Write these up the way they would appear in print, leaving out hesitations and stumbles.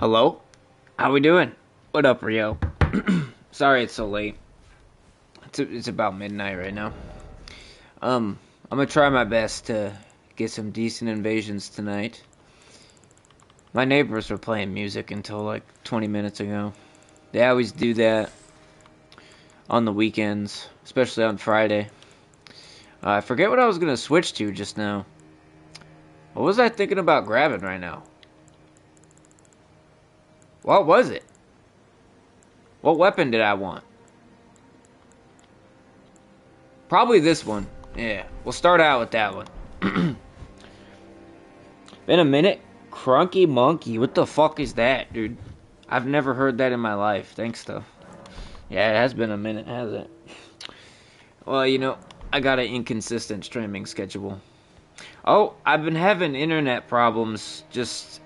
Hello? How we doing? What up, Rio? Sorry it's so late. It's about midnight right now. I'm gonna try my best to get some decent invasions tonight. My neighbors were playing music until like 20 minutes ago. They always do that on the weekends, especially on Friday. I forget what I was gonna switch to just now. What was I thinking about grabbing right now? What was it? What weapon did I want? Probably this one. Yeah, we'll start out with that one. Been a minute? Crunky Monkey. What the fuck is that, dude? I've never heard that in my life. Thanks, though. Yeah, it has been a minute, hasn't it? Well, I got an inconsistent streaming schedule. Oh, I've been having internet problems. Just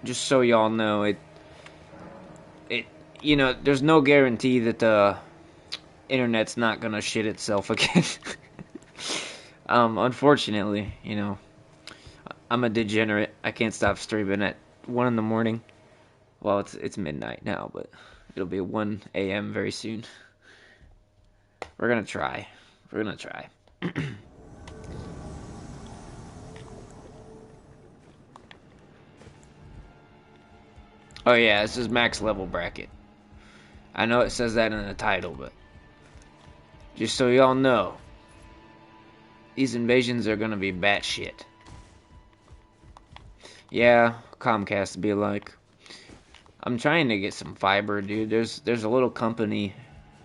so y'all know, there's no guarantee that the internet's not gonna shit itself again. Unfortunately, I'm a degenerate. I can't stop streaming at 1 in the morning. Well, it's midnight now, but it'll be 1 a.m. very soon. We're gonna try. Oh yeah, this is max level bracket. I know it says that in the title, but just so y'all know, these invasions are gonna be batshit. Yeah, Comcast be like. I'm trying to get some fiber, dude. There's a little company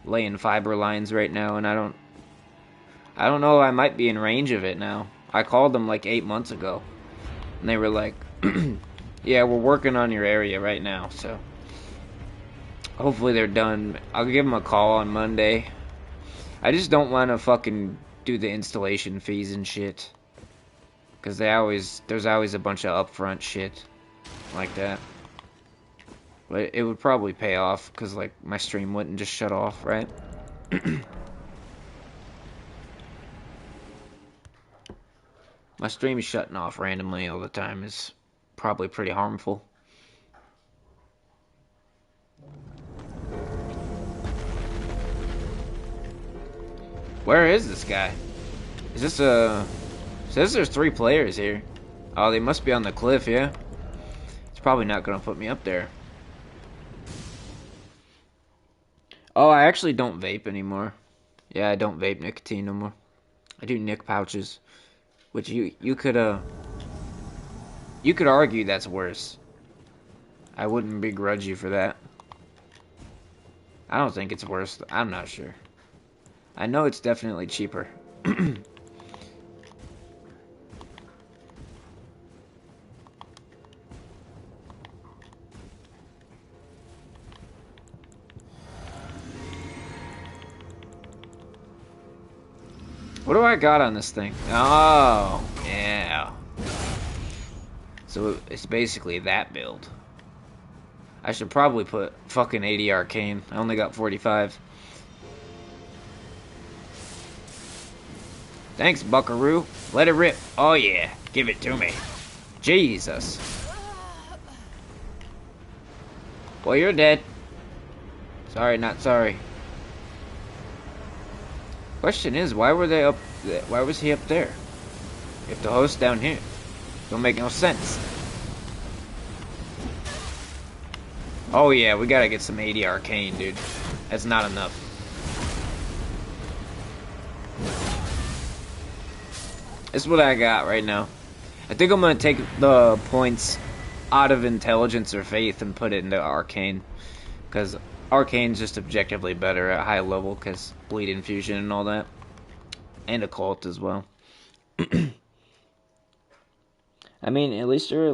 laying fiber lines right now, and I don't know. I might be in range of it now. I called them like 8 months ago, and they were like, "Yeah, we're working on your area right now." So hopefully they're done. I'll give them a call on Monday. I just don't want to fucking do the installation fees and shit, because there's always a bunch of upfront shit like that. But it would probably pay off, because, like, my stream wouldn't just shut off, right? My stream shutting off randomly all the time is probably pretty harmful. Where is this guy? Is this a... Says there's 3 players here. Oh, they must be on the cliff, yeah? It's probably not gonna put me up there. Oh, I actually don't vape anymore. Yeah, I don't vape nicotine no more. I do nic pouches, which you could argue that's worse. I wouldn't begrudge you for that. I don't think it's worse. I'm not sure. I know it's definitely cheaper. What do I got on this thing? Oh, yeah. So it's basically that build. I should probably put fucking 80 arcane. I only got 45. Thanks, buckaroo. Let it rip. Oh yeah, give it to me. Jesus. Well, you're dead. Sorry, not sorry. Question is, why were they up? Why was he up there? If the host's down here, don't make no sense. Oh yeah, we gotta get some 80 arcane, dude. That's not enough. This is what I got right now. I think I'm gonna take the points out of intelligence or faith and put it into arcane, because arcane's just objectively better at high level, because bleed infusion and all that, and occult as well. I mean, at least you're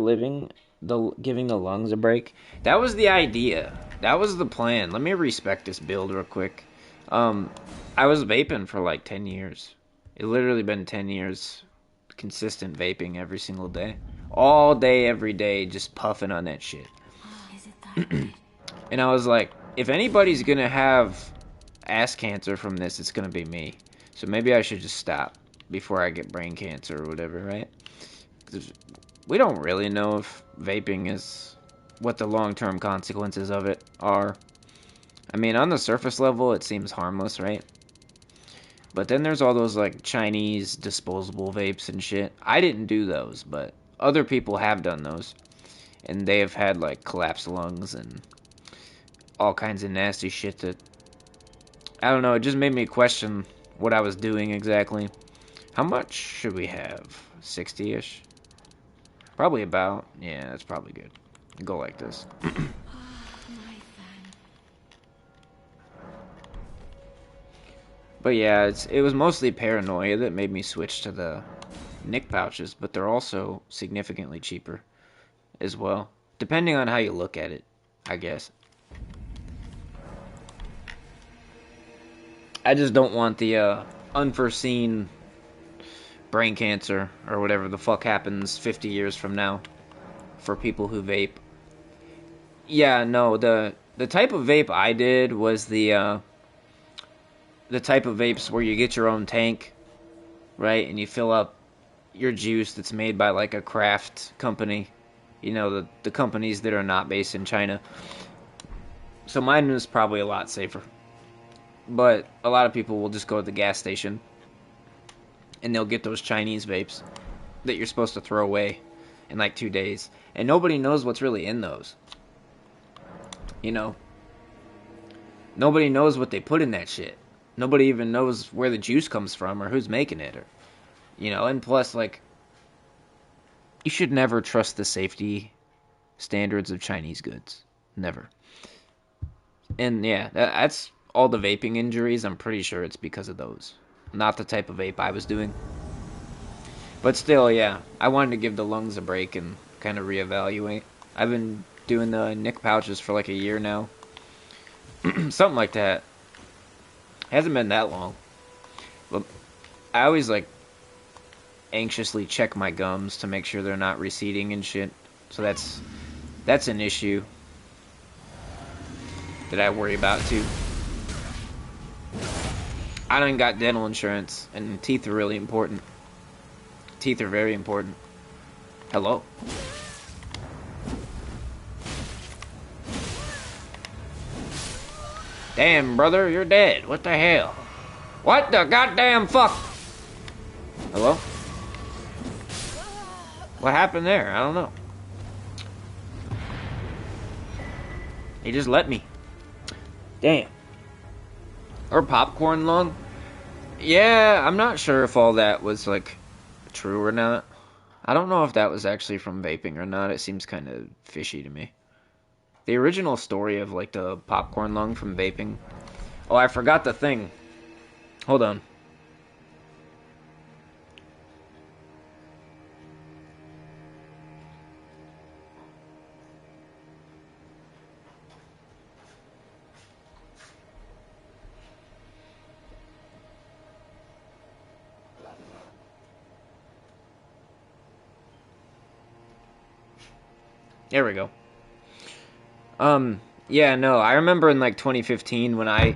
giving the lungs a break. That was the idea. That was the plan. Let me respec this build real quick. I was vaping for like 10 years. It literally been 10 years. Consistent vaping every single day. All day, every day, just puffing on that shit. And I was like, if anybody's gonna have ass cancer from this, it's gonna be me. So maybe I should just stop before I get brain cancer or whatever, right? 'Cause we don't really know if vaping is what the long-term consequences of it are. I mean, on the surface level, it seems harmless, right? But then there's all those, like, Chinese disposable vapes and shit. I didn't do those, but other people have done those. And they have had, like, collapsed lungs and all kinds of nasty shit that... I don't know, it just made me question what I was doing exactly. How much should we have? 60-ish? Probably about. Yeah, that's probably good. Go like this. But yeah, it was mostly paranoia that made me switch to the Nick pouches, but they're also significantly cheaper as well. Depending on how you look at it, I guess. I just don't want the unforeseen brain cancer or whatever the fuck happens 50 years from now for people who vape. Yeah, no, the type of vape I did was the type of vapes where you get your own tank, right, and you fill up your juice that's made by like a craft company, you know, the companies that are not based in China. So mine was probably a lot safer. But a lot of people will just go to the gas station and they'll get those Chinese vapes that you're supposed to throw away in like 2 days. And nobody knows what's really in those. You know? Nobody knows what they put in that shit. Nobody even knows where the juice comes from or who's making it. Or, you know, and plus, like, you should never trust the safety standards of Chinese goods. Never. And yeah, that's all the vaping injuries. I'm pretty sure it's because of those. Not the type of vape I was doing. But still, yeah, I wanted to give the lungs a break and kind of reevaluate. I've been doing the Nick pouches for like a year now. Something like that. Hasn't been that long. But I always, like, anxiously check my gums to make sure they're not receding and shit. So that's an issue that I worry about too. I done got dental insurance, and teeth are really important. Teeth are very important. Hello? Damn, brother, you're dead. What the hell? What the goddamn fuck? Hello? What happened there? I don't know. He just let me. Damn. Or popcorn lung? Yeah, I'm not sure if all that was, like, true or not. I don't know if that was actually from vaping or not. It seems kind of fishy to me. The original story of, like, the popcorn lung from vaping. Oh, I forgot the thing. Hold on. There we go. Yeah, no, I remember in like 2015 when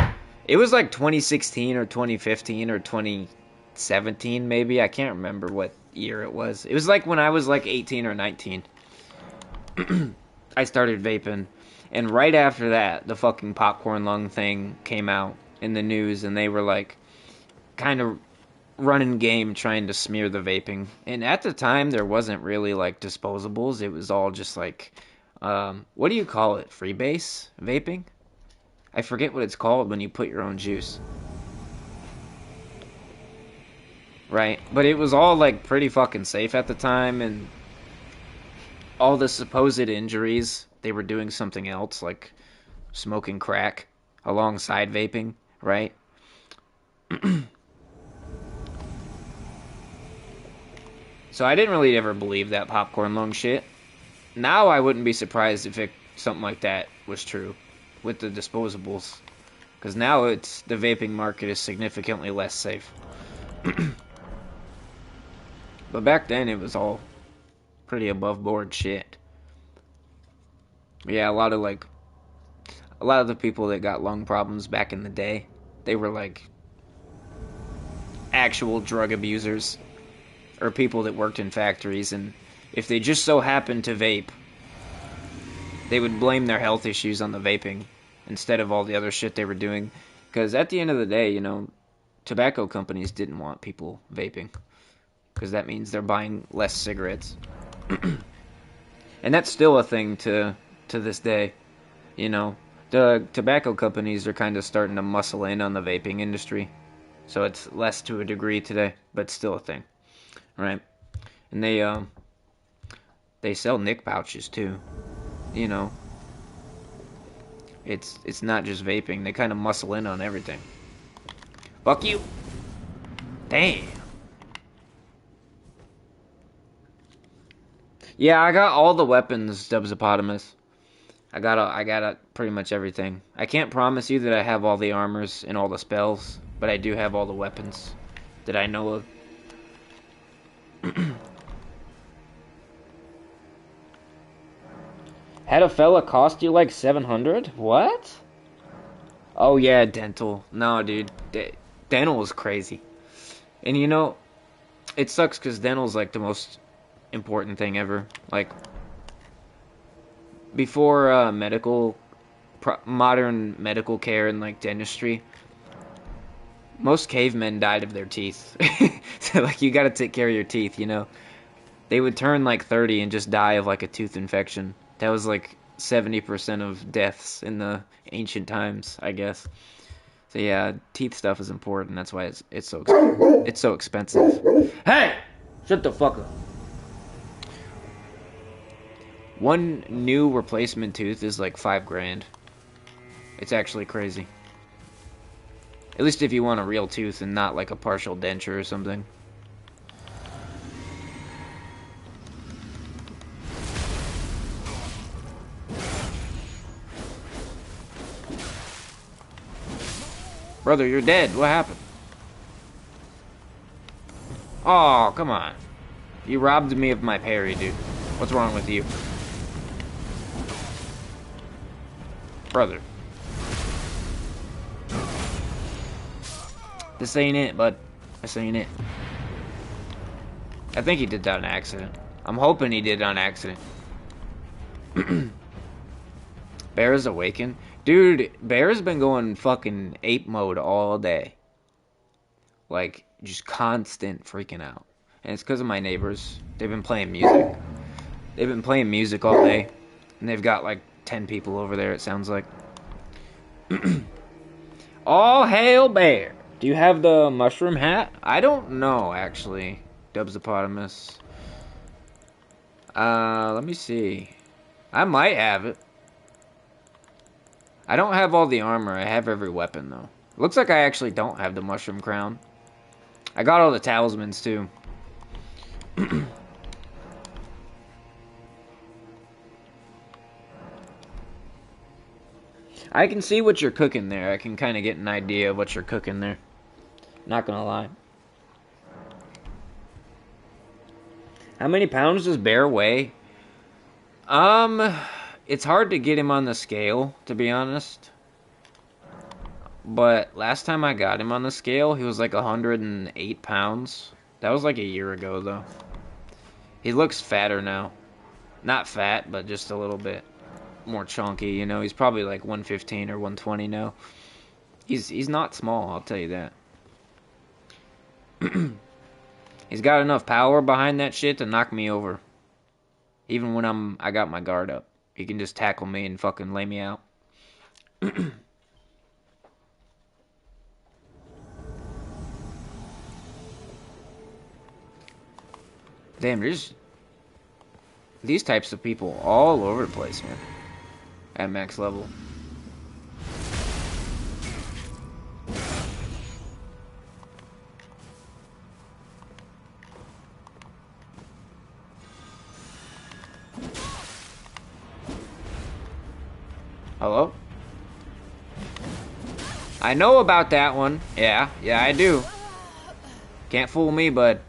it was like 2016 or 2015 or 2017 maybe, I can't remember what year it was. It was like when I was like 18 or 19. I started vaping, and right after that, the fucking popcorn lung thing came out in the news, and they were like, kind of running game trying to smear the vaping. And at the time, there wasn't really like disposables. It was all just like, what do you call it? Freebase vaping? I forget what it's called when you put your own juice. Right? But it was all like pretty fucking safe at the time, and all the supposed injuries, they were doing something else, like smoking crack alongside vaping, right? So I didn't really ever believe that popcorn lung shit. Now I wouldn't be surprised if something like that was true with the disposables. Because now the vaping market is significantly less safe. But back then it was all pretty above board shit. Yeah, a lot of the people that got lung problems back in the day, they were like actual drug abusers. Or people that worked in factories, and if they just so happened to vape, they would blame their health issues on the vaping instead of all the other shit they were doing. Because at the end of the day, you know, tobacco companies didn't want people vaping. Because that means they're buying less cigarettes. And that's still a thing to this day. You know, the tobacco companies are kind of starting to muscle in on the vaping industry. So it's less to a degree today, but still a thing. Right? And they sell Nick pouches too. You know, it's not just vaping. They kind of muscle in on everything. Fuck you. Damn. Yeah, I got all the weapons, Dubsopotamus. I got pretty much everything. I can't promise you that I have all the armors and all the spells, but I do have all the weapons that I know of. Had a fella cost you like 700? What? Oh yeah, dental. No, dude. Dental is crazy. And you know, it sucks because dental's like the most important thing ever. Like, before modern medical care and like dentistry, most cavemen died of their teeth. So like, you gotta take care of your teeth, you know. They would turn like 30 and just die of like a tooth infection. That was like 70% of deaths in the ancient times, I guess. So yeah, teeth stuff is important. That's why it's so expensive. Hey, shut the fuck up. One new replacement tooth is like $5,000. It's actually crazy. At least if you want a real tooth and not like a partial denture or something. Brother, you're dead. What happened? Oh, come on. You robbed me of my parry, dude. What's wrong with you? Brother. This ain't it, bud. This ain't it. I think he did that on accident. I'm hoping he did it on accident. Bear's awakened. Dude, Bear's been going fucking ape mode all day. Like, just constant freaking out. And it's because of my neighbors. They've been playing music. They've been playing music all day. And they've got like 10 people over there, it sounds like. All hail Bear. Do you have the mushroom hat? I don't know, actually. Dubsopotamus. Let me see. I might have it. I don't have all the armor. I have every weapon, though. Looks like I actually don't have the mushroom crown. I got all the talismans, too. I can see what you're cooking there. I can kind of get an idea of what you're cooking there. Not gonna lie. How many pounds does Bear weigh? It's hard to get him on the scale, to be honest. But last time I got him on the scale, he was like 108 pounds. That was like a year ago, though. He looks fatter now. Not fat, but just a little bit more chunky, you know. He's probably like 115 or 120 now. He's not small, I'll tell you that. He's got enough power behind that shit to knock me over. Even when I got my guard up. He can just tackle me and fucking lay me out. Damn, there's these types of people all over the place, man. At max level. Hello? I know about that one. Yeah, I do. Can't fool me, bud.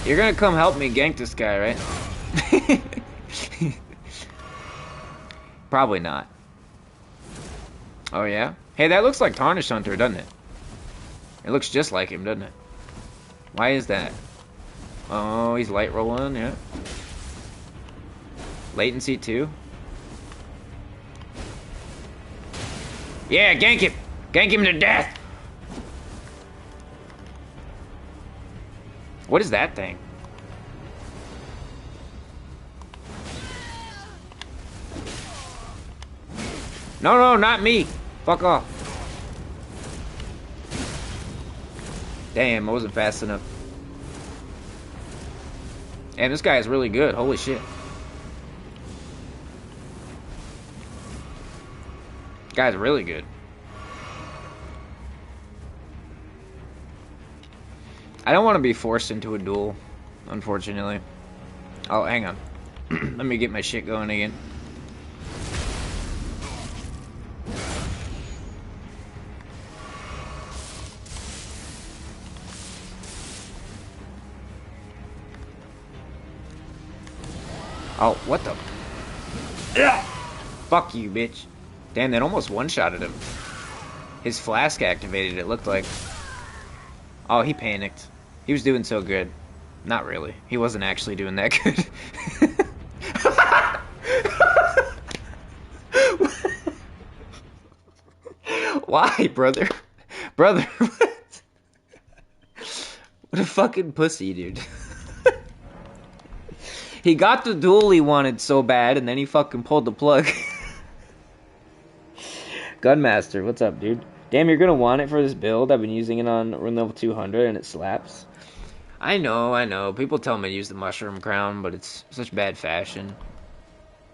You're gonna come help me gank this guy, right? Probably not. Oh yeah? Hey, that looks like Tarnished Hunter, doesn't it? It looks just like him, doesn't it? Why is that? Oh, he's light rolling, yeah. Latency too. Yeah, gank him! Gank him to death! What is that thing? No, no, not me! Fuck off. Damn, I wasn't fast enough. And this guy is really good, holy shit. Guy's really good. I don't want to be forced into a duel, unfortunately. Oh, hang on. Let me get my shit going again. Oh, what the? Ugh! Fuck you, bitch. Damn, that almost one-shotted him. His flask activated, it looked like. Oh, he panicked. He was doing so good. Not really. He wasn't actually doing that good. Why, brother? Brother, what? What a fucking pussy, dude. He got the duel he wanted so bad, and then he fucking pulled the plug. Gunmaster, what's up, dude? Damn, you're gonna want it for this build. I've been using it on rune level 200, and it slaps. I know. People tell me to use the Mushroom Crown, but it's such bad fashion.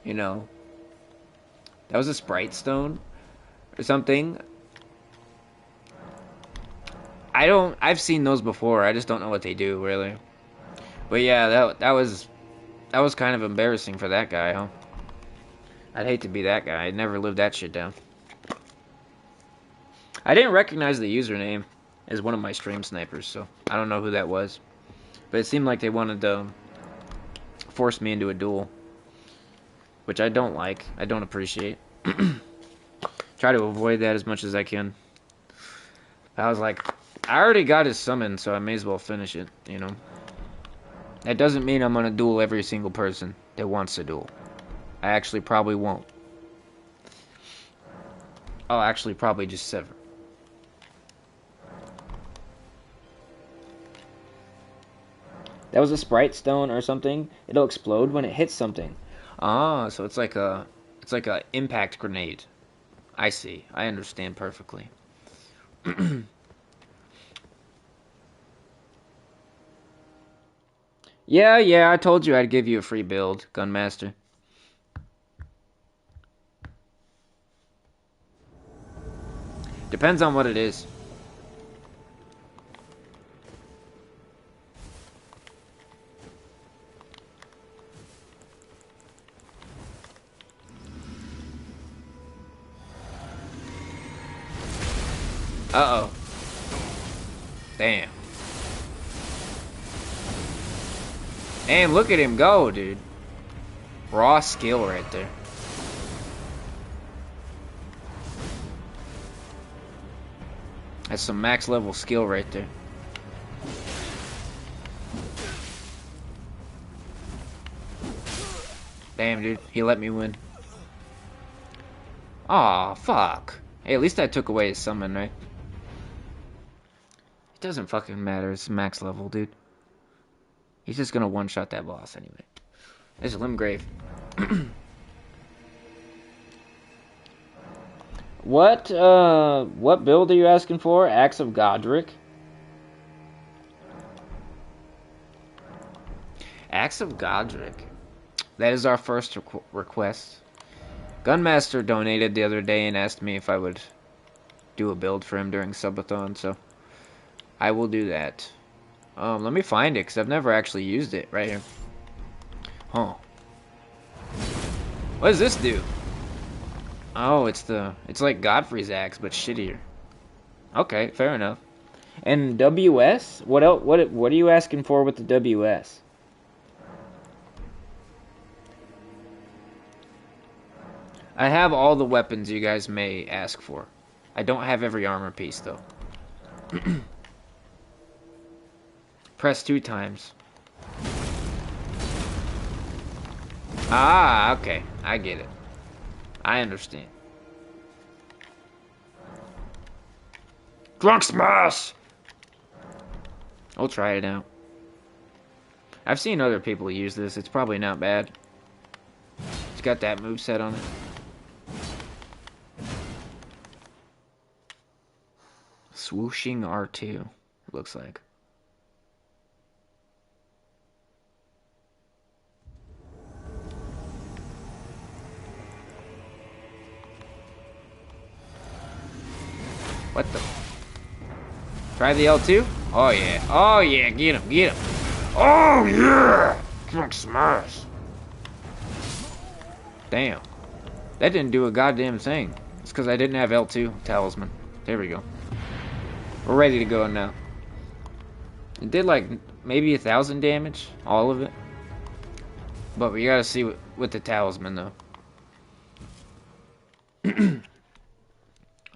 You know. That was a Sprite Stone or something. I've seen those before. I just don't know what they do, really. But yeah, that was kind of embarrassing for that guy, huh? I'd hate to be that guy. I'd never live that shit down. I didn't recognize the username as one of my stream snipers, so I don't know who that was. But it seemed like they wanted to force me into a duel, which I don't like. I don't appreciate. Try to avoid that as much as I can. I was like, I already got his summon, so I may as well finish it, you know? That doesn't mean I'm gonna duel every single person that wants to duel. I actually probably won't. I'll actually probably just sever. That was a Sprite Stone or something. It'll explode when it hits something. Ah, so it's like a impact grenade. I see. I understand perfectly. Yeah, I told you I'd give you a free build, Gunmaster. Depends on what it is. Uh-oh. Damn. Damn, look at him go, dude. Raw skill right there. That's some max level skill right there. Damn, dude. He let me win. Aw, fuck. Hey, at least I took away his summon, right? It doesn't fucking matter. It's max level, dude. He's just gonna one-shot that boss anyway. There's a Limgrave. What build are you asking for? Axe of Godrick? Axe of Godrick. That is our first request. Gunmaster donated the other day and asked me if I would do a build for him during Subathon, so I will do that. Let me find it, because I've never actually used it. Right here. Huh. What does this do? Oh, it's like Godfrey's axe, but shittier. Okay, fair enough. And WS? What else? What are you asking for with the WS? I have all the weapons you guys may ask for. I don't have every armor piece, though. Press 2 times. Ah, okay. I get it. I understand. Drunk smash! I'll try it out. I've seen other people use this. It's probably not bad. It's got that moveset on it. Swooshing R2, looks like. What the? Try the L2? Oh yeah. Oh yeah, get him, get him. Oh yeah! Drunk smash. Damn. That didn't do a goddamn thing. It's because I didn't have L2 talisman. There we go. We're ready to go now. It did like maybe 1,000 damage, all of it. But we gotta see with the talisman though.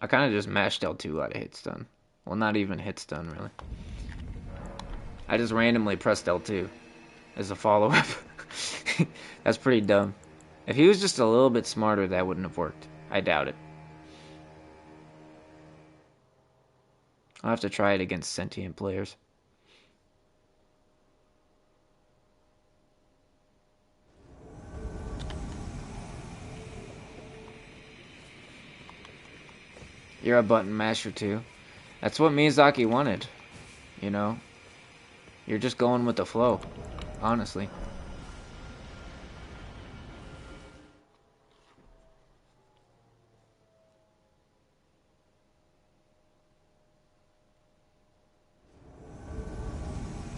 I kind of just mashed L2 out of hit stun. Well, not even hit stun really. I just randomly pressed L2 as a follow-up. That's pretty dumb. If he was just a little bit smarter, that wouldn't have worked. I doubt it. I'll have to try it against sentient players. You're a button masher too. That's what Miyazaki wanted. You know? You're just going with the flow. Honestly.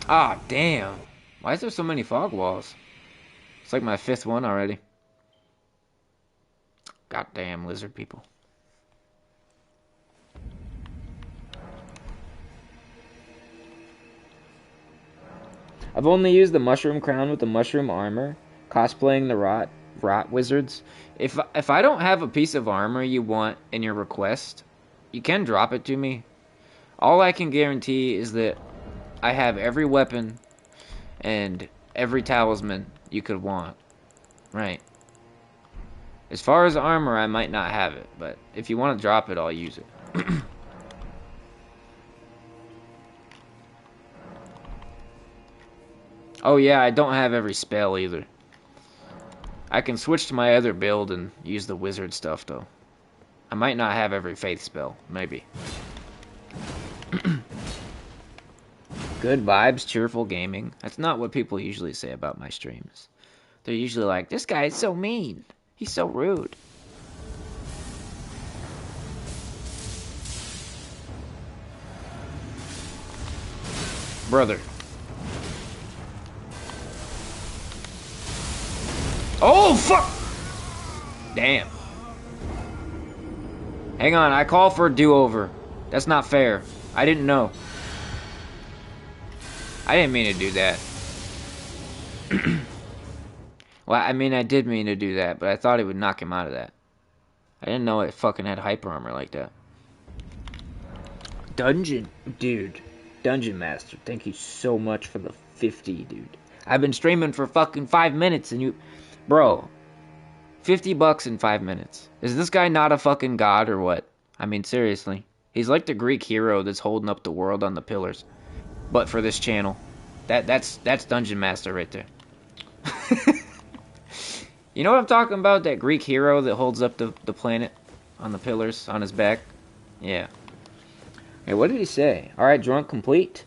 Ah, damn. Why is there so many fog walls? It's like my 5th one already. Goddamn lizard people. I've only used the mushroom crown with the mushroom armor, cosplaying the rot wizards. If I don't have a piece of armor you want in your request, you can drop it to me. All I can guarantee is that I have every weapon and every talisman you could want. Right. As far as armor, I might not have it, but if you want to drop it, I'll use it. Oh yeah, I don't have every spell either. I can switch to my other build and use the wizard stuff though. I might not have every faith spell, maybe. Good vibes, cheerful gaming. That's not what people usually say about my streams. They're usually like, this guy is so mean. He's so rude. Brother. Oh, fuck! Damn. Hang on, I call for a do-over. That's not fair. I didn't know. I didn't mean to do that. Well, I mean, I did mean to do that, but I thought it would knock him out of that. I didn't know it fucking had hyper armor like that. Dungeon, dude. Dungeon Master, thank you so much for the 50, dude. I've been streaming for fucking 5 minutes and you... Bro, $50 in 5 minutes. Is this guy not a fucking god or what? I mean, seriously. He's like the Greek hero that's holding up the world on the pillars. But for this channel. That's Dungeon Master right there. You know what I'm talking about? That Greek hero that holds up the planet on the pillars on his back? Yeah. Hey, what did he say? Alright, drunk complete.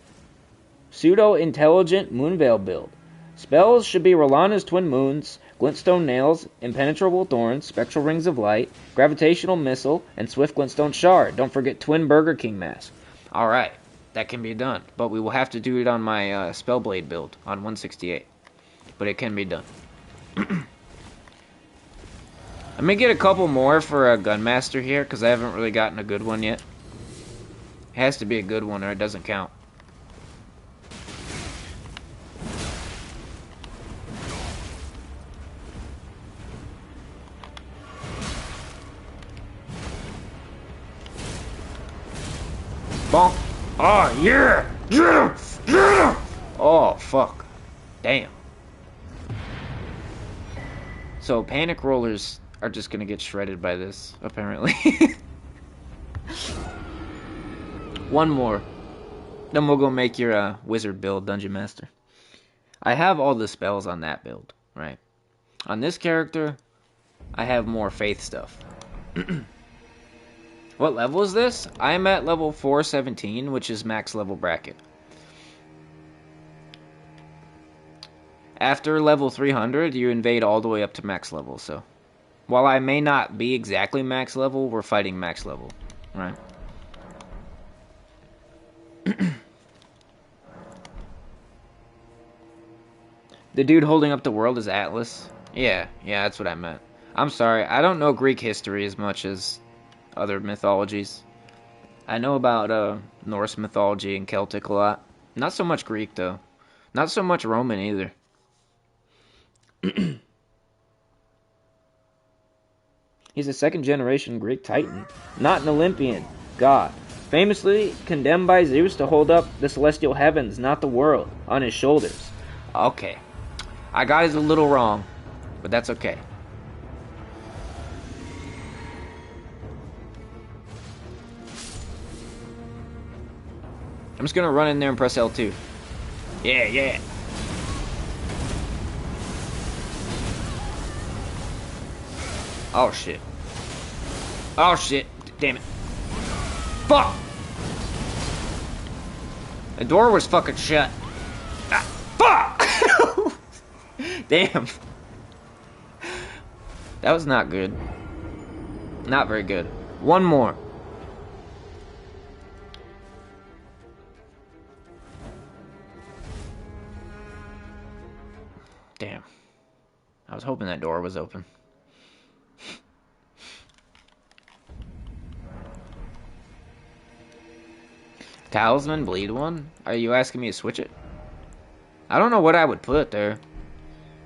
Pseudo-intelligent Moonveil build. Spells should be Rolana's Twin Moons, Glintstone Nails, Impenetrable Thorns, Spectral Rings of Light, Gravitational Missile, and Swift Glintstone Shard. Don't forget Twin Burger King Mask. Alright, that can be done. But we will have to do it on my Spellblade build on 168. But it can be done. Let me get a couple more for a Gunmaster here, because I haven't really gotten a good one yet. It has to be a good one or it doesn't count. Bonk. Oh, yeah! Yeah! Yeah! Oh, fuck. Damn. So, panic rollers are just gonna get shredded by this, apparently. One more. Then we'll go make your wizard build, Dungeon Master. I have all the spells on that build, right? On this character, I have more faith stuff. What level is this? I'm at level 417, which is max level bracket. After level 300, you invade all the way up to max level, so... While I may not be exactly max level, we're fighting max level, right? The dude holding up the world is Atlas? Yeah, that's what I meant. I'm sorry, I don't know Greek history as much as other mythologies. I know about Norse mythology and Celtic a lot. Not so much Greek, though. Not so much Roman, either. He's a second-generation Greek titan, not an Olympian god. Famously condemned by Zeus to hold up the celestial heavens, not the world, on his shoulders. Okay. I got it a little wrong, but that's okay. I'm just gonna run in there and press L2. Yeah. Oh shit. Oh shit. Damn it. Fuck! The door was fucking shut. Ah, fuck! Damn. That was not good. Not very good. One more. Damn. I was hoping that door was open. Talisman, bleed one? Are you asking me to switch it? I don't know what I would put there.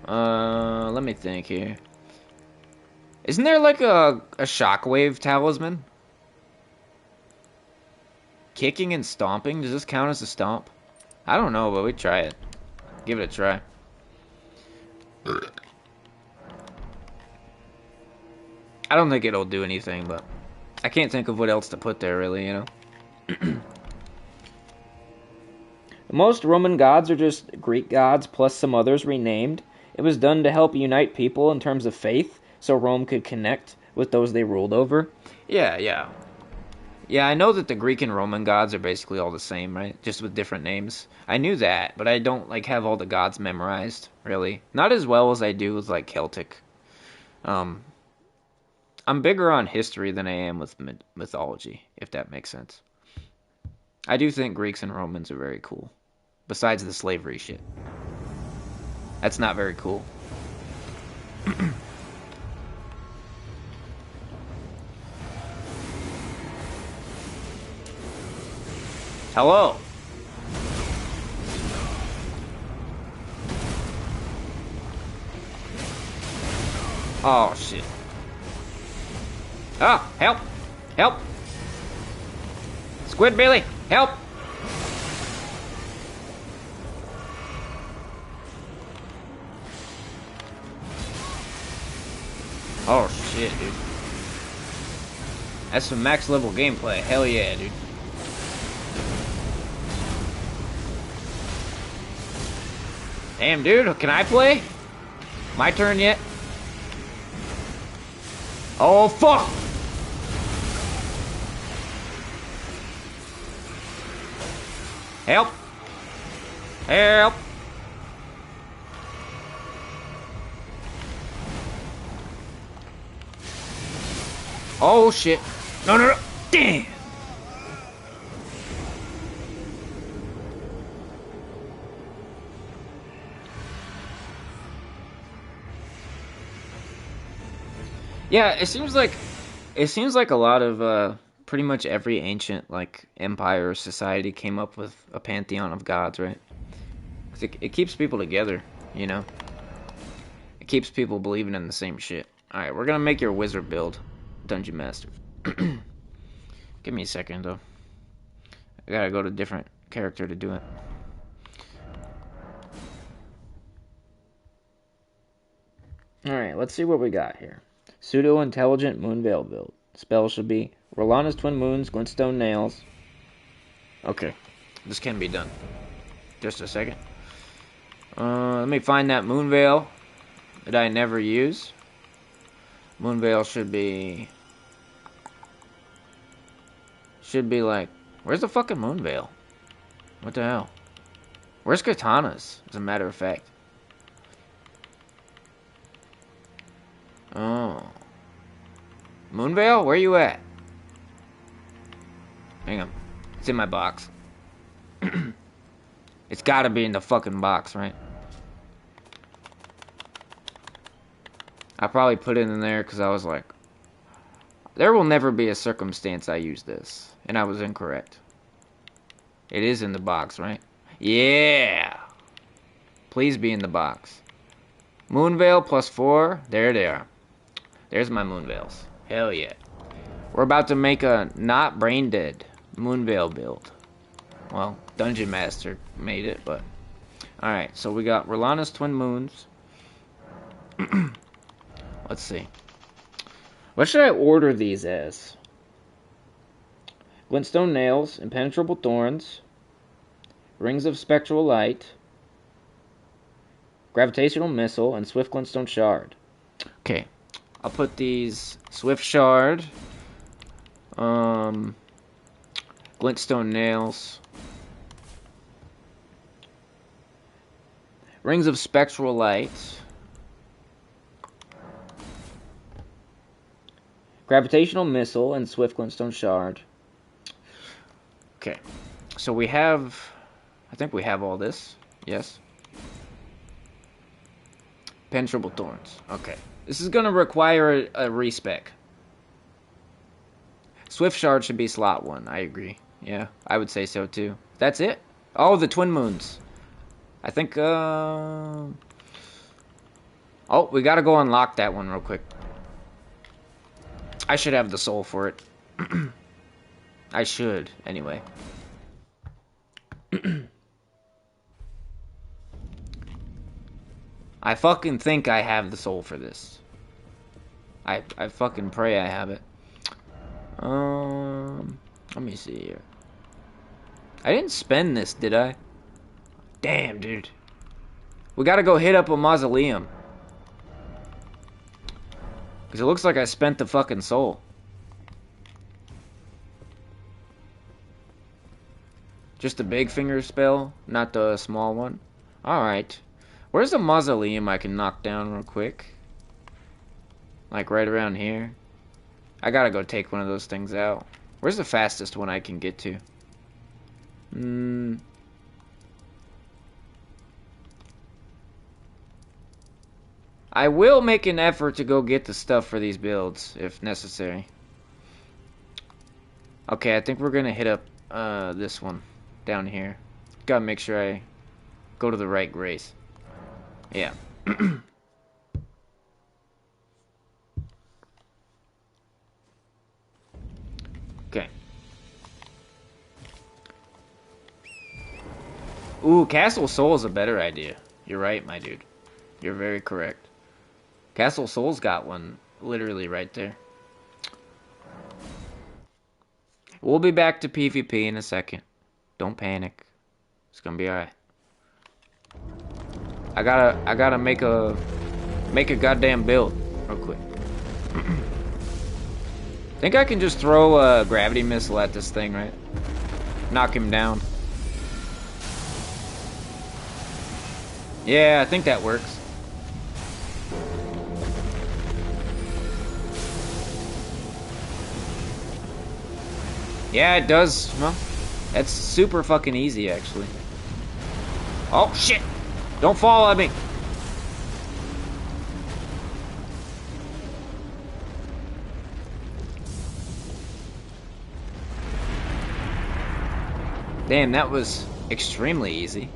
Let me think here. Isn't there like a shockwave talisman? Kicking and stomping? Does this count as a stomp? I don't know, but we'd try it. Give it a try. I don't think it'll do anything, but I can't think of what else to put there, really, you know? Most Roman gods are just Greek gods plus some others renamed. It was done to help unite people in terms of faith, so Rome could connect with those they ruled over. Yeah, I know that the Greek and Roman gods are basically all the same, right? Just with different names. I knew that, but I don't, like, have all the gods memorized, really. Not as well as I do with, like, Celtic. I'm bigger on history than I am with mythology, if that makes sense. I do think Greeks and Romans are very cool. Besides the slavery shit. That's not very cool. Hello. Oh, shit. Oh, help. Help. Squid Billy, help. Oh shit, dude. That's some max level gameplay. Hell yeah, dude. Damn, dude. Can I play? My turn yet? Oh, fuck! Help! Help! Oh shit. No. Damn. Yeah, it seems like a lot of pretty much every ancient like empire or society came up with a pantheon of gods, right? 'Cause it keeps people together, you know. It keeps people believing in the same shit. All right, we're gonna make your wizard build. Dungeon Master. Give me a second, though. I gotta go to a different character to do it. Alright, let's see what we got here. Pseudo-intelligent Moonveil build. Spell should be Rolana's Twin Moons, Glintstone Nails. Okay, this can be done. Just a second. Let me find that Moonveil that I never use. Moonveil should be like, where's the fucking Moonveil? What the hell? Where's Katanas, as a matter of fact? Oh. Moonveil, where you at? Hang on. It's in my box. It's gotta be in the fucking box, right? I probably put it in there because I was like, there will never be a circumstance I use this. And I was incorrect. It is in the box, right? Yeah! Please be in the box. Moonveil +4. There they are. There's my Moonveils. Hell yeah. We're about to make a not brain dead Moonveil build. Well, Dungeon Master made it, but... Alright, so we got Rolana's Twin Moons. Let's see. What should I order these as? Glintstone Nails, Impenetrable Thorns, Rings of Spectral Light, Gravitational Missile, and Swift Glintstone Shard. Okay. I'll put these Swift Shard, Glintstone Nails, Rings of Spectral Light, Gravitational Missile, and Swift Glintstone Shard. Okay, so we have, I think we have all this, yes. Penetrable Thorns, okay. This is going to require a respec. Swift Shard should be slot 1, I agree. Yeah, I would say so too. That's it? Oh, the Twin Moons. I think, oh, we gotta go unlock that one real quick. I should have the soul for it. I should, anyway. I fucking think I have the soul for this. I fucking pray I have it. Let me see here. I didn't spend this, did I? Damn, dude. We gotta go hit up a mausoleum. Because it looks like I spent the fucking soul. Just the big finger spell, not the small one. Alright. Where's the mausoleum I can knock down real quick? Like right around here. I gotta go take one of those things out. Where's the fastest one I can get to? I will make an effort to go get the stuff for these builds, if necessary. Okay, I think we're gonna hit up this one down here. Gotta make sure I go to the right grace. Yeah. Okay. Ooh, Castle Soul is a better idea. You're right, my dude. You're very correct. Castle Soul's got one literally right there. We'll be back to PvP in a second. Don't panic. It's gonna be alright. I gotta make a goddamn build real quick. Think I can just throw a gravity missile at this thing, right? Knock him down. Yeah, I think that works. Yeah, it does. Well, that's super fucking easy, actually. Oh, shit! Don't fall at me! Damn, that was extremely easy.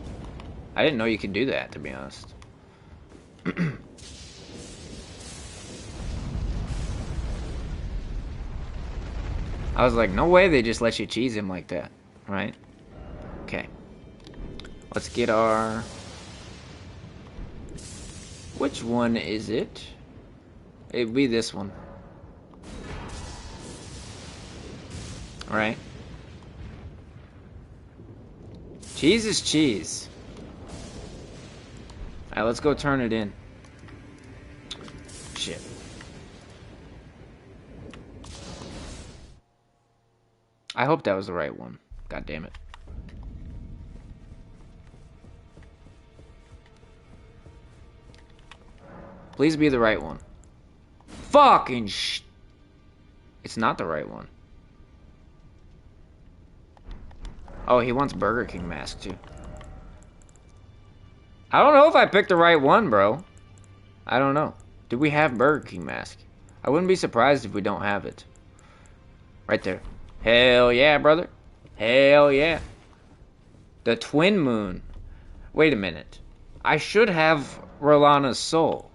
I didn't know you could do that, to be honest. I was like, no way they just let you cheese him like that, right? Let's get our... Which one is it? It'd be this one. Alright. Cheese is cheese. Alright, let's go turn it in. Shit. I hope that was the right one. God damn it. Please be the right one. Fucking sh... It's not the right one. Oh, he wants Burger King mask too. I don't know if I picked the right one, bro. I don't know. Do we have Burger King mask? I wouldn't be surprised if we don't have it. Right there. Hell yeah, brother. Hell yeah. The Twin Moon. Wait a minute. I should have Rolana's soul.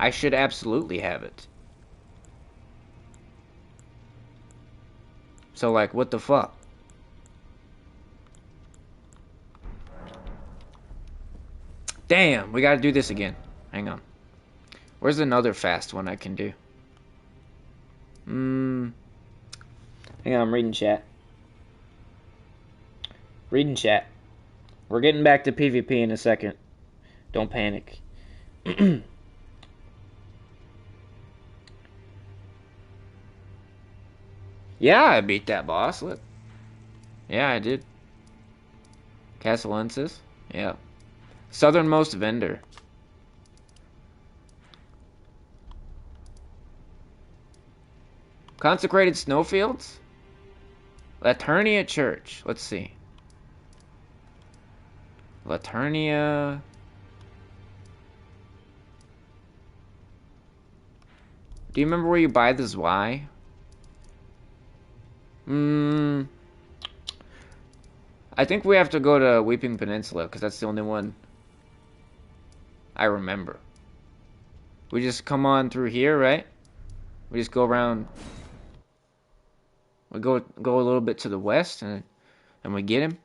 I should absolutely have it. So, like, what the fuck? Damn, we gotta do this again. Hang on. Where's another fast one I can do? Hang on, I'm reading chat. Reading chat. We're getting back to PvP in a second. Don't panic. Yeah, I beat that boss. Look. Yeah, I did. Castellensis? Yeah. Southernmost vendor. Consecrated snowfields? Laternia Church. Let's see. Laternia. Do you remember where you buy the Zwei? I think we have to go to Weeping Peninsula, because that's the only one I remember. We just come on through here, right? We just go around. We go a little bit to the west, and we get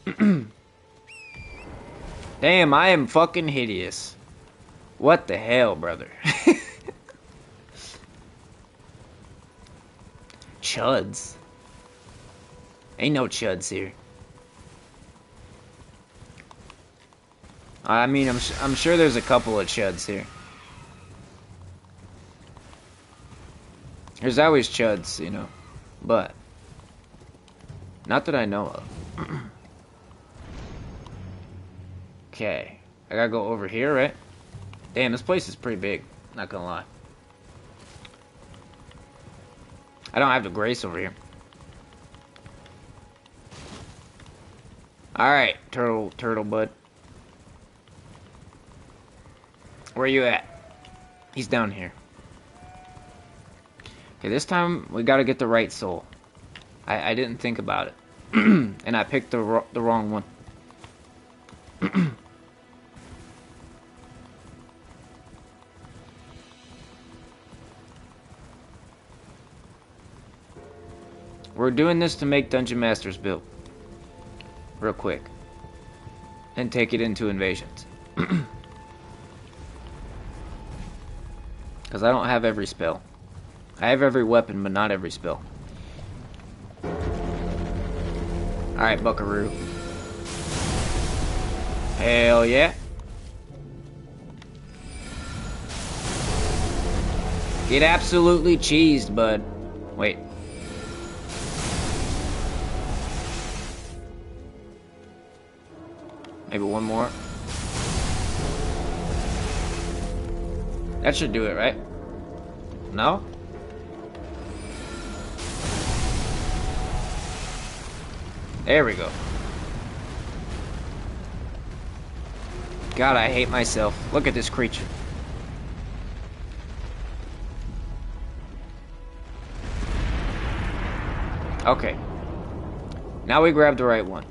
him. Damn, I am fucking hideous. What the hell, brother? Chuds. Ain't no chuds here. I mean, I'm sure there's a couple of chuds here. There's always chuds, you know, but not that I know of. Okay, I gotta go over here, right? Damn, this place is pretty big. Not gonna lie. I don't have the grace over here. Alright, turtle bud. Where you at? He's down here. Okay, this time we gotta get the right soul. I didn't think about it. And I picked the wrong one. We're doing this to make Dungeon Master's build. Real quick. And take it into invasions. Because I don't have every spell. I have every weapon, but not every spell. Alright, buckaroo. Hell yeah. Get absolutely cheesed, bud. Wait. Maybe one more. That should do it, right? No? There we go. God, I hate myself. Look at this creature. Okay. Now we grab the right one.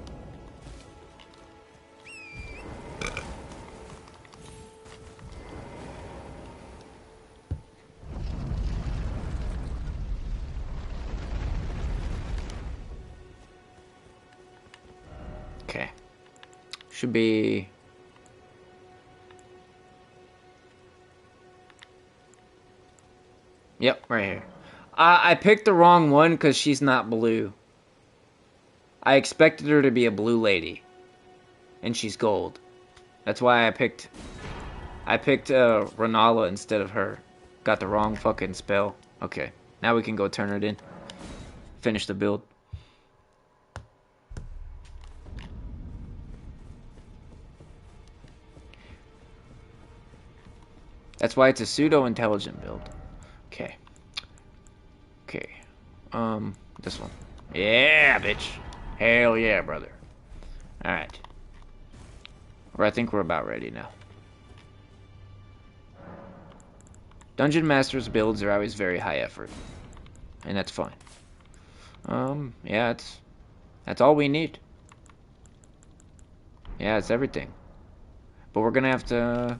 Okay. Should be... Yep, right here. I picked the wrong one because she's not blue. I expected her to be a blue lady. And she's gold. That's why I picked Renala instead of her. Got the wrong fucking spell. Okay, now we can go turn it in. Finish the build. That's why it's a pseudo-intelligent build. Okay. Okay. This one. Yeah, bitch. Hell yeah, brother. Alright. I think we're about ready now. Dungeon Masters builds are always very high effort. And that's fine. Yeah, that's all we need. Yeah, it's everything. But we're gonna have to...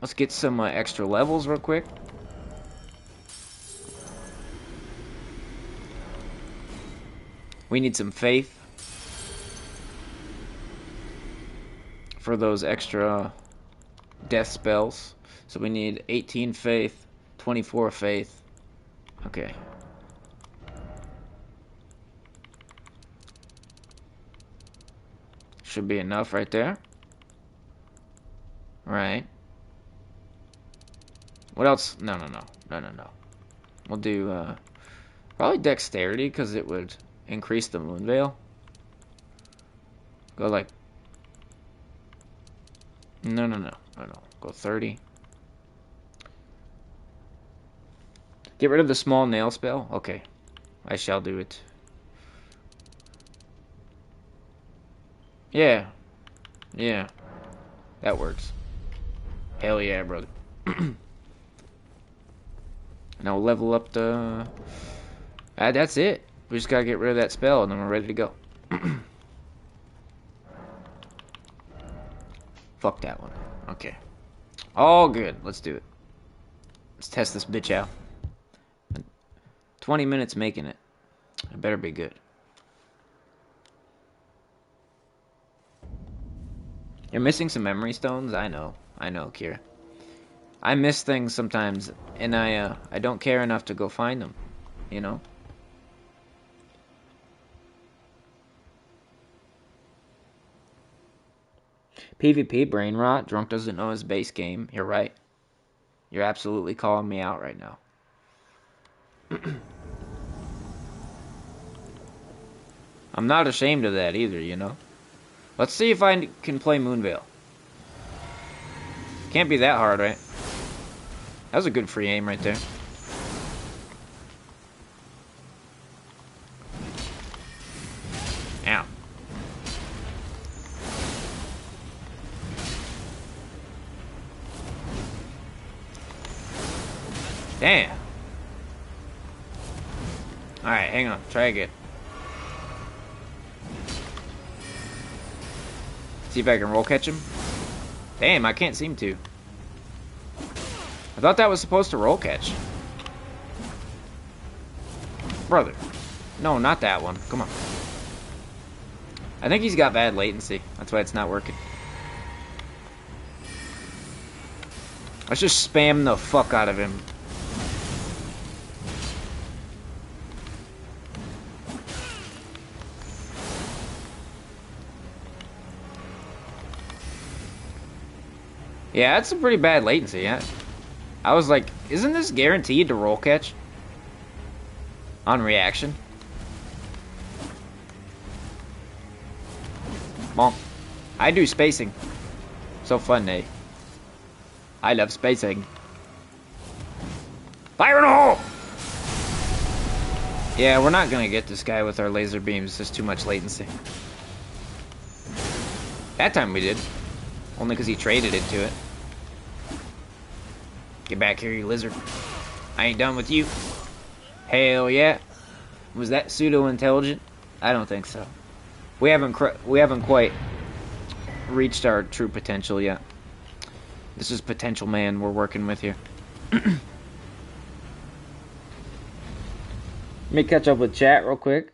Let's get some extra levels real quick. We need some faith for those extra death spells. So we need 18 faith, 24 faith. Okay. Should be enough right there. Right. What else? No. We'll do probably dexterity because it would increase the moon veil. Go like... No. Go 30. Get rid of the small nail spell? Okay. I shall do it. Yeah. Yeah. That works. Hell yeah, brother. Now we'll level up the... that's it. We just gotta get rid of that spell and then we're ready to go. Fuck that one. Okay. All good. Let's do it. Let's test this bitch out. 20 minutes making it. It better be good. You're missing some memory stones? I know, Kira. I miss things sometimes, and I don't care enough to go find them, you know? PvP brain rot. Drunk doesn't know his base game. You're right. You're absolutely calling me out right now. I'm not ashamed of that either, you know? Let's see if I can play Moonveil. Can't be that hard, right? That was a good free aim right there. Ow. Damn. Alright, hang on. Try again. See if I can roll catch him. Damn, I can't seem to. I thought that was supposed to roll catch. Brother. No, not that one. Come on. I think he's got bad latency. That's why it's not working. Let's just spam the fuck out of him. Yeah, that's some pretty bad latency, yeah. I was like, isn't this guaranteed to roll catch? On reaction? Bonk. I do spacing. So fun, eh? I love spacing. Fire in the hole! Yeah, we're not gonna get this guy with our laser beams. There's too much latency. That time we did. Only because he traded into it. Get back here, you lizard. I ain't done with you. Hell yeah. Was that pseudo-intelligent? I don't think so. We haven't quite reached our true potential yet. This is potential man we're working with here. Let me catch up with chat real quick.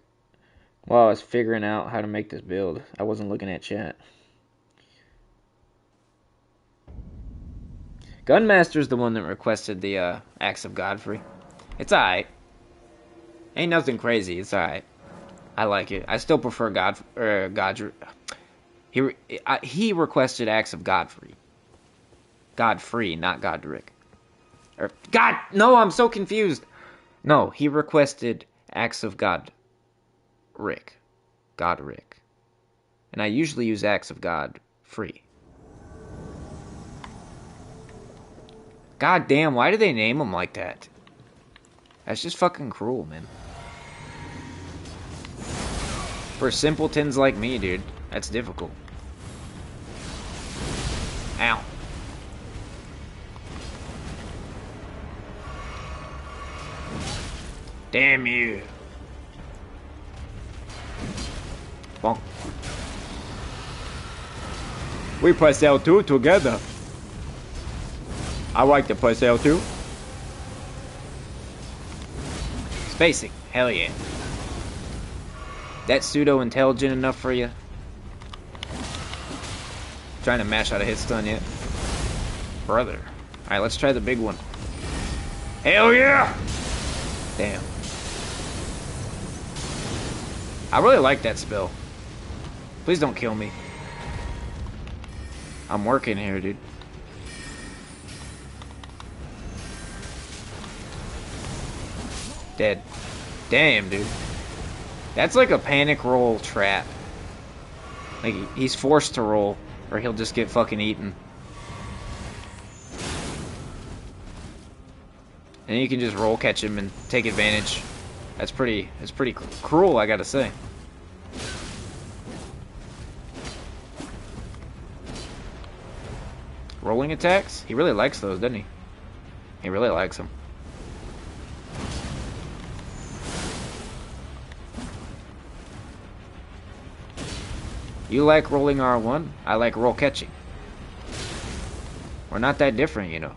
While I was figuring out how to make this build, I wasn't looking at chat. Gunmaster's the one that requested the Axe of Godfrey. It's alright. Ain't nothing crazy. It's alright. I like it. I still prefer Godrick. He requested Axe of Godfrey. Godfrey, not Godrick. No, I'm so confused. No, he requested Axe of Godrick. Godrick. And I usually use Axe of Godfrey. God damn, why do they name him like that? That's just fucking cruel, man. For simpletons like me, dude, that's difficult. Ow. Damn you. Bonk. We press L2 together. I like to press L2. Spacing. Hell yeah. That pseudo intelligent enough for you? Trying to mash out a hit stun yet? Brother. Alright, let's try the big one. Hell yeah! Damn. I really like that spell. Please don't kill me. I'm working here, dude. Dead. Damn, dude. That's like a panic roll trap. Like, he's forced to roll, or he'll just get fucking eaten. And you can just roll catch him and take advantage. That's pretty cruel, I gotta say. Rolling attacks? He really likes those, doesn't he? He really likes them. You like rolling R1? I like roll catching. We're not that different, you know.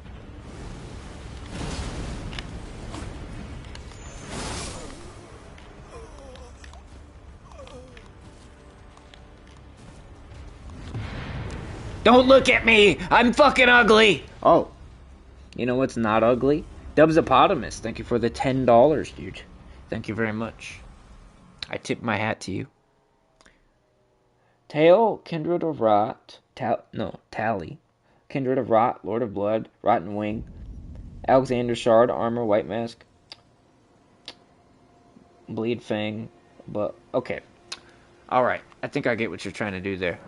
Don't look at me! I'm fucking ugly! Oh. You know what's not ugly? Dubsopotamus, thank you for the $10, dude. Thank you very much. I tip my hat to you. Tail, Kindred of Rot, Tally. Kindred of Rot, Lord of Blood, Rotten Wing, Alexander Shard, Armor, White Mask, Bleed Fang, but, okay. Alright, I think I get what you're trying to do there.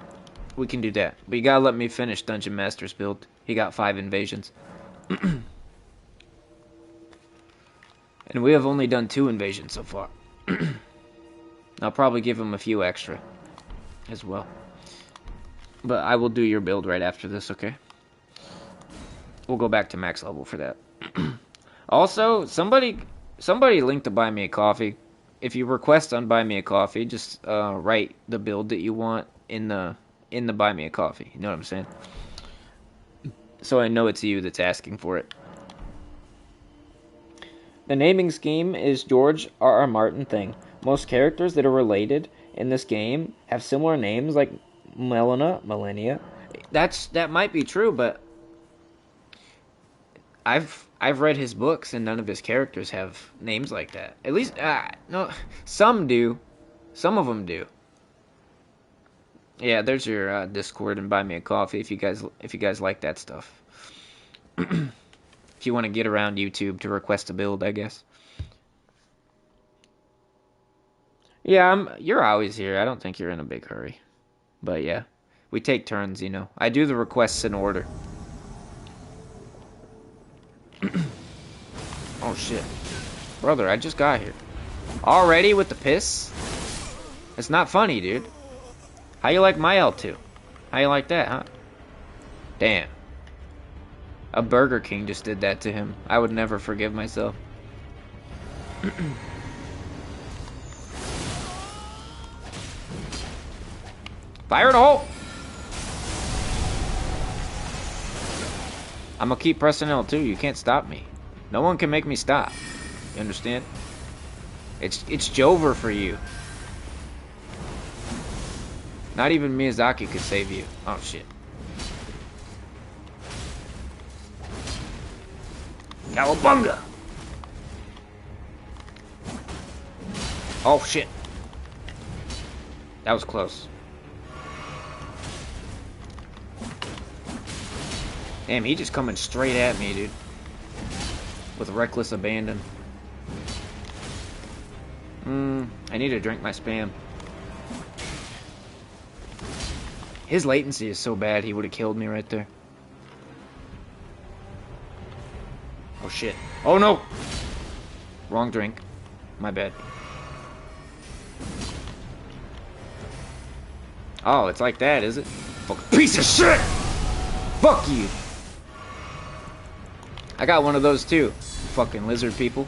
We can do that. But you gotta let me finish Dungeon Master's build. He got 5 invasions. And we have only done 2 invasions so far. I'll probably give him a few extra as well. But I will do your build right after this, okay? We'll go back to max level for that. Also, somebody linked to Buy Me a Coffee. If you request on Buy Me a Coffee, just write the build that you want in the Buy Me a Coffee. You know what I'm saying? So I know it's you that's asking for it. The naming scheme is George R.R. Martin thing. Most characters that are related in this game have similar names like Millennia. That might be true, but I've read his books and none of his characters have names like that. At least no, some do. Some of them do. Yeah, there's your Discord and Buy Me a Coffee if you guys like that stuff. If you want to get around YouTube to request a build, I guess. Yeah, you're always here. I don't think you're in a big hurry. But yeah, we take turns, you know. I do the requests in order. Oh shit. Brother, I just got here. Already with the piss? It's not funny, dude. How you like my L2? How you like that, huh? Damn. A Burger King just did that to him. I would never forgive myself. Fire in the hole! I'm gonna keep pressing L2. You can't stop me. No one can make me stop. You understand? It's Jover for you. Not even Miyazaki could save you. Oh, shit. Cowabunga! Oh, shit. That was close. Damn, he just coming straight at me, dude. With reckless abandon. I need to drink my spam. His latency is so bad, he would have killed me right there. Oh, shit. Oh, no! Wrong drink. My bad. Oh, it's like that, is it? Fucking piece of shit! Fuck you! I got one of those too. Fucking lizard people.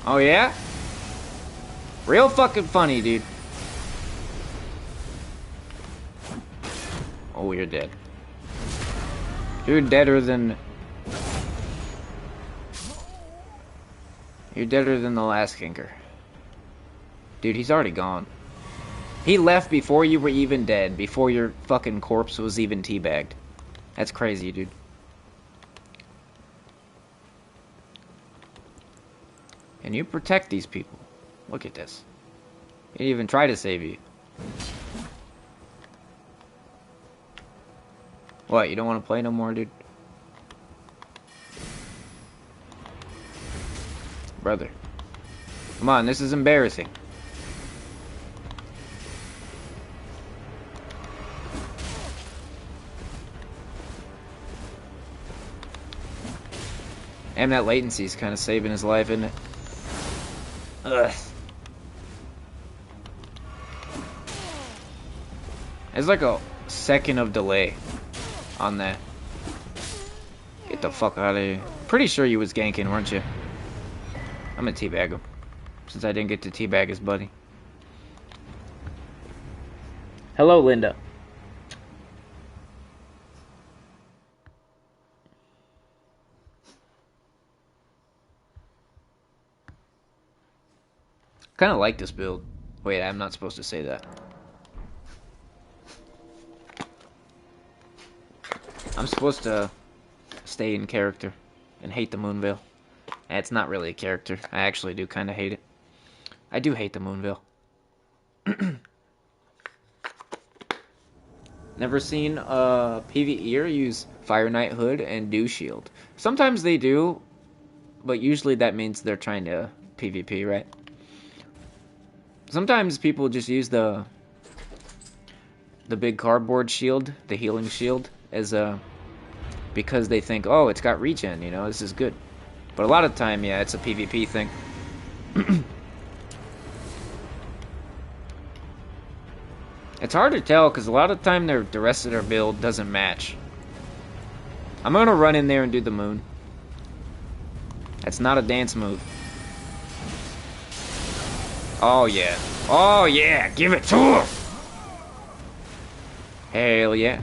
Oh, yeah? Real fucking funny, dude. Oh, you're dead. You're deader than... You're deader than the last kinker. Dude, he's already gone. He left before you were even dead. Before your fucking corpse was even teabagged. That's crazy, dude. And you protect these people. Look at this. He didn't even try to save you. What, you don't want to play no more, dude? Brother. Come on, this is embarrassing. And that latency is kind of saving his life, isn't it? Ugh. There's like a second of delay on that. Get the fuck out of here. Pretty sure you was ganking, weren't you? I'm gonna teabag him. Since I didn't get to teabag his buddy. Hello, Linda. Kind of like this build. Wait, I'm not supposed to say that. I'm supposed to stay in character and hate the Moonveil. It's not really a character. I actually do kind of hate it. I do hate the Moonveil. Never seen a PvEer use Fire Knight Hood and Dew Shield. Sometimes they do, but usually that means they're trying to PvP, right? Sometimes people just use the big cardboard shield, the healing shield, as a because they think, oh, it's got regen, you know, this is good. But a lot of time, yeah, it's a PvP thing. It's hard to tell because a lot of time the rest of their build doesn't match. I'm gonna run in there and do the moon. That's not a dance move. Oh yeah. Oh yeah, give it to him! Hell yeah.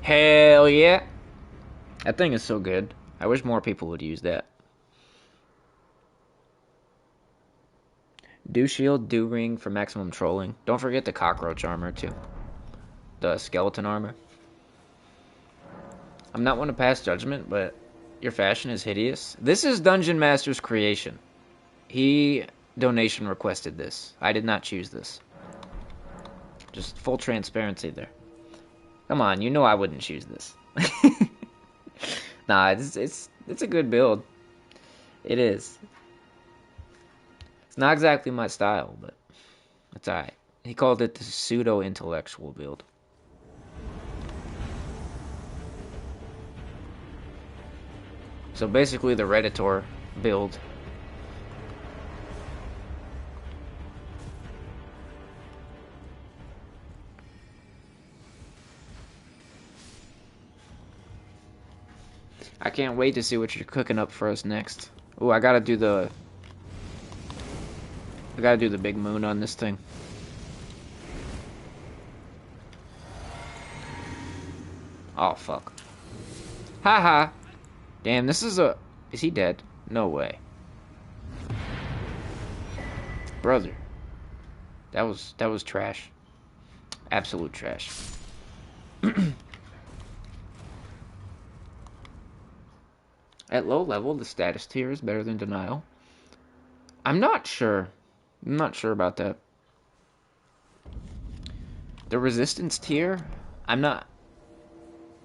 Hell yeah. That thing is so good. I wish more people would use that. Dew shield, dew ring for maximum trolling. Don't forget the cockroach armor too. The skeleton armor. I'm not one to pass judgment, but your fashion is hideous. This is Dungeon Master's creation. He donation requested this. I did not choose this. Just full transparency there. Come on, you know I wouldn't choose this. Nah, it's a good build. It is. It's not exactly my style, but it's alright. He called it the pseudo-intellectual build. So basically the Redditor build. I can't wait to see what you're cooking up for us next. Ooh, I gotta do the big moon on this thing. Oh fuck. Haha. Damn, this is a... Is he dead? No way. Brother. That was trash. Absolute trash. At low level, the status tier is better than denial. I'm not sure. I'm not sure about that. The resistance tier, I'm not...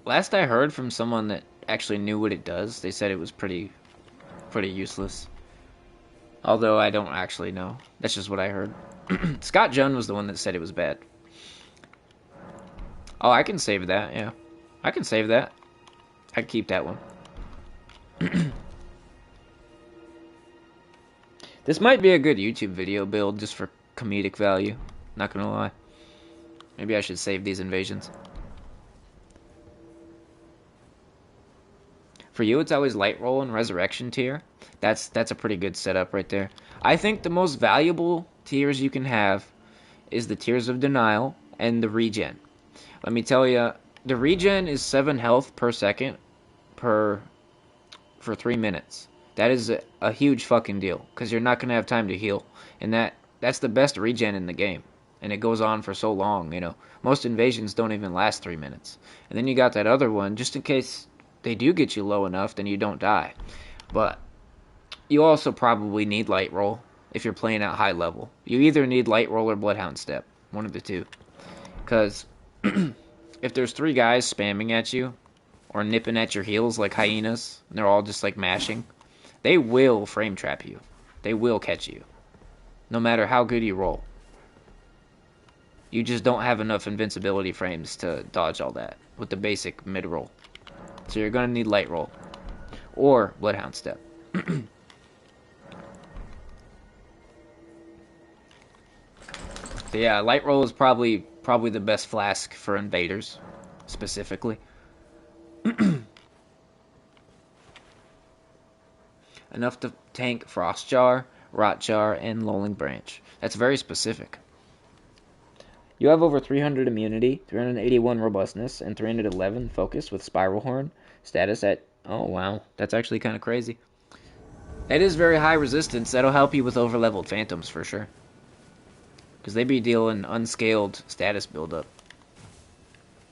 Last I heard from someone that actually knew what it does, they said it was pretty useless. Although I don't actually know. That's just what I heard. Scott Junn was the one that said it was bad. Oh, I can save that, yeah. I can save that. I can keep that one. This might be a good YouTube video build just for comedic value. Not gonna lie. Maybe I should save these invasions. For you, it's always light roll and resurrection tier. That's a pretty good setup right there. I think the most valuable tiers you can have is the tiers of denial and the regen. Let me tell you, the regen is 7 health per second for 3 minutes. That is a huge fucking deal because you're not gonna have time to heal, and that's the best regen in the game. And it goes on for so long, you know. Most invasions don't even last 3 minutes. And then you got that other one, just in case they do get you low enough, then you don't die. But you also probably need light roll if you're playing at high level. You either need light roll or bloodhound step, one of the two. Because if there's 3 guys spamming at you or nipping at your heels like hyenas, and they're all just like mashing, they will frame trap you. They will catch you, no matter how good you roll. You just don't have enough invincibility frames to dodge all that with the basic mid roll. So you're gonna need light roll or bloodhound step. So yeah, light roll is probably the best flask for invaders, specifically. Enough to tank Frostjar, Rotjar, and Lolling Branch. That's very specific. You have over 300 immunity, 381 robustness, and 311 focus with Spiral Horn. Status at... Oh, wow. That's actually kind of crazy. That is very high resistance. That'll help you with overleveled phantoms for sure. Because they be dealing unscaled status buildup.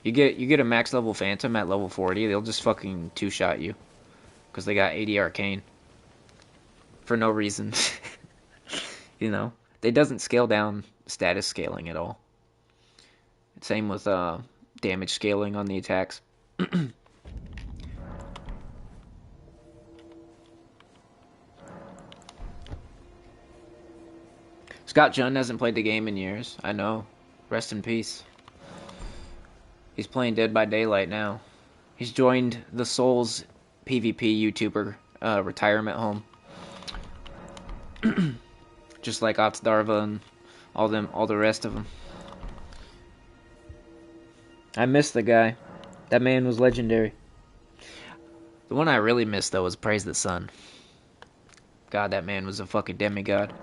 You get a max level phantom at level 40, they'll just fucking two-shot you. Because they got 80 arcane. For no reason. You know? It doesn't scale down status scaling at all. Same with damage scaling on the attacks. Scott Junn hasn't played the game in years. I know. Rest in peace. He's playing Dead by Daylight now. He's joined the Souls PvP YouTuber retirement home. Just like Otsdarva and all the rest of them. I miss the guy. That man was legendary. The one I really miss, though, was Praise the Sun. God, that man was a fucking demigod.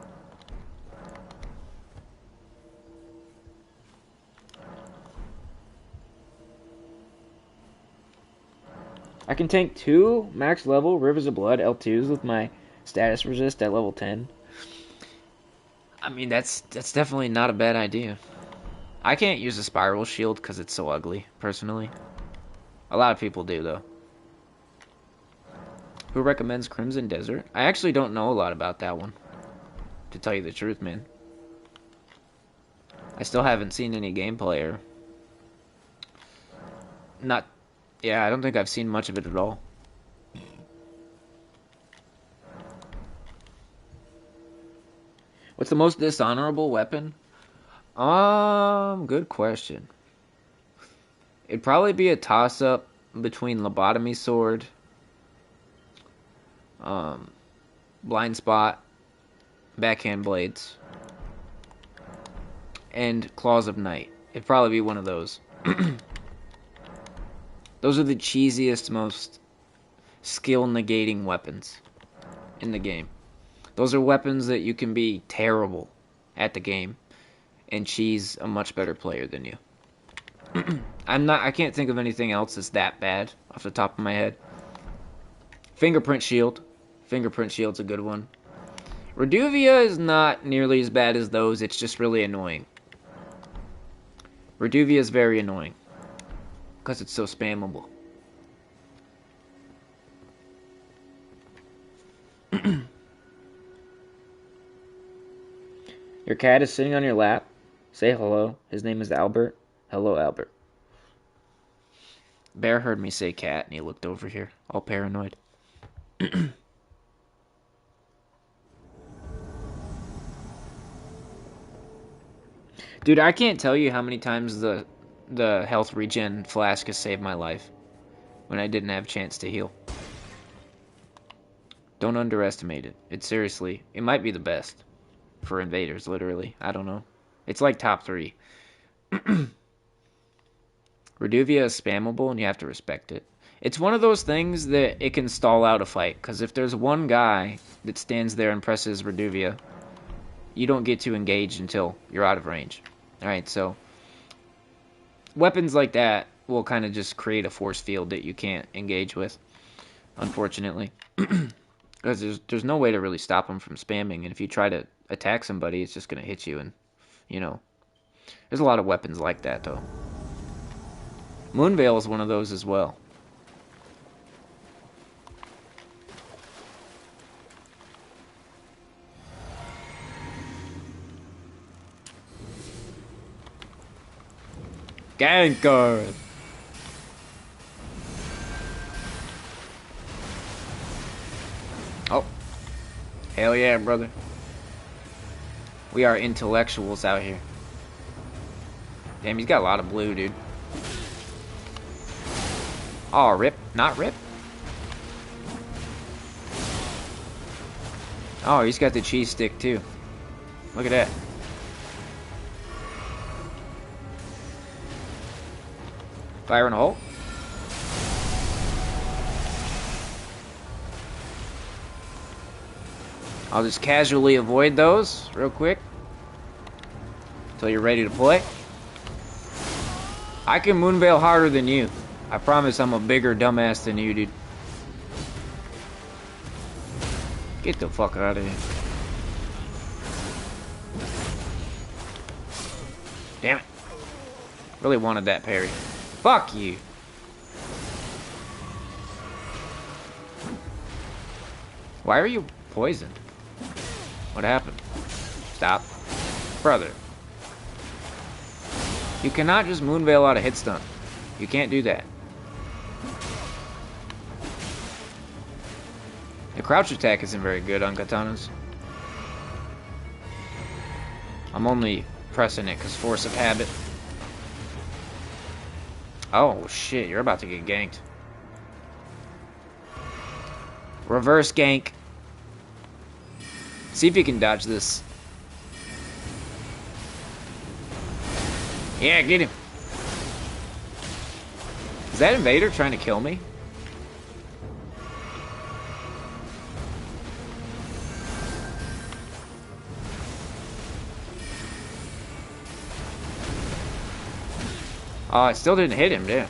I can tank 2 max level Rivers of Blood L2s with my status resist at level 10. I mean, that's definitely not a bad idea. I can't use a spiral shield because it's so ugly, personally. A lot of people do, though. Who recommends Crimson Desert? I actually don't know a lot about that one, to tell you the truth, man. I still haven't seen any gameplay or... Yeah, I don't think I've seen much of it at all. What's the most dishonorable weapon? Good question. It'd probably be a toss-up between Lobotomy Sword, Blind Spot, Backhand Blades, and Claws of Night. It'd probably be one of those. Those are the cheesiest, most skill-negating weapons in the game. Those are weapons that you can be terrible at the game and cheese a much better player than you. I can't think of anything else that's that bad off the top of my head. Fingerprint Shield. Fingerprint shield's a good one. Reduvia is not nearly as bad as those. It's just really annoying. Reduvia is very annoying. Because it's so spammable. Your cat is sitting on your lap. Say hello. His name is Albert. Hello, Albert. Bear heard me say cat and he looked over here, all paranoid. Dude, I can't tell you how many times the health regen flask has saved my life when I didn't have a chance to heal. Don't underestimate it. It seriously, it might be the best for invaders, literally. I don't know. It's like top 3. Reduvia is spammable and you have to respect it. It's one of those things that it can stall out a fight, because if there's one guy that stands there and presses Reduvia, you don't get to engage until you're out of range. Alright, so weapons like that will kind of just create a force field that you can't engage with, unfortunately. Because there's no way to really stop them from spamming, and if you try to attack somebody, it's just going to hit you, and, you know. There's a lot of weapons like that, though. Moonveil is one of those as well. Gankard! Oh. Hell yeah, brother. We are intellectuals out here. Damn, he's got a lot of blue, dude. Oh, rip. Not rip. Oh, he's got the cheese stick, too. Look at that. Fire in a hole. I'll just casually avoid those real quick until you're ready to play. I can Moonveil harder than you. I promise I'm a bigger dumbass than you, dude. Get the fuck out of here. Damn it. Really wanted that parry. Fuck you. Why are you poisoned? What happened? Stop. Brother. You cannot just Moonveil out a hit stun. You can't do that. The crouch attack isn't very good on katanas. I'm only pressing it because force of habit. Oh shit, you're about to get ganked. Reverse gank. See if you can dodge this. Yeah, get him. Is that invader trying to kill me? Oh, I still didn't hit him, damn.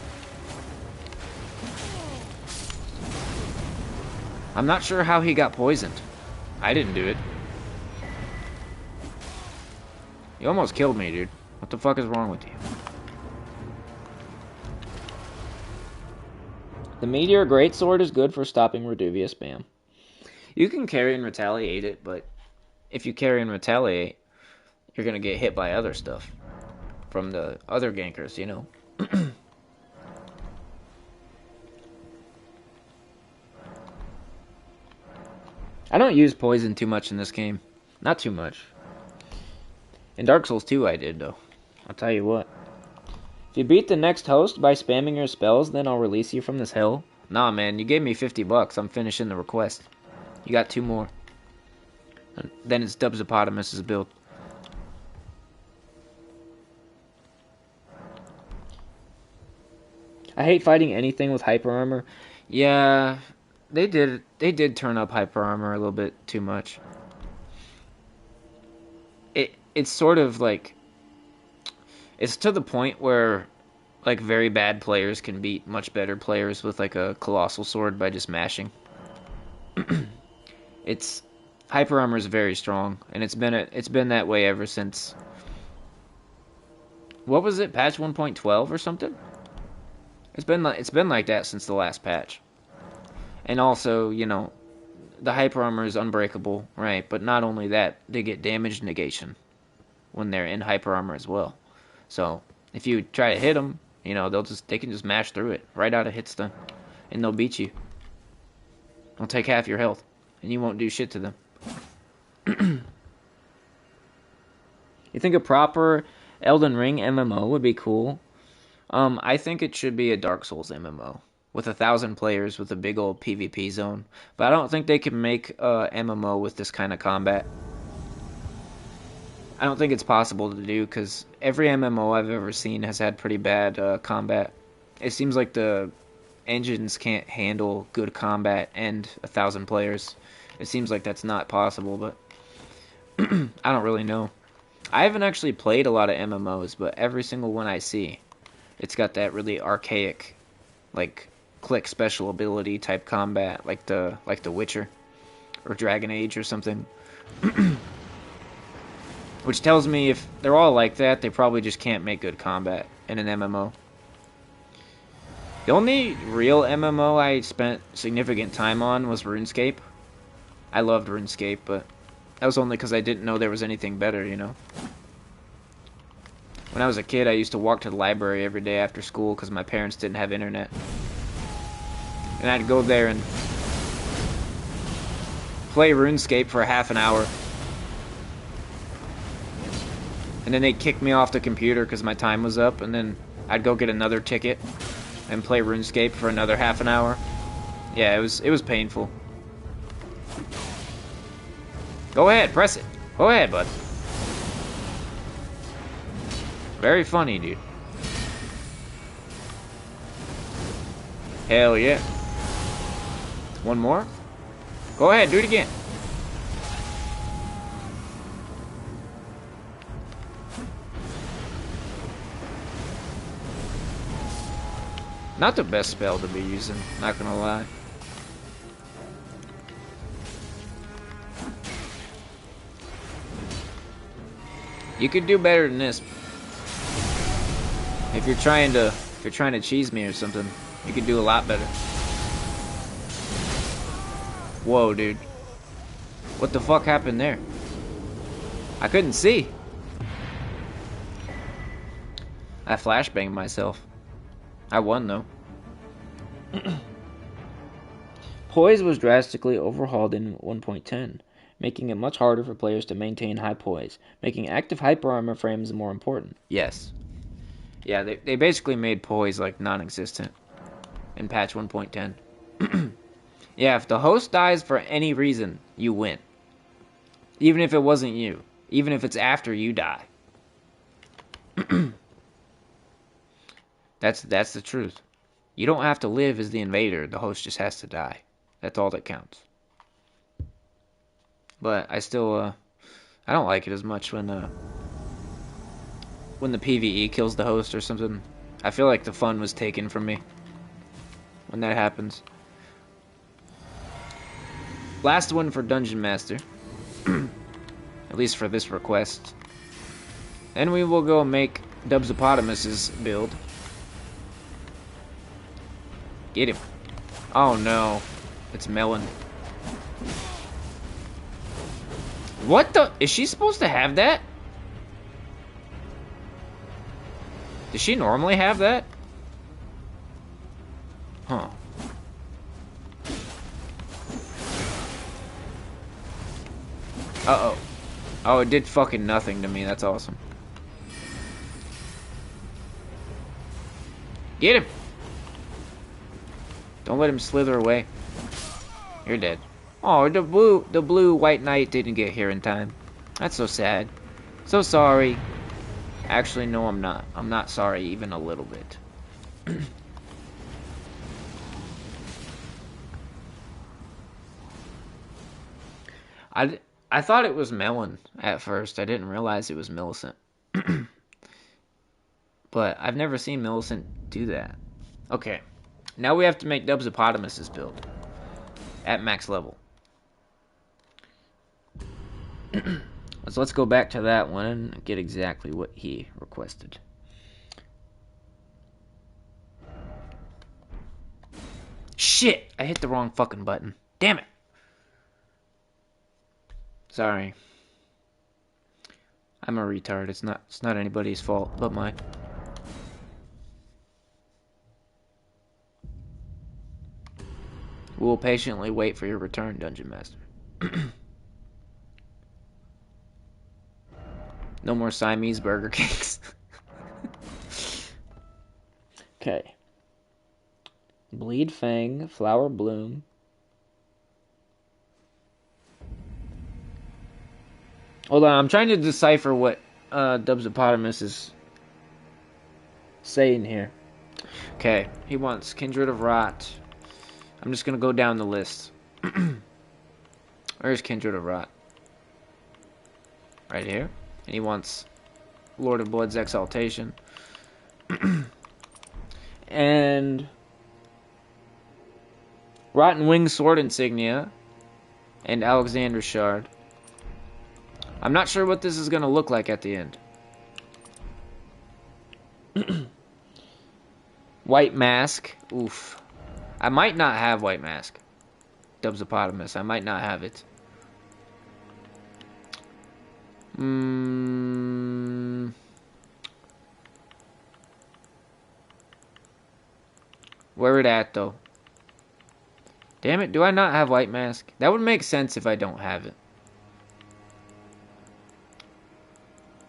I'm not sure how he got poisoned. I didn't do it. You almost killed me, dude. What the fuck is wrong with you? The Meteor Greatsword is good for stopping Reduvia spam. You can carry and retaliate it, but if you carry and retaliate, you're gonna get hit by other stuff from the other gankers, you know. I don't use poison too much in this game. Not too much. In Dark Souls 2 I did, though. I'll tell you what. If you beat the next host by spamming your spells, then I'll release you from this hell. Nah, man, you gave me $50. I'm finishing the request. You got 2 more. And then it's Dubsopotamus's build. I hate fighting anything with hyper armor. Yeah, they did turn up hyper armor a little bit too much. It's sort of like, it's to the point where like very bad players can beat much better players with like a colossal sword by just mashing. It's hyper armor is very strong, and it's been that way ever since. What was it? Patch 1.12 or something? It's been like that since the last patch. And also, you know, the hyper armor is unbreakable, right? But not only that, they get damage negation when they're in hyper armor as well. So if you try to hit them, you know, they can just mash through it right out of hit stun, and they'll beat you. They'll take half your health, and you won't do shit to them. You think a proper Elden Ring MMO would be cool? I think it should be a Dark Souls MMO with 1,000 players with a big old PvP zone. But I don't think they can make a MMO with this kind of combat. I don't think it's possible to do because every MMO I've ever seen has had pretty bad combat. It seems like the engines can't handle good combat and 1,000 players. It seems like that's not possible, but I don't really know. I haven't actually played a lot of MMOs, but every single one I see, it's got that really archaic, like, click special ability type combat, like the Witcher or Dragon Age or something. Which tells me if they're all like that, they probably just can't make good combat in an MMO. The only real MMO I spent significant time on was RuneScape. I loved RuneScape, but that was only because I didn't know there was anything better, you know? When I was a kid, I used to walk to the library every day after school because my parents didn't have internet. And I'd go there and play RuneScape for half an hour. And then they'd kick me off the computer because my time was up, and then I'd go get another ticket and play RuneScape for another half an hour. Yeah, it was painful. Go ahead, press it. Go ahead, bud. Very funny, dude. Hell yeah. One more? Go ahead, do it again. Not the best spell to be using, not gonna lie. You could do better than this. If you're trying to cheese me or something, you could do a lot better. Whoa, dude. What the fuck happened there? I couldn't see. I flashbanged myself. I won, though. Poise was drastically overhauled in 1.10, making it much harder for players to maintain high poise, making active hyper armor frames more important. Yes. Yeah, they basically made poise like non-existent in patch 1.10. Yeah, if the host dies for any reason, you win. Even if it wasn't you. Even if it's after you die. That's the truth. You don't have to live as the invader. The host just has to die. That's all that counts. But I still, I don't like it as much when the PvE kills the host or something. I feel like the fun was taken from me when that happens. Last one for Dungeon Master. At least for this request. Then we will go make Dubsopotamus's build. Get him. Oh no. It's Melon. What the? Is she supposed to have that? Does she normally have that? Huh. Uh-oh. Oh, it did fucking nothing to me. That's awesome. Get him! Don't let him slither away. You're dead. Oh, the blue white knight didn't get here in time. That's so sad. So sorry. Actually, no, I'm not. I'm not sorry even a little bit. I thought it was Melon at first. I didn't realize it was Millicent. But I've never seen Millicent do that. Okay. Now we have to make Dubsopotamus's build. At max level. So let's go back to that one and get exactly what he requested. Shit! I hit the wrong fucking button. Damn it! Sorry. I'm a retard. It's not anybody's fault but mine. We will patiently wait for your return, Dungeon Master. No more Siamese Burger Kings. Okay. Bleed Fang, Flower Bloom. Hold on, I'm trying to decipher what Dubsopotamus is saying here. Okay, he wants Kindred of Rot. I'm just gonna go down the list. Where's Kindred of Rot? Right here. And he wants Lord of Blood's Exaltation. And Rotten Wing Sword Insignia. And Alexander Shard. I'm not sure what this is gonna look like at the end. White Mask. Oof. I might not have White Mask. Dubsopotamus. I might not have it. Where it at, though? Damn it, do I not have White Mask? That would make sense if I don't have it.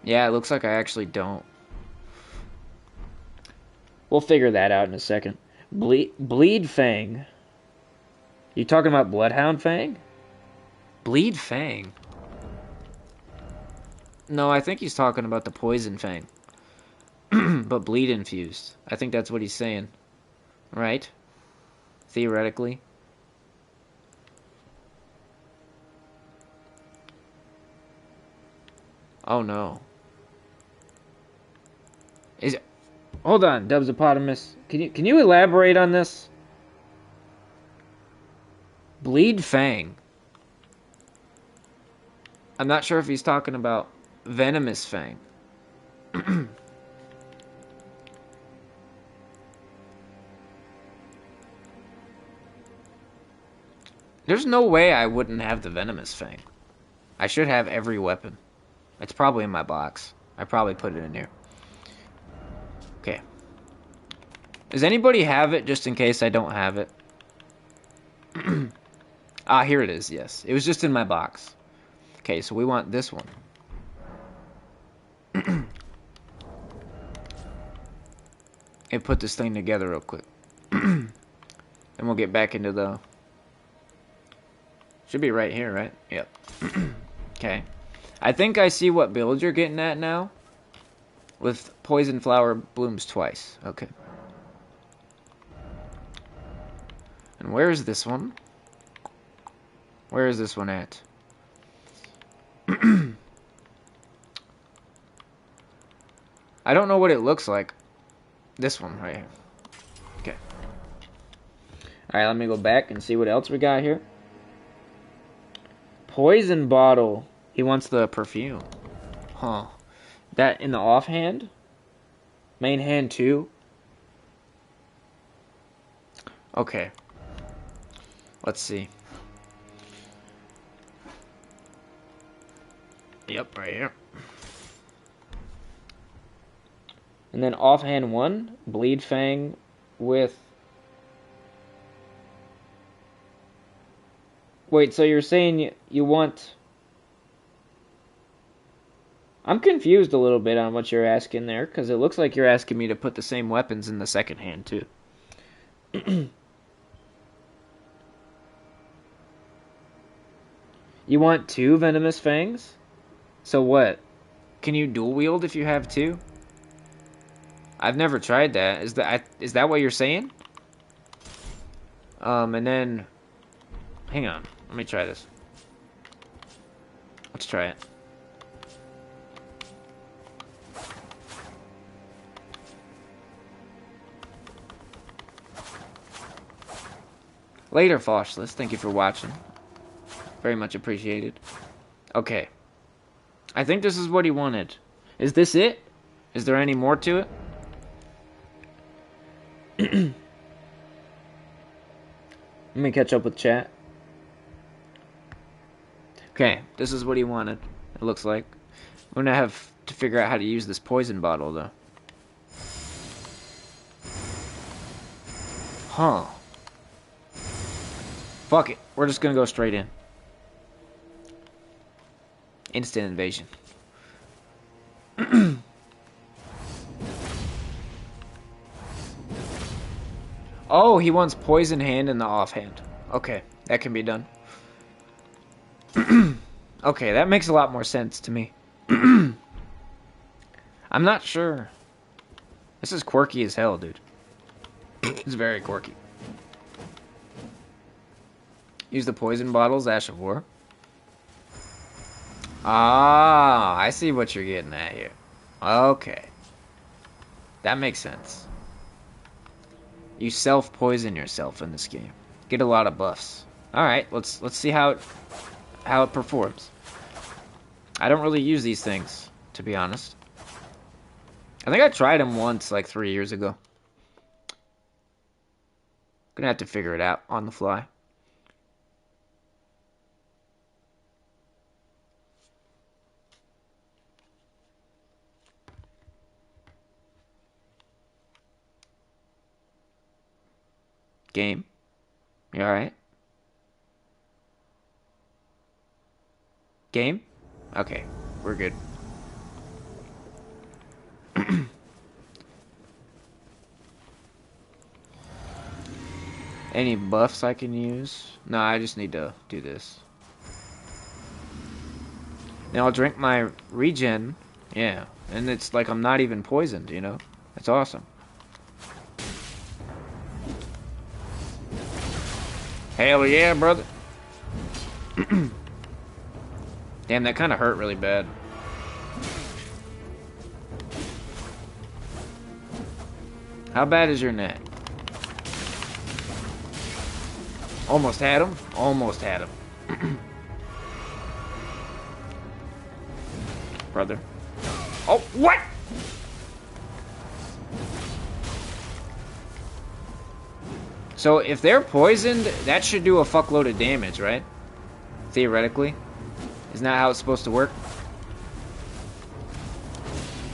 Yeah, it looks like I actually don't. We'll figure that out in a second. Bleed Fang. You talking about Bloodhound Fang? Bleed Fang? No, I think he's talking about the Poison Fang. But bleed infused. I think that's what he's saying. Right? Theoretically. Oh no. Is it... Hold on, Dubsopotamus. Can you elaborate on this? Bleed Fang. I'm not sure if he's talking about Venomous Fang. There's no way I wouldn't have the Venomous Fang. I should have every weapon. It's probably in my box. I probably put it in here. Okay. Does anybody have it just in case I don't have it? Ah, here it is, yes. It was just in my box. Okay, so we want this one. And put this thing together real quick. And we'll get back into the... Should be right here, right? Yep. Okay. I think I see what build you're getting at now. With Poison Flower blooms twice. Okay. And where is this one? Where is this one at? I don't know what it looks like. This one right here. Okay. Alright, let me go back and see what else we got here. Poison Bottle. He wants the perfume. Huh. That in the offhand? Main hand too? Okay. Let's see. Yep, right here. And then offhand one, Bleed Fang with... Wait, so you're saying you want... I'm confused a little bit on what you're asking there, because it looks like you're asking me to put the same weapons in the second hand, too. You want 2 Venomous Fangs? So what? Can you dual wield if you have 2? I've never tried that. Is that what you're saying? And then... Hang on. Let me try this. Let's try it. Later, Foshless. Thank you for watching. Very much appreciated. Okay. I think this is what he wanted. Is this it? Is there any more to it? Let me catch up with chat. Okay, this is what he wanted, it looks like. I'm gonna have to figure out how to use this poison bottle, though. Huh. Fuck it. We're just gonna go straight in. Instant invasion. Oh, he wants poison hand in the offhand. Okay, that can be done. Okay, that makes a lot more sense to me. I'm not sure. This is quirky as hell, dude. It's very quirky. Use the poison bottles, Ash of War. Ah, I see what you're getting at here. Okay. That makes sense. You self-poison yourself in this game. Get a lot of buffs. Alright, let's see how it performs. I don't really use these things, to be honest. I think I tried them once, like 3 years ago. Gonna have to figure it out on the fly. Game. You alright? Game? Okay, we're good. Any buffs I can use? No, I just need to do this. Now I'll drink my regen. Yeah, and it's like I'm not even poisoned, you know? That's awesome. Hell yeah, brother. Damn, that kind of hurt really bad. How bad is your neck? Almost had him. Almost had him. Brother. Oh, what? So if they're poisoned, that should do a fuckload of damage, right? Theoretically. Isn't that how it's supposed to work?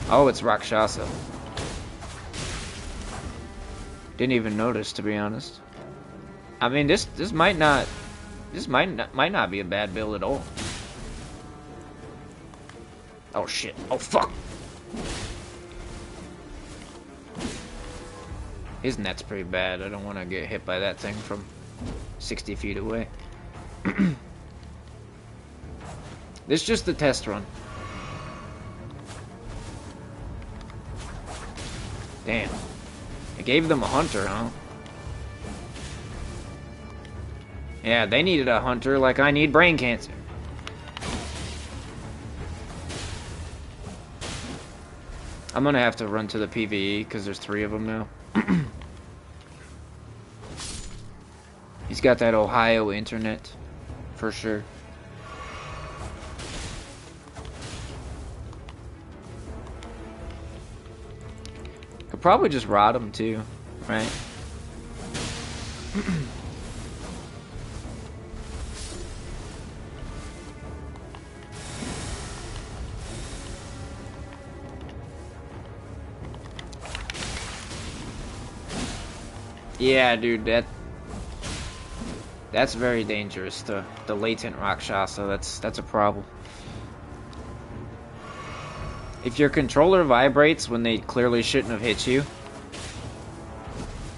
Oh, it's Rakshasa. Didn't even notice, to be honest. I mean, this might not be a bad build at all. Oh shit! Oh fuck! His net's pretty bad. I don't want to get hit by that thing from 60 feet away. This is just the test run. Damn. I gave them a hunter, huh? Yeah, they needed a hunter like I need brain cancer. I'm gonna have to run to the PvE because there's 3 of them now. He's got that Ohio internet, for sure. Could probably just rot him too, right? Yeah, dude, that's very dangerous. The latent Rakshasa, that's a problem. If your controller vibrates when they clearly shouldn't have hit you,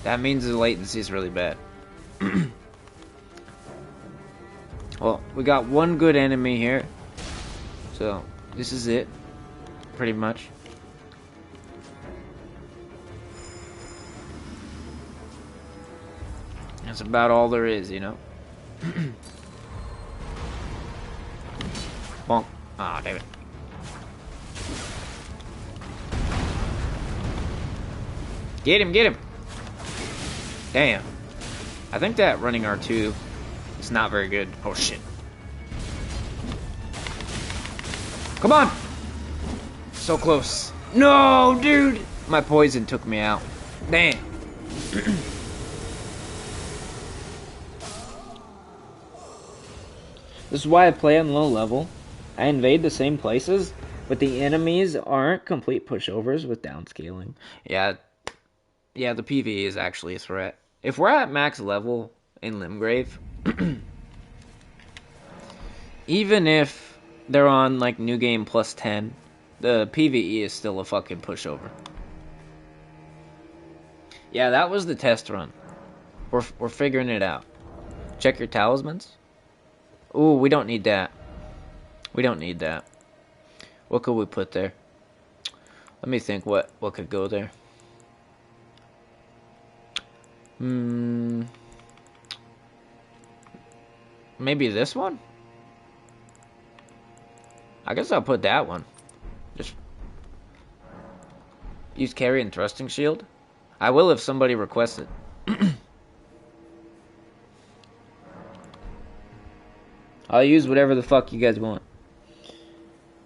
that means the latency is really bad. Well, we got one good enemy here, so this is it, pretty much. That's about all there is, you know. Bonk. Ah, damn it. Get him, get him. Damn. I think that running R2 is not very good. Oh, shit. Come on! So close. No, dude! My poison took me out. Damn. This is why I play on low level. I invade the same places, but the enemies aren't complete pushovers with downscaling. Yeah, the PvE is actually a threat. If we're at max level in Limgrave, even if they're on like new game plus 10, the PvE is still a fucking pushover. Yeah, that was the test run. We're figuring it out. Check your talismans. Ooh, we don't need that. We don't need that. What could we put there? Let me think what could go there. Maybe this one? I guess I'll put that one. Just use carry and thrusting shield. I will if somebody requests it. I'll use whatever the fuck you guys want.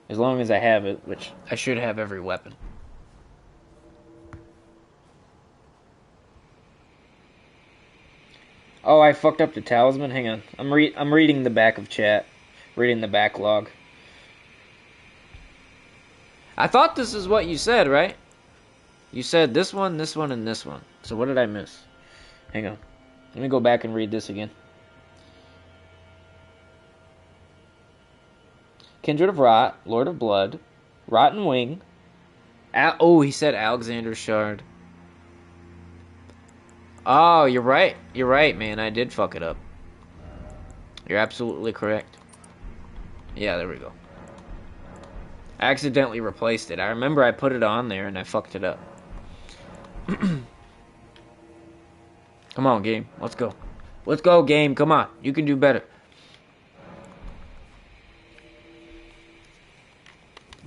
As long as I have it, which I should have every weapon. Oh, I fucked up the talisman. Hang on. I'm reading the back of chat. Reading the backlog. I thought this is what you said, right? You said this one, and this one. So what did I miss? Hang on. Let me go back and read this again. Kindred of Rot, Lord of Blood, Rotten Wing. Oh, he said Alexander's Shard. Oh, you're right. You're right, man. I did fuck it up. You're absolutely correct. Yeah, there we go. I accidentally replaced it. I remember I put it on there and I fucked it up. Come on, game. Let's go. Let's go, game. Come on. You can do better.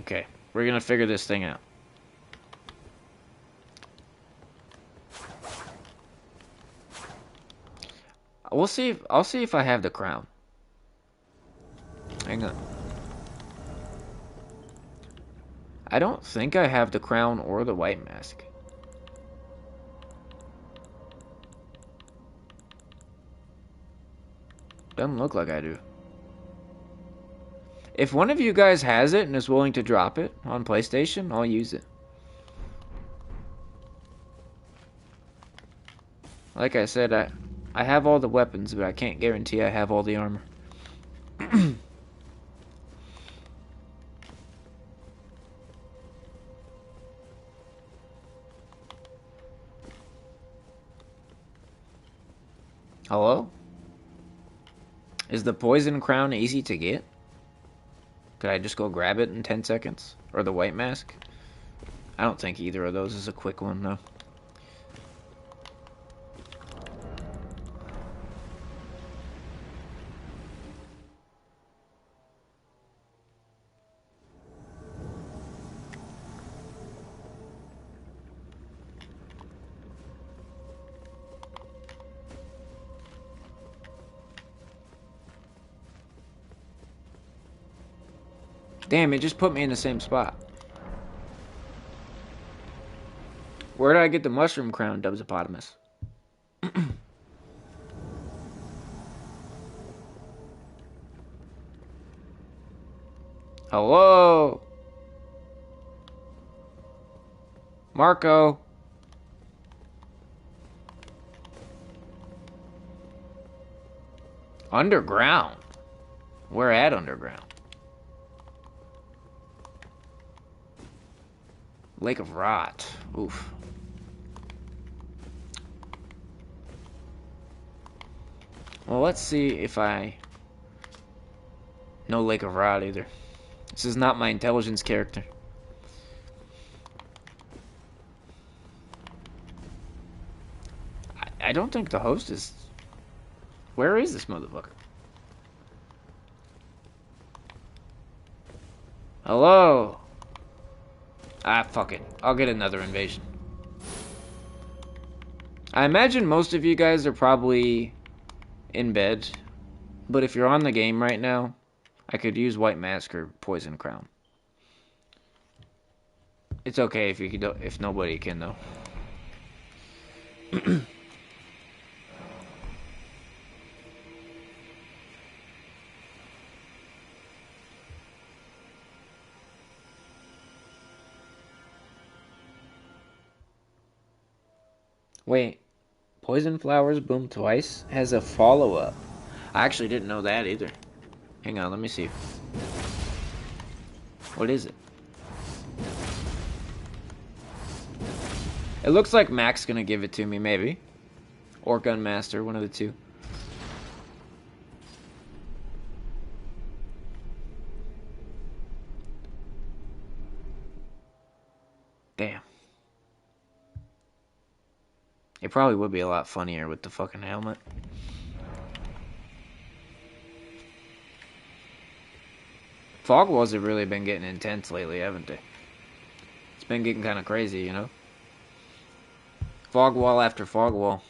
Okay. We're gonna figure this thing out. I'll see if I have the crown. Hang on. I don't think I have the crown or the white mask. Doesn't look like I do. If one of you guys has it and is willing to drop it on PlayStation, I'll use it. Like I said, I have all the weapons, but I can't guarantee I have all the armor. Hello? Is the poison crown easy to get? Could I just go grab it in 10 seconds? Or the white mask? I don't think either of those is a quick one, though. Damn, it just put me in the same spot. Where did I get the mushroom crown, Dubsopotamus? Hello? Marco? Underground? Where at underground? Lake of Rot. Oof. Well, let's see if I know Lake of Rot either. This is not my intelligence character. I don't think the host is... Where is this motherfucker? Hello? Ah, fuck it. I'll get another invasion. I imagine most of you guys are probably in bed. But if you're on the game right now, I could use White Mask or Poison Crown. It's okay if you can, if nobody can though. Wait, poison flowers bloom twice has a follow-up. I actually didn't know that either. Hang on, let me see. What is it? It looks like Mac's gonna give it to me, maybe. Or Gunmaster, one of the two. Damn. It probably would be a lot funnier with the fucking helmet. Fog walls have really been getting intense lately, haven't they? It's been getting kind of crazy, you know? Fog wall after fog wall.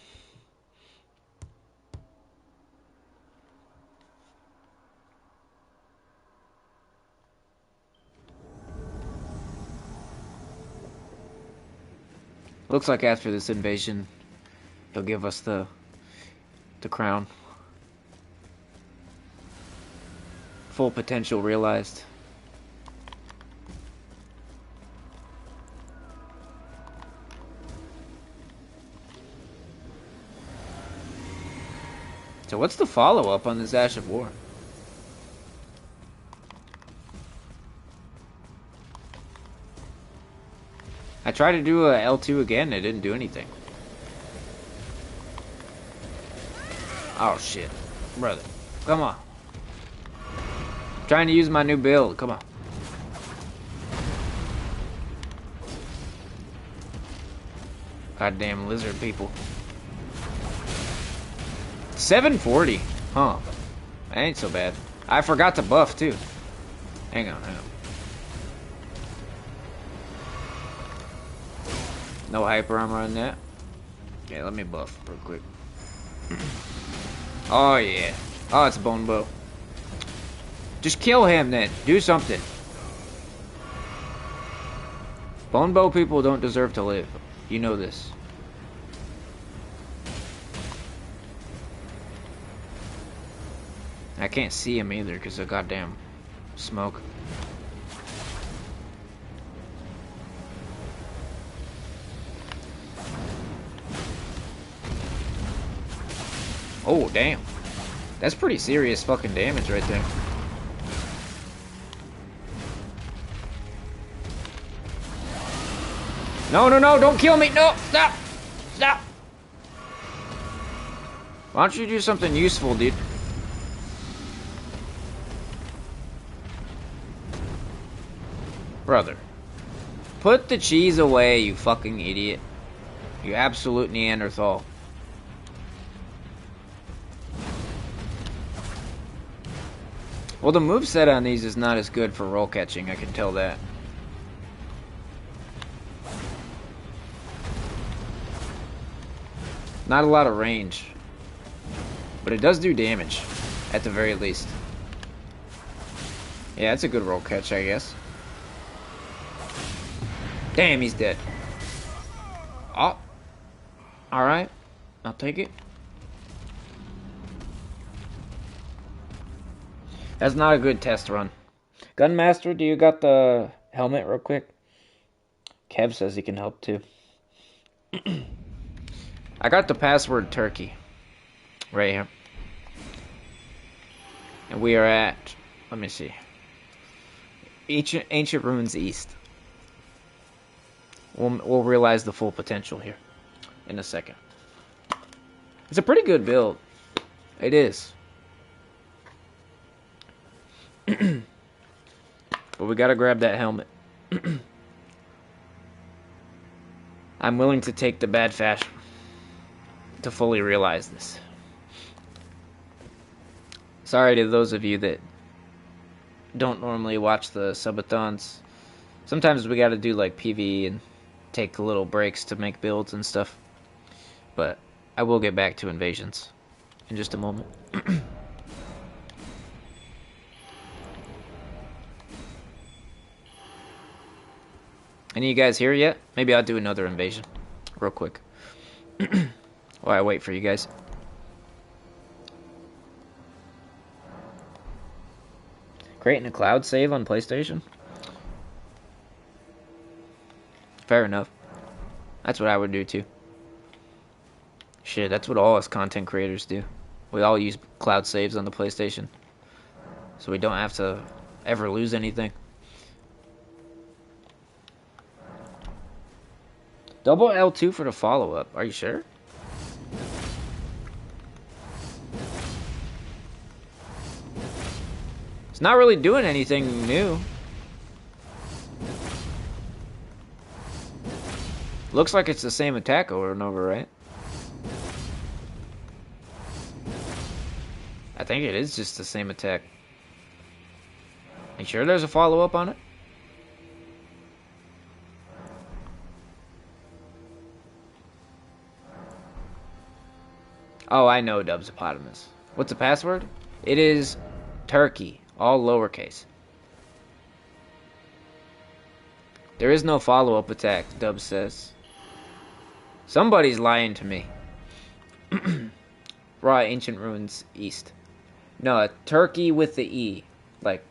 Looks like after this invasion, he'll give us the crown. Full potential realized. So what's the follow-up on this Ash of War? I tried to do a L2 again, it didn't do anything. Oh shit. Brother, come on. I'm trying to use my new build, come on. Goddamn lizard people. 740, huh? That ain't so bad. I forgot to buff too. Hang on. No hyper armor on that. Yeah, let me buff real quick. Oh yeah. Oh, it's a bone bow. Just kill him then. Do something. Bone bow people don't deserve to live. You know this. I can't see him either because of goddamn smoke. Oh, damn. That's pretty serious fucking damage right there. No, don't kill me. No, stop. Stop. Why don't you do something useful, dude? Brother. Put the cheese away, you fucking idiot. You absolute Neanderthal. Well, the moveset on these is not as good for roll catching, I can tell that. Not a lot of range. But it does do damage, at the very least. Yeah, it's a good roll catch, I guess. Damn, he's dead. Oh. Alright. I'll take it. That's not a good test run. Gunmaster, do you got the helmet real quick? Kev says he can help too. I got the password turkey. Right here. And we are at, let me see. Ancient Ruins East. We'll realize the full potential here in a second. It's a pretty good build. It is. But we gotta grab that helmet. I'm willing to take the bad fashion to fully realize this. Sorry to those of you that don't normally watch the subathons. Sometimes we gotta do like PvE and take little breaks to make builds and stuff. But I will get back to invasions in just a moment. Any of you guys here yet? Maybe I'll do another invasion. Real quick. While I wait for you guys. Creating a cloud save on PlayStation? Fair enough. That's what I would do too. Shit, that's what all us content creators do. We all use cloud saves on the PlayStation. So we don't have to ever lose anything. Double L2 for the follow-up. Are you sure? It's not really doing anything new. Looks like it's the same attack over and over, right? I think it is just the same attack. You sure there's a follow-up on it? Oh, I know, Dubsopotamus. What's the password? It is Turkey, all lowercase. There is no follow-up attack, Dub says. Somebody's lying to me. Raw Ancient Ruins East. No, Turkey with the E. Like,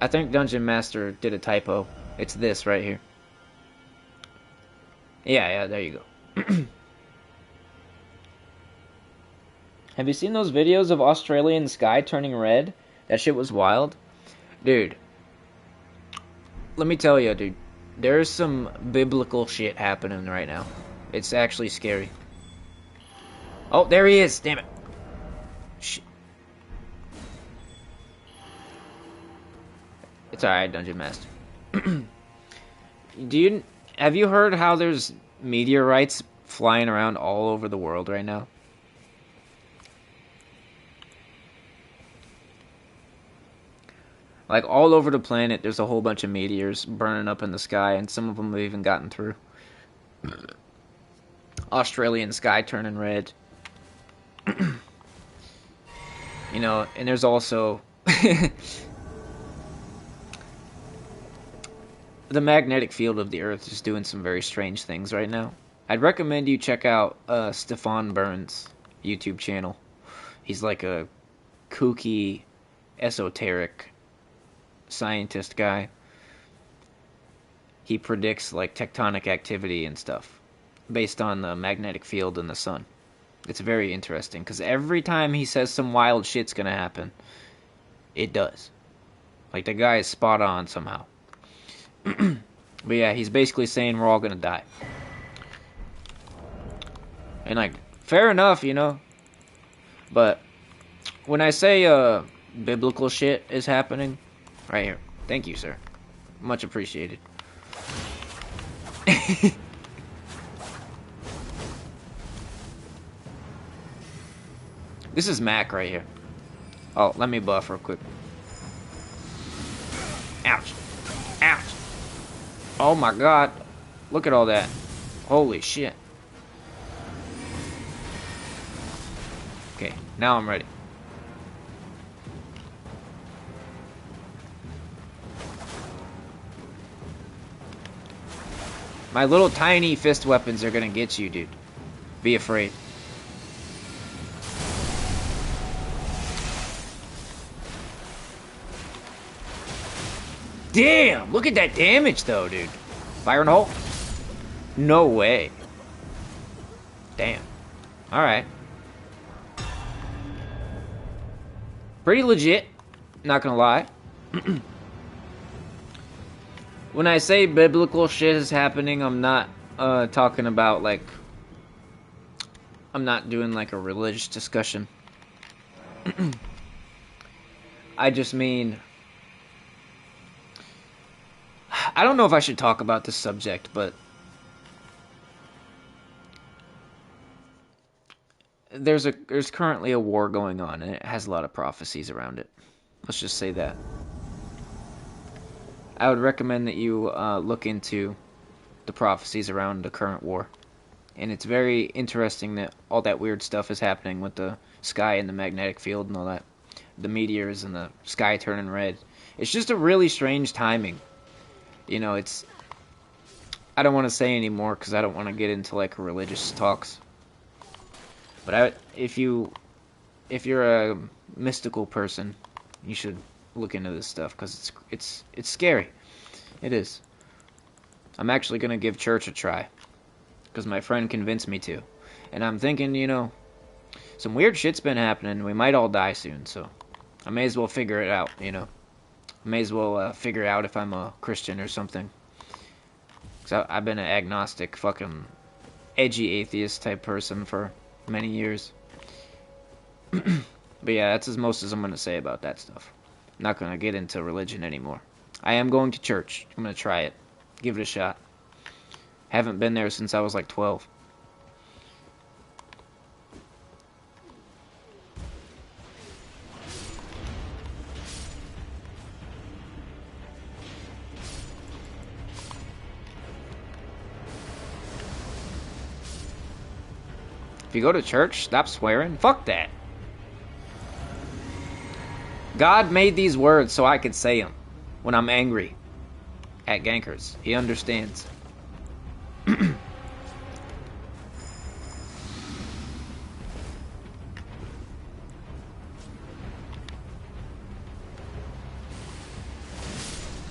I think Dungeon Master did a typo. It's this right here. Yeah, there you go. Have you seen those videos of Australian sky turning red? That shit was wild. Dude. Let me tell you, dude. There's some biblical shit happening right now. It's actually scary. Oh, there he is. Damn it. Shit. It's alright, Dungeon Master. Have you heard how there's meteorites flying around all over the world right now? Like, all over the planet, there's a whole bunch of meteors burning up in the sky, and some of them have even gotten through. Australian sky turning red. You know, and there's also... the magnetic field of the Earth is doing some very strange things right now. I'd recommend you check out Stefan Burns' YouTube channel. He's like a kooky, esoteric scientist guy. He predicts like tectonic activity and stuff based on the magnetic field in the sun. It's very interesting because every time he says some wild shit's gonna happen, it does. Like, the guy is spot on somehow. But yeah, he's basically saying we're all gonna die. And like, fair enough, you know. But when I say biblical shit is happening, right here. Thank you, sir. Much appreciated. This is Mac right here. Oh, let me buff real quick. Ouch. Ouch. Oh my god. Look at all that. Holy shit. Okay, now I'm ready. My little tiny fist weapons are gonna get you, dude. Be afraid. Damn! Look at that damage, though, dude. Fire and hole? No way. Damn. Alright. Pretty legit. Not gonna lie. When I say biblical shit is happening, I'm not talking about, like... I'm not doing, like, a religious discussion. I just mean... I don't know if I should talk about this subject, but... There's currently a war going on, and it has a lot of prophecies around it. Let's just say that. I would recommend that you look into the prophecies around the current war. And it's very interesting that all that weird stuff is happening with the sky and the magnetic field and all that. The meteors and the sky turning red. It's just a really strange timing. you know, it's... I don't want to say anymore because I don't want to get into, like, religious talks. But if you're a mystical person, you should look into this stuff because it's scary. It is. I'm actually going to give church a try because my friend convinced me to. And I'm thinking, you know, some weird shit's been happening. We might all die soon, so I may as well figure it out, you know. I may as well figure out if I'm a Christian or something. Because I've been an agnostic, fucking edgy atheist type person for many years. But yeah, that's as most as I'm going to say about that stuff. I'm not going to get into religion anymore. I am going to church. I'm going to try it. Give it a shot. Haven't been there since I was like 12. If you go to church, stop swearing. Fuck that. God made these words so I could say them when I'm angry at gankers. He understands.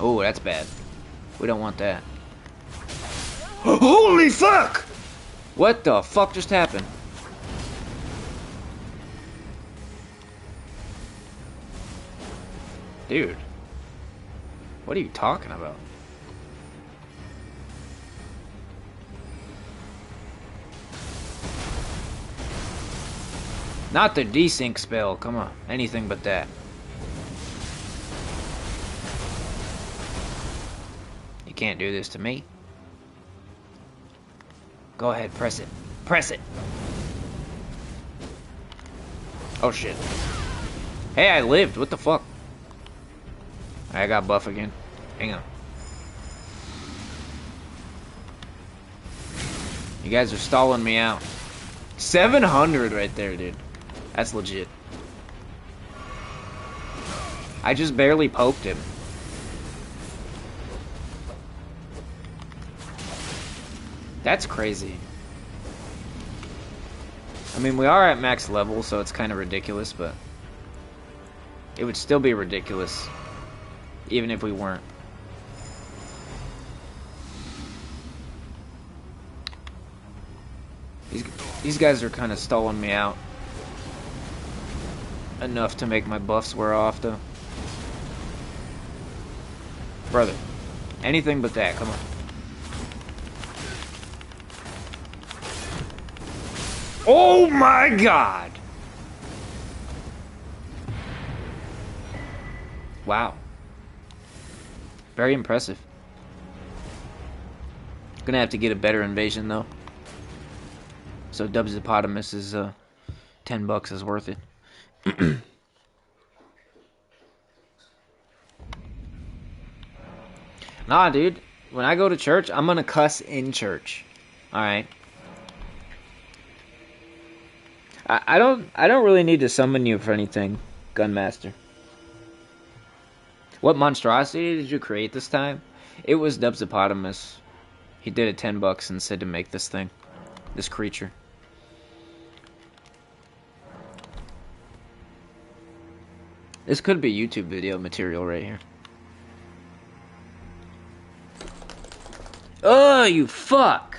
Oh, that's bad. We don't want that. Holy fuck! What the fuck just happened? Dude. What are you talking about? Not the desync spell, come on. Anything but that. You can't do this to me. Go ahead, press it. Press it! Oh shit. Hey, I lived, what the fuck? I got buff again. Hang on. You guys are stalling me out. 700 right there, dude. That's legit. I just barely poked him. That's crazy. I mean, we are at max level, so it's kind of ridiculous, but it would still be ridiculous even if we weren't. These guys are kind of stalling me out enough to make my buffs wear off, though. Brother, anything but that, come on. Oh my god! Wow. Very impressive. Gonna have to get a better invasion though. So Dubzipotamus is $10 is worth it. Nah, dude. When I go to church, I'm gonna cuss in church. Alright. I don't really need to summon you for anything, Gunmaster. What monstrosity did you create this time? It was Dubzipotamus. He did it $10 and said to make this thing. This creature. This could be YouTube video material right here. Oh, you fuck!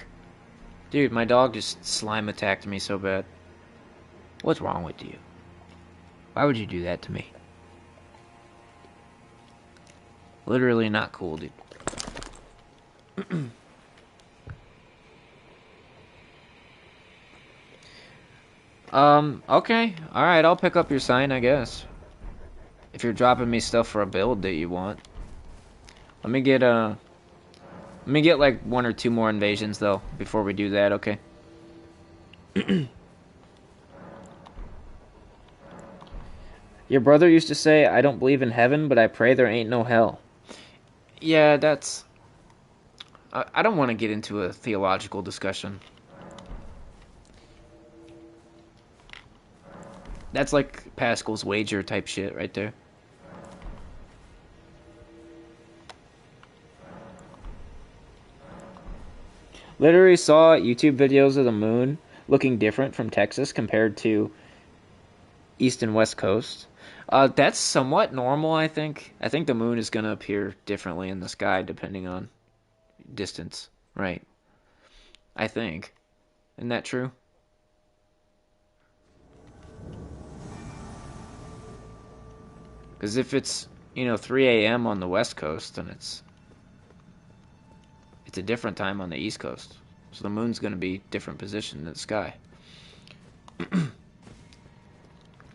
Dude, my dog just slime attacked me so bad. What's wrong with you? Why would you do that to me? Literally not cool, dude. Okay. Alright, I'll pick up your sign, I guess. If you're dropping me stuff for a build that you want. Let me get like 1 or 2 more invasions, though, before we do that, okay? Your brother used to say, I don't believe in heaven, but I pray there ain't no hell. Yeah, that's... I don't want to get into a theological discussion. That's like Pascal's wager type shit right there. Literally saw YouTube videos of the moon looking different from Texas compared to East and West Coast. That's somewhat normal, I think. I think the moon is going to appear differently in the sky depending on distance, right? I think. Isn't that true? Because if it's, 3 a.m. on the West Coast, then it's a different time on the East Coast. So the moon's going to be different position in the sky.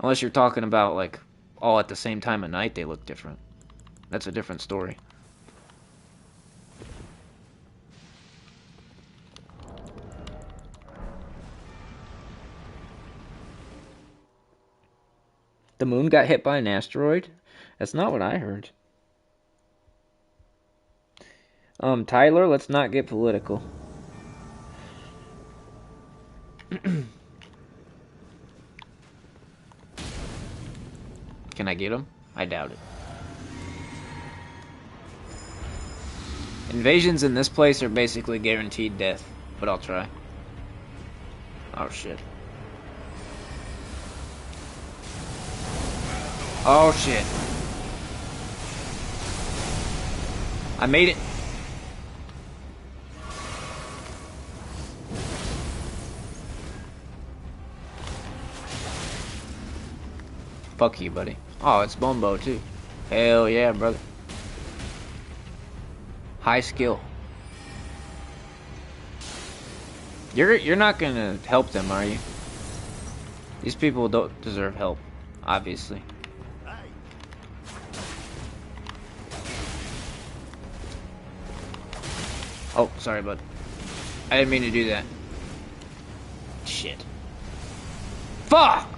Unless you're talking about, like, all at the same time of night they look different. That's a different story. The moon got hit by an asteroid? That's not what I heard. Tyler, let's not get political. Can I get him? I doubt it. Invasions in this place are basically guaranteed death, but I'll try. Oh shit. Oh shit. I made it. Fuck you, buddy. Oh, it's Bombo too. Hell yeah, brother. High skill. You're not gonna help them, are you? These people don't deserve help, obviously. Oh, sorry, bud. I didn't mean to do that. Shit. Fuck!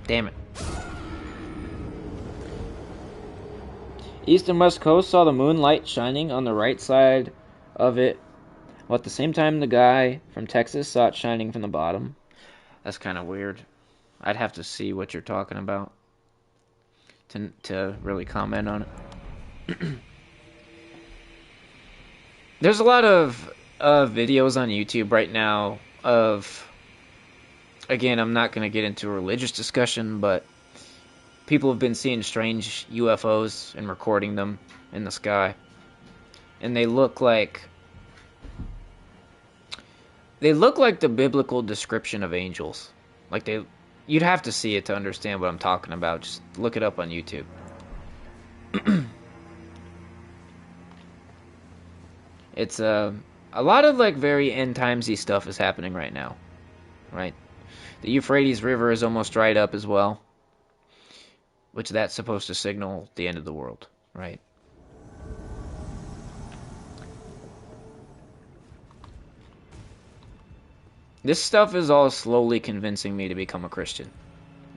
Damn it. East and West Coast saw the moonlight shining on the right side of it, while at the same time the guy from Texas saw it shining from the bottom. That's kind of weird. I'd have to see what you're talking about to really comment on it. There's a lot of videos on YouTube right now of, again, I'm not going to get into a religious discussion, but people have been seeing strange UFOs and recording them in the sky. And they look like the biblical description of angels. Like you'd have to see it to understand what I'm talking about. Just look it up on YouTube. It's a lot of like very end timesy stuff is happening right now. Right? The Euphrates River is almost dried up as well. Which that's supposed to signal the end of the world, right? This stuff is all slowly convincing me to become a Christian.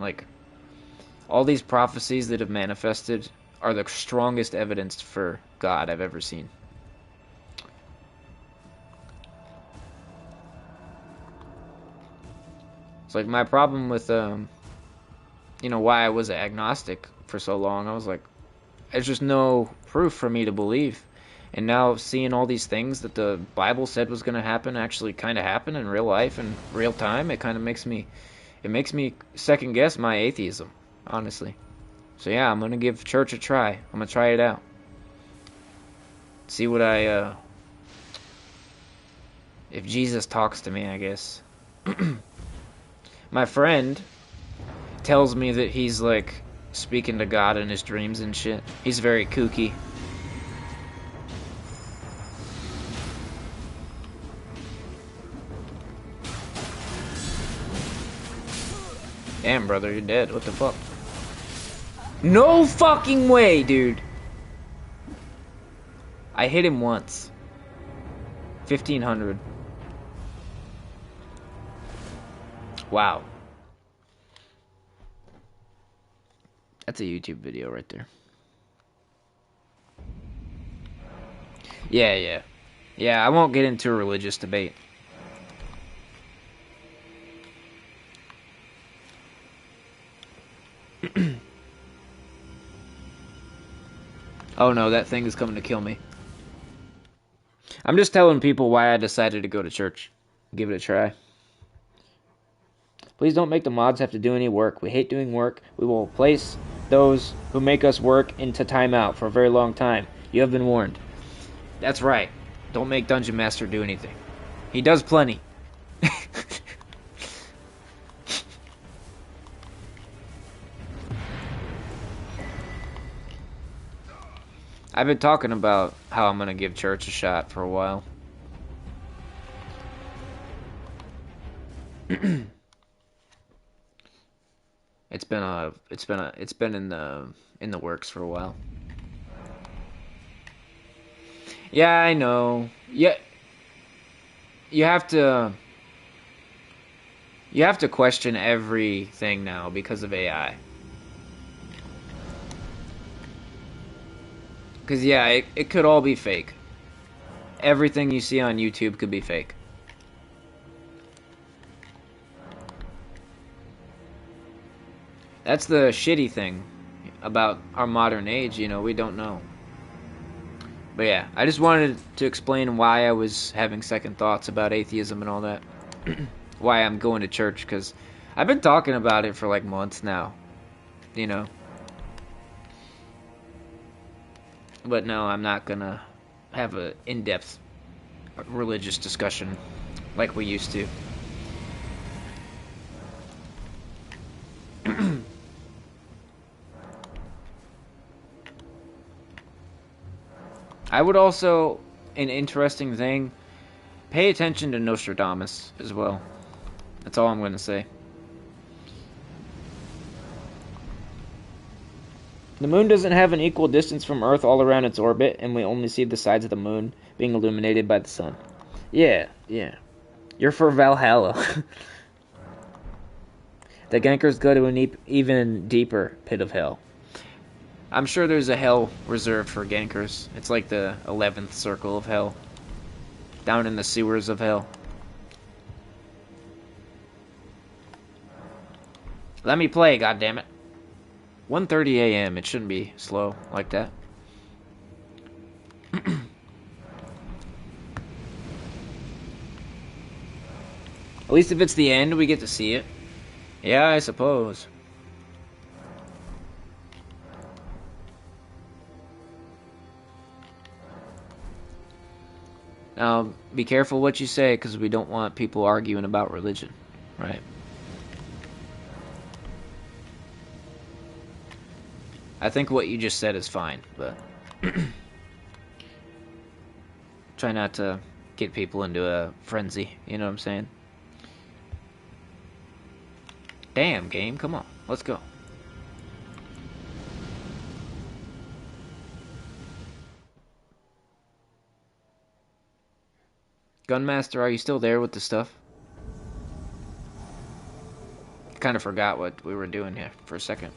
Like, all these prophecies that have manifested are the strongest evidence for God I've ever seen. It's like my problem with, why I was agnostic for so long. I was like, there's just no proof for me to believe. And now seeing all these things that the Bible said was going to happen actually kind of happen in real life and real time, it kind of makes me second guess my atheism, honestly. So yeah, I'm going to give church a try. I'm going to try it out. See what if Jesus talks to me, I guess. My friend tells me that he's like speaking to God in his dreams and shit. He's very kooky. Damn, brother, you're dead. What the fuck? No fucking way, dude. I hit him once. 1,500. Wow. That's a YouTube video right there. Yeah. Yeah, I won't get into a religious debate. Oh no, that thing is coming to kill me. I'm just telling people why I decided to go to church. Give it a try. Please don't make the mods have to do any work. We hate doing work. We will place those who make us work into timeout for a very long time. You have been warned. That's right. Don't make Dungeon Master do anything. He does plenty. I've been talking about how I'm gonna give church a shot for a while. It's been in the works for a while. Yeah, I know. Yeah, you have to question everything now because of AI. Because, yeah, it could all be fake. Everything you see on YouTube could be fake. That's the shitty thing about our modern age, you know, we don't know. But yeah, I just wanted to explain why I was having second thoughts about atheism and all that. Why I'm going to church, because I've been talking about it for like months now, you know. But no, I'm not gonna have an in-depth religious discussion like we used to. I would also, an interesting thing, pay attention to Nostradamus as well. That's all I'm going to say. The moon doesn't have an equal distance from Earth all around its orbit, and we only see the sides of the moon being illuminated by the sun. Yeah. You're for Valhalla. The Gankers go to an even deeper pit of hell. I'm sure there's a hell reserved for Gankers. It's like the 11th circle of hell. Down in the sewers of hell. Let me play, goddammit. 1:30 a.m. It shouldn't be slow like that. At least if it's the end, we get to see it. Yeah, I suppose. Now, be careful what you say, because we don't want people arguing about religion, right? I think what you just said is fine, but try not to get people into a frenzy, you know what I'm saying? Damn, game, come on, let's go. Gunmaster, are you still there with the stuff? I kind of forgot what we were doing here for a second.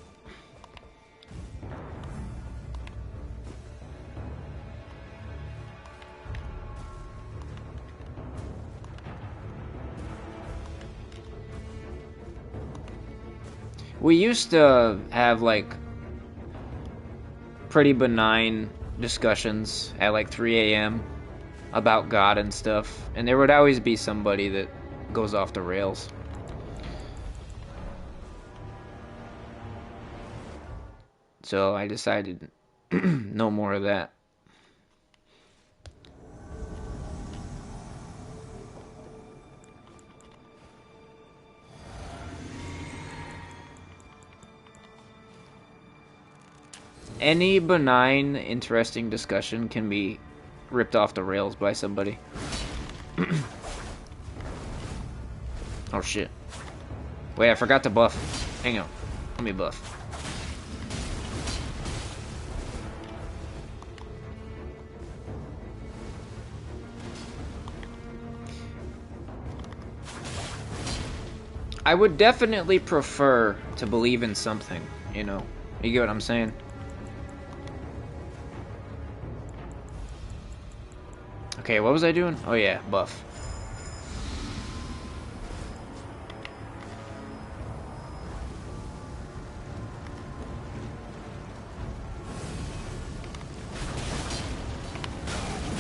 We used to have, like, pretty benign discussions at, like, 3 a.m. about God and stuff. And there would always be somebody that goes off the rails. So I decided no more of that. Any benign, interesting discussion can be ripped off the rails by somebody. Oh shit. Wait, I forgot to buff. Hang on. Let me buff. I would definitely prefer to believe in something, you know. You get what I'm saying? Okay, what was I doing? Oh yeah, buff.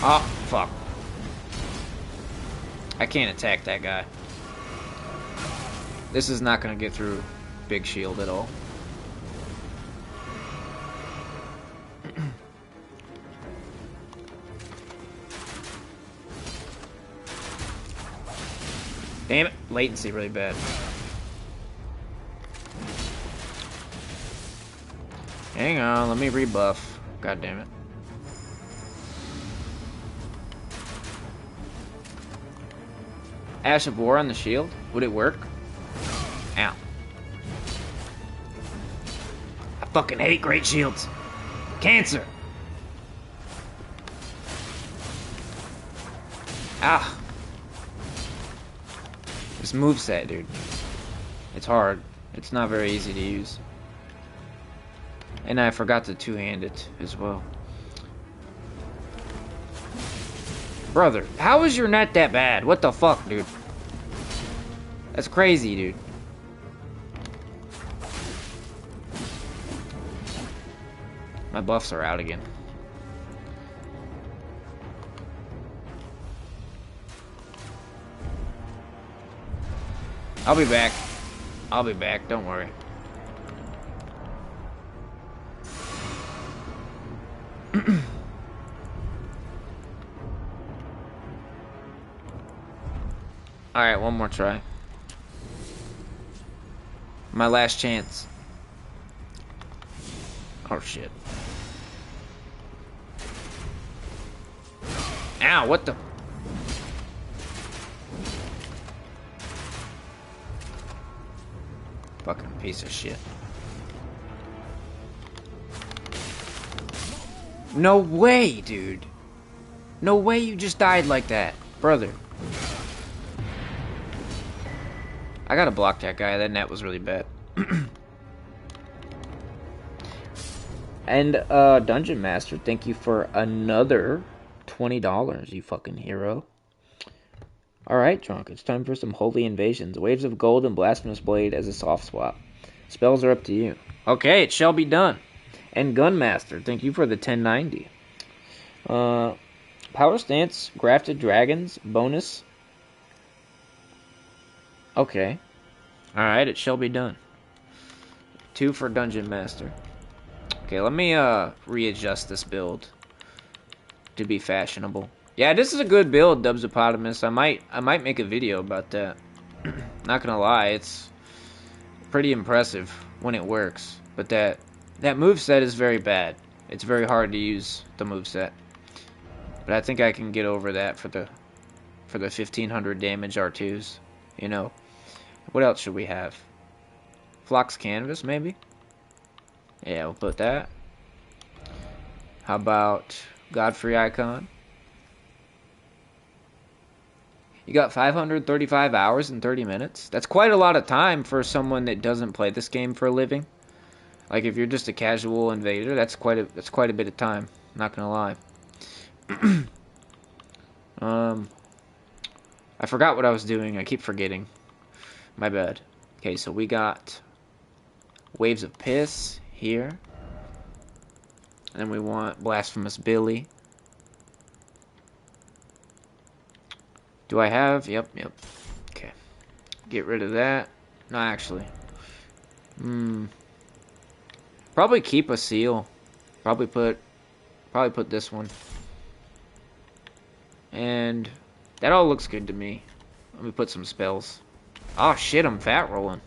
Ah, fuck. I can't attack that guy. This is not going to get through big shield at all. Damn it, latency really bad. Hang on, let me rebuff. God damn it. Ash of War on the shield? Would it work? Ow. I fucking hate great shields. Cancer. Ah. This moveset, dude. It's hard. It's not very easy to use. And I forgot to two-hand it as well. Brother, how is your net that bad? What the fuck, dude? That's crazy, dude. My buffs are out again. I'll be back. I'll be back, don't worry. Alright, one more try. My last chance. Oh shit. Ow, what the? Fucking piece of shit. No way, dude. No way you just died like that, brother. I gotta block that guy. That net was really bad. And Dungeon Master, thank you for another $20, you fucking hero. Alright, Drunk, it's time for some Holy Invasions. Waves of Gold and Blasphemous Blade as a soft swap. Spells are up to you. Okay, it shall be done. And Gunmaster, thank you for the 1090. Power Stance, Grafted Dragons, bonus. Okay. Alright, it shall be done. 2 for Dungeon Master. Okay, let me readjust this build to be fashionable. Yeah, this is a good build, Dubsopotamus. I might make a video about that. Not gonna lie, it's pretty impressive when it works. But that moveset is very bad. It's very hard to use the moveset. But I think I can get over that for the 1500 damage R2s, you know. What else should we have? Phlox Canvas, maybe? Yeah, we'll put that. How about Godfrey Icon? You got 535 hours and 30 minutes. That's quite a lot of time for someone that doesn't play this game for a living. Like if you're just a casual invader, that's quite a bit of time. Not gonna lie. I forgot what I was doing. I keep forgetting. My bad. Okay, so we got Waves of Piss here. And then we want Blasphemous Billy. Do I have? Yep. Okay. Get rid of that. No, actually. Probably keep a seal. Probably put this one. And that all looks good to me. Let me put some spells. Oh shit, I'm fat rolling.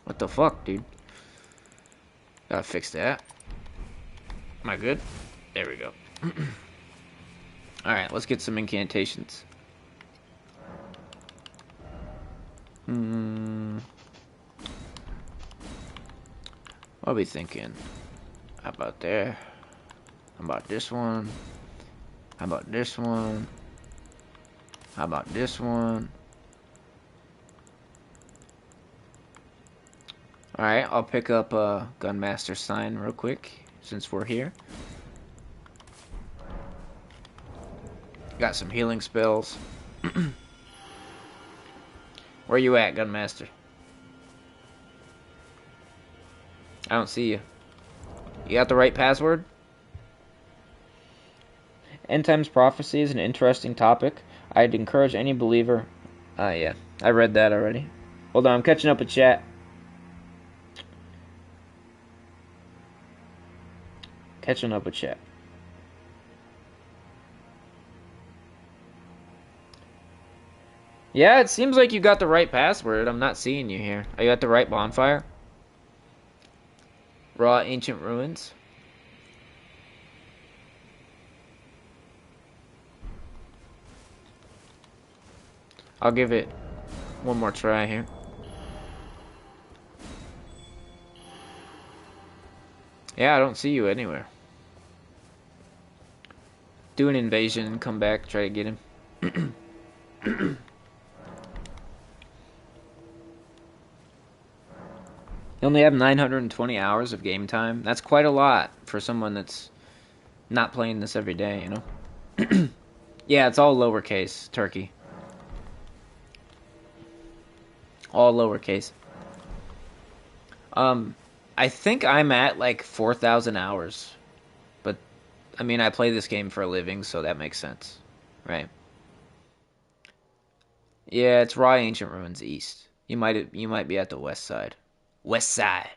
What the fuck, dude? Gotta fix that. Am I good? There we go. Alright, let's get some incantations. What are we thinking? How about there? How about this one? How about this one? How about this one? Alright, I'll pick up a Gunmaster sign real quick, since we're here. Got some healing spells. Where you at, Gunmaster? I don't see you. You got the right password? End Times Prophecy is an interesting topic. I'd encourage any believer Yeah. I read that already. Hold on, I'm catching up with chat. Catching up with chat. Yeah, it seems like you got the right password. I'm not seeing you here. Are you at the right bonfire? Raw Ancient Ruins. I'll give it one more try here. Yeah, I don't see you anywhere. Do an invasion and come back, try to get him. You only have 920 hours of game time. That's quite a lot for someone that's not playing this every day, you know? Yeah, it's all lowercase, Turkey. All lowercase. I think I'm at like 4,000 hours. But, I mean, I play this game for a living, so that makes sense. Right? Yeah, it's Raw Ancient Ruins East. You might be at the west side. West side.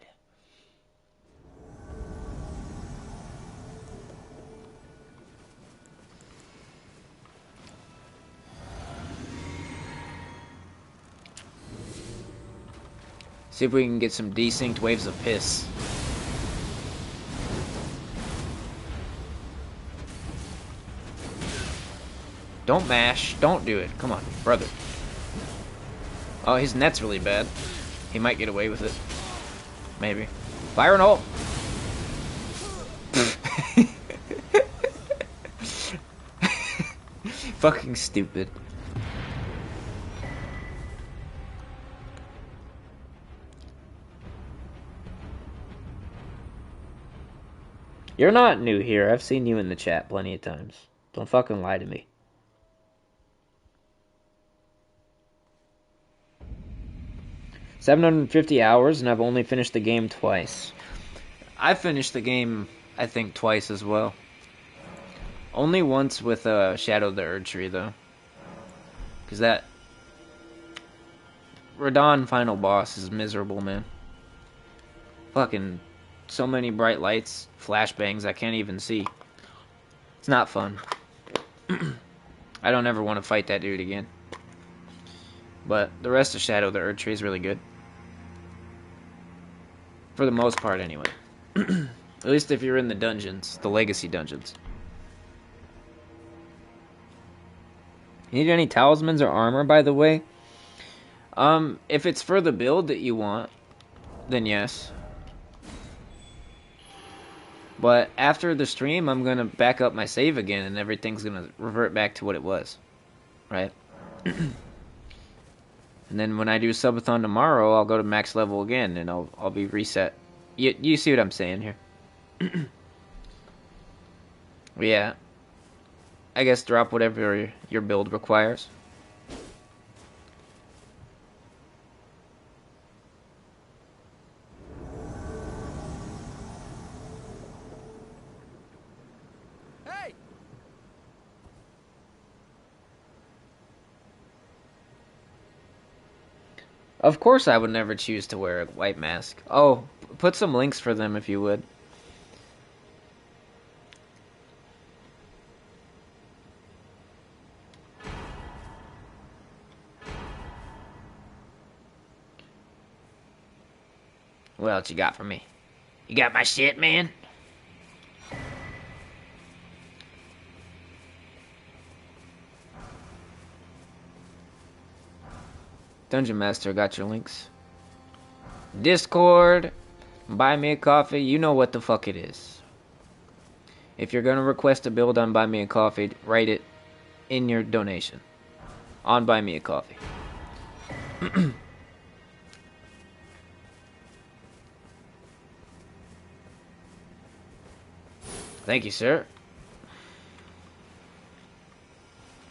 See if we can get some desynced waves of piss. Don't mash. Don't do it. Come on, brother. Oh, his net's really bad. He might get away with it. Maybe. Fire and ult! Fucking stupid. You're not new here. I've seen you in the chat plenty of times. Don't fucking lie to me. $750 hours, and I've only finished the game twice. I finished the game, I think, twice as well. Only once with Shadow the Erdtree, though. Because that Radon final boss is miserable, man. Fucking so many bright lights, flashbangs, I can't even see. It's not fun. I don't ever want to fight that dude again. But the rest of Shadow the Erdtree is really good. For the most part, anyway. At least if you're in the dungeons, the legacy dungeons. You need any talismans or armor, by the way? If it's for the build that you want, then yes. But after the stream, I'm gonna back up my save again, and everything's gonna revert back to what it was. Right? And then when I do subathon tomorrow, I'll go to max level again, and I'll be reset. You see what I'm saying here? Yeah. I guess drop whatever your build requires. Hey! Of course I would never choose to wear a white mask. Oh, put some links for them if you would. What else you got for me? You got my shit, man? Dungeon Master got your links. Discord, Buy Me a Coffee, you know what the fuck it is. If you're gonna request a build on Buy Me a Coffee, write it in your donation. On Buy Me a Coffee. Thank you, sir.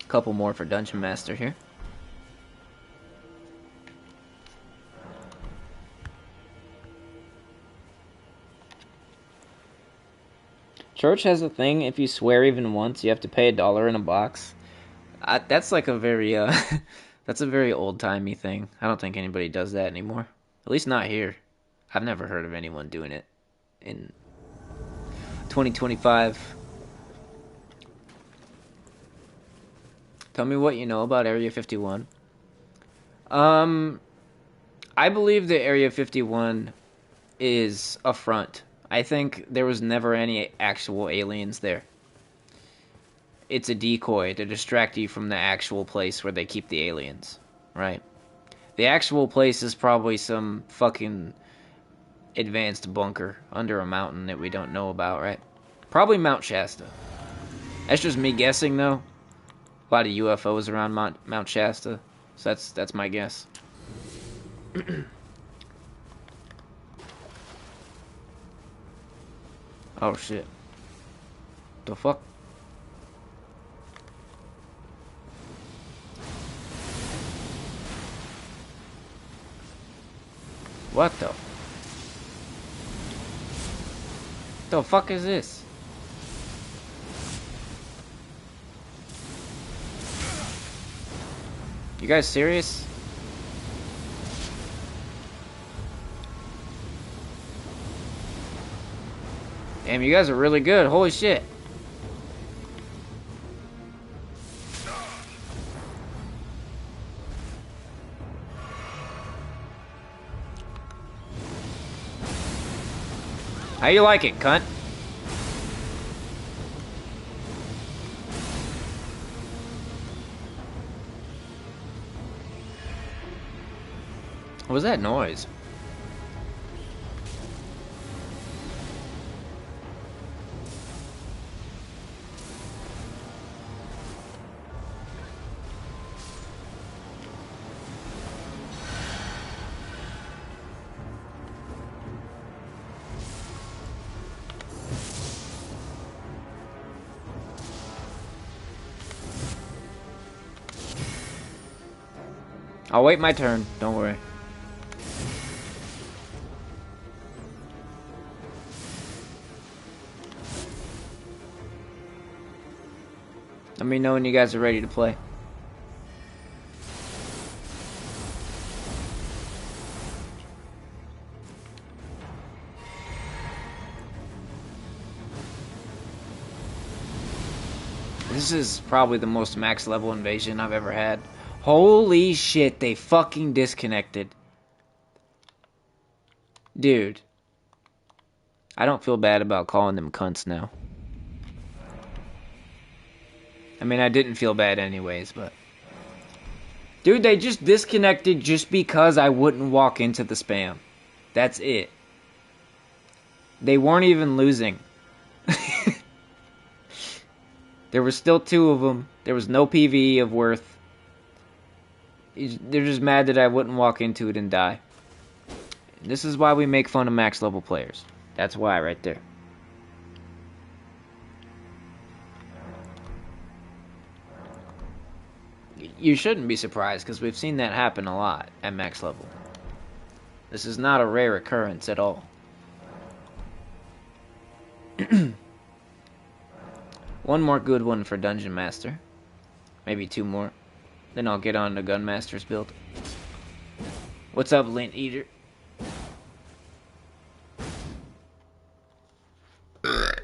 Couple more for Dungeon Master here. Church has a thing, if you swear even once, you have to pay $1 in a box. That's like a very, That's a very old-timey thing. I don't think anybody does that anymore. At least not here. I've never heard of anyone doing it in 2025. Tell me what you know about Area 51. I believe that Area 51 is a front. I think there was never any actual aliens there. It's a decoy to distract you from the actual place where they keep the aliens, right? The actual place is probably some fucking advanced bunker under a mountain that we don't know about, right? Probably Mount Shasta. That's just me guessing, though. A lot of UFOs around Mount Shasta, so that's my guess. Oh shit. The fuck? What the fuck is this? You guys serious? Damn, you guys are really good. Holy shit. How you like it, cunt? What was that noise? I'll wait my turn, don't worry. Let me know when you guys are ready to play. This is probably the most max level invasion I've ever had. Holy shit, they fucking disconnected. Dude. I don't feel bad about calling them cunts now. I mean, I didn't feel bad anyways, but... Dude, they just disconnected just because I wouldn't walk into the spam. That's it. They weren't even losing. There were still 2 of them. There was no PvE of worth. They're just mad that I wouldn't walk into it and die. This is why we make fun of max level players. That's why right there. You shouldn't be surprised because we've seen that happen a lot at max level. This is not a rare occurrence at all. One more good one for Dungeon Master. Maybe 2 more. Then I'll get on to Gunmaster's build. What's up, Lint Eater?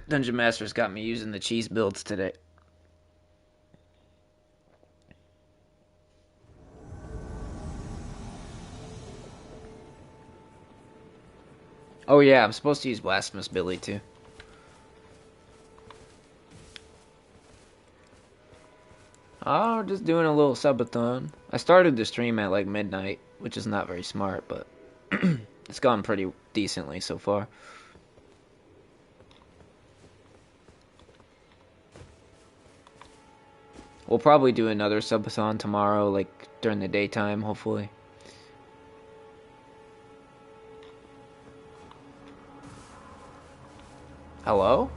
Dungeon Master's got me using the cheese builds today. Oh yeah, I'm supposed to use Blasphemous Billy too. Oh, just doing a little subathon. I started the stream at like midnight, which is not very smart, but it's gone pretty decently so far. We'll probably do another subathon tomorrow, like during the daytime, hopefully. Hello?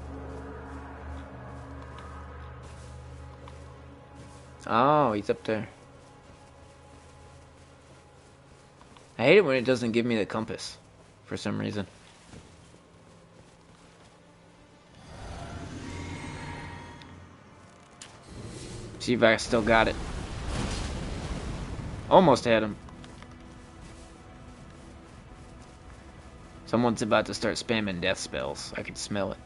Oh, he's up there. I hate it when it doesn't give me the compass for some reason. See if I still got it. Almost had him. Someone's about to start spamming death spells. I can smell it.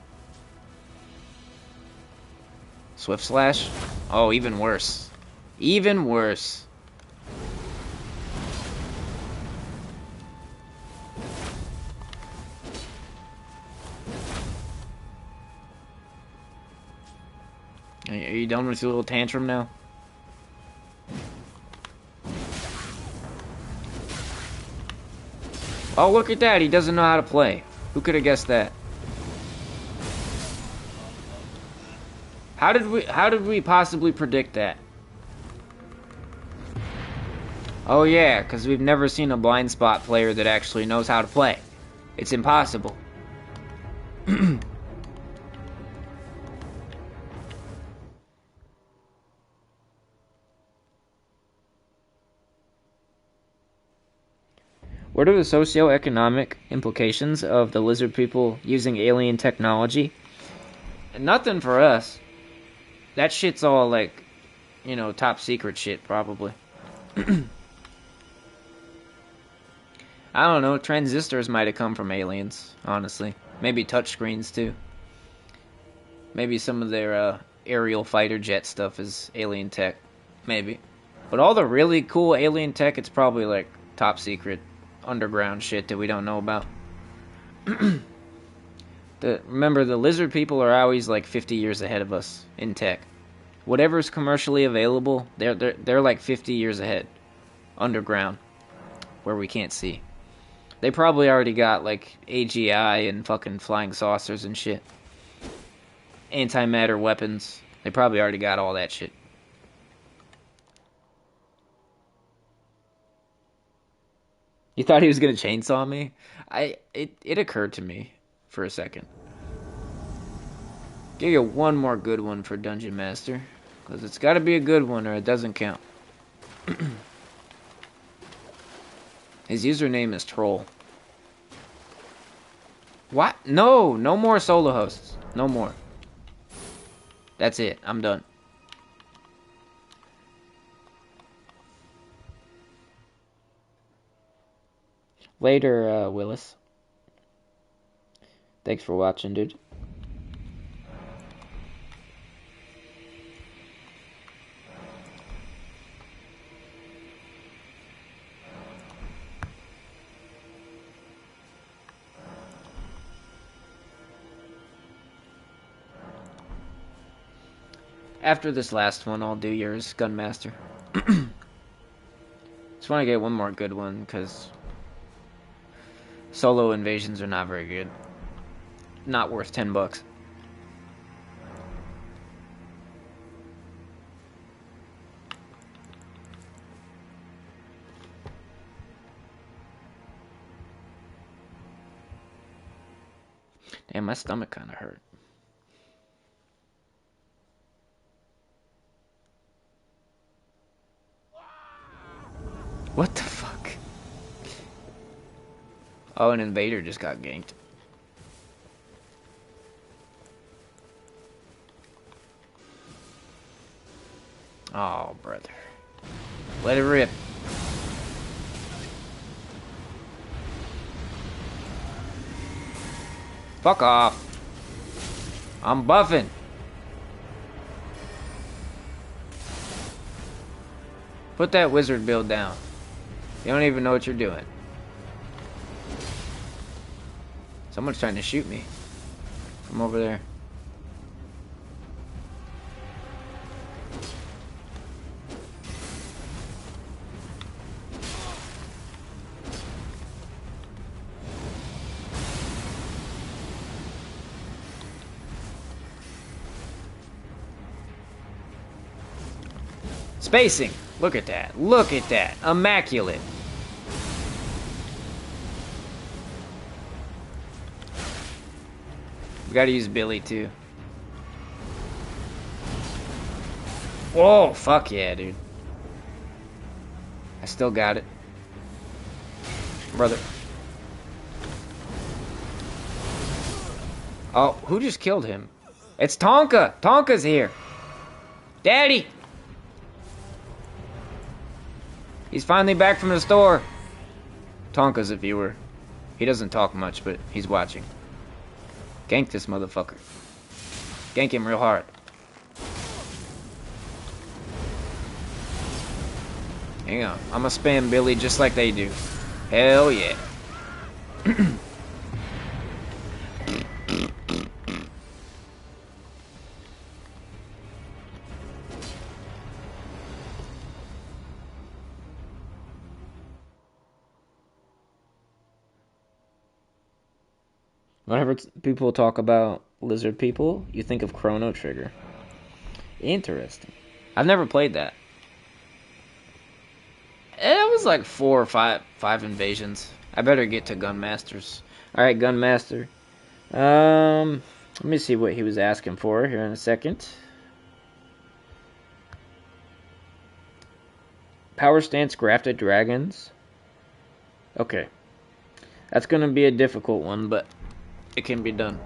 Swift Slash? Oh, even worse. Even worse. Are you done with your little tantrum now? Oh, look at that. He doesn't know how to play. Who could have guessed that? How did we possibly predict that? Oh yeah, because we've never seen a blind spot player that actually knows how to play. It's impossible. What are the socio-economic implications of the lizard people using alien technology? Nothing for us. That shit's all like, you know, top secret shit, probably. I don't know, transistors might have come from aliens, honestly. Maybe touchscreens, too. Maybe some of their aerial fighter jet stuff is alien tech. Maybe. But all the really cool alien tech, it's probably like top secret, underground shit that we don't know about. Remember, the lizard people are always like 50 years ahead of us in tech. Whatever's commercially available, they're like 50 years ahead. Underground. Where we can't see. They probably already got like AGI and fucking flying saucers and shit. Antimatter weapons. They probably already got all that shit. You thought he was gonna chainsaw me? It occurred to me for a second. Give you one more good one for Dungeon Master. Because it's gotta be a good one or it doesn't count. His username is Troll. What? No! No more solo hosts. No more. That's it. I'm done. Later, Willis. Thanks for watching, dude. After this last one, I'll do yours, Gunmaster. Just want to get one more good one, because solo invasions are not very good. Not worth $10. Damn, my stomach kind of hurt. What the fuck? Oh, an invader just got ganked. Oh, brother. Let it rip. Fuck off. I'm buffing. Put that wizard build down. You don't even know what you're doing. Someone's trying to shoot me from over there. Spacing. Look at that. Look at that. Immaculate. We gotta use Billy too. Whoa, fuck yeah, dude. I still got it. Brother. Oh, who just killed him? It's Tonka! Tonka's here! Daddy! He's finally back from the store. Tonka's a viewer. He doesn't talk much, but he's watching. Gank this motherfucker. Gank him real hard. Hang on. I'ma spam Billy just like they do. Hell yeah. Whenever people talk about lizard people, you think of Chrono Trigger. Interesting. I've never played that. It was like 4 or 5 invasions. I better get to Gunmasters. Alright, Gunmaster. Let me see what he was asking for here in a second. Power Stance Grafted Dragons. Okay. That's gonna be a difficult one, but it can be done.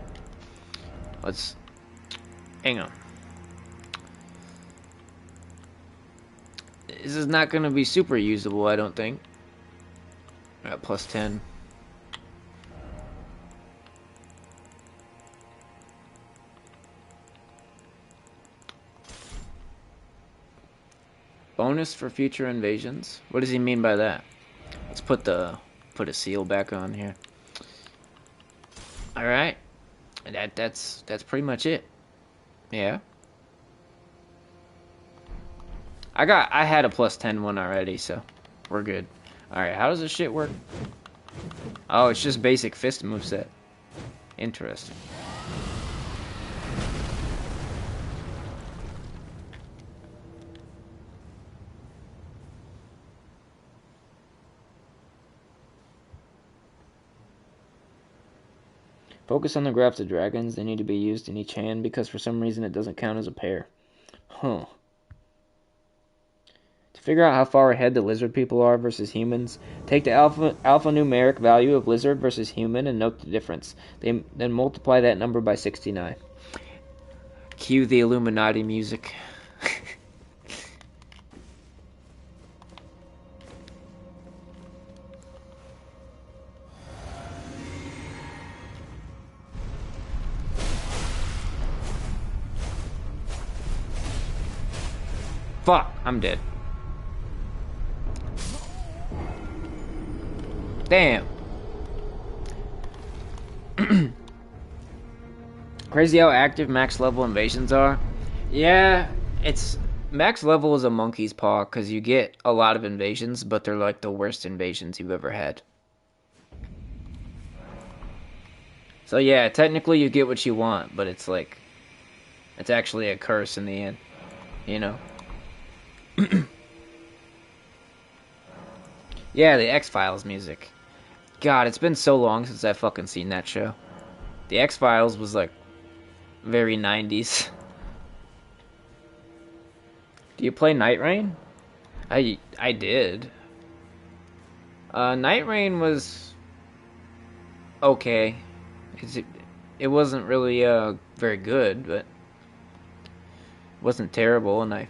Let's... Hang on. This is not going to be super usable, I don't think. Plus 10. Bonus for future invasions? What does he mean by that? Let's put a seal back on here. Alright. That's pretty much it. Yeah. I had a plus 10 one already, so we're good. Alright, how does this shit work? Oh, it's just basic fist moveset. Interesting. Focus on the grafted dragons. They need to be used in each hand because for some reason it doesn't count as a pair. Huh. To figure out how far ahead the lizard people are versus humans, take the alphanumeric value of lizard versus human and note the difference. Then multiply that number by 69. Cue the Illuminati music. Fuck, I'm dead. Damn. Crazy how active max level invasions are. Yeah, it's max level is a monkey's paw because you get a lot of invasions, but they're like the worst invasions you've ever had. So yeah, technically you get what you want, but it's like it's actually a curse in the end, you know. Yeah, the X-Files music. God, it's been so long since I've fucking seen that show. The X-Files was like very 90s. Do you play Night Rain? I did. Night Rain was okay. It wasn't really very good, but it wasn't terrible, and I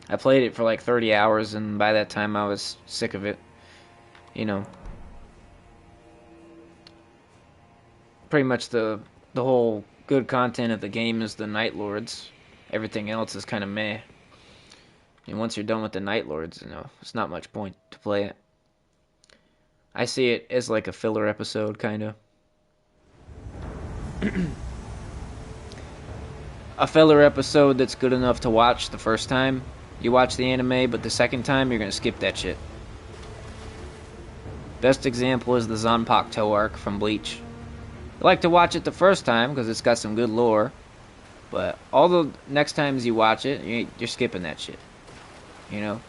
I played it for like 30 hours, and by that time I was sick of it. You know. Pretty much the whole good content of the game is the Night Lords. Everything else is kind of meh. And once you're done with the Night Lords, you know, it's not much point to play it. I see it as like a filler episode, kind of. A filler episode that's good enough to watch the first time you watch the anime, but the second time you're gonna skip that shit. Best example is the Zanpakuto arc from Bleach. I like to watch it the first time because it's got some good lore, but all the next times you watch it, you're skipping that shit. You know?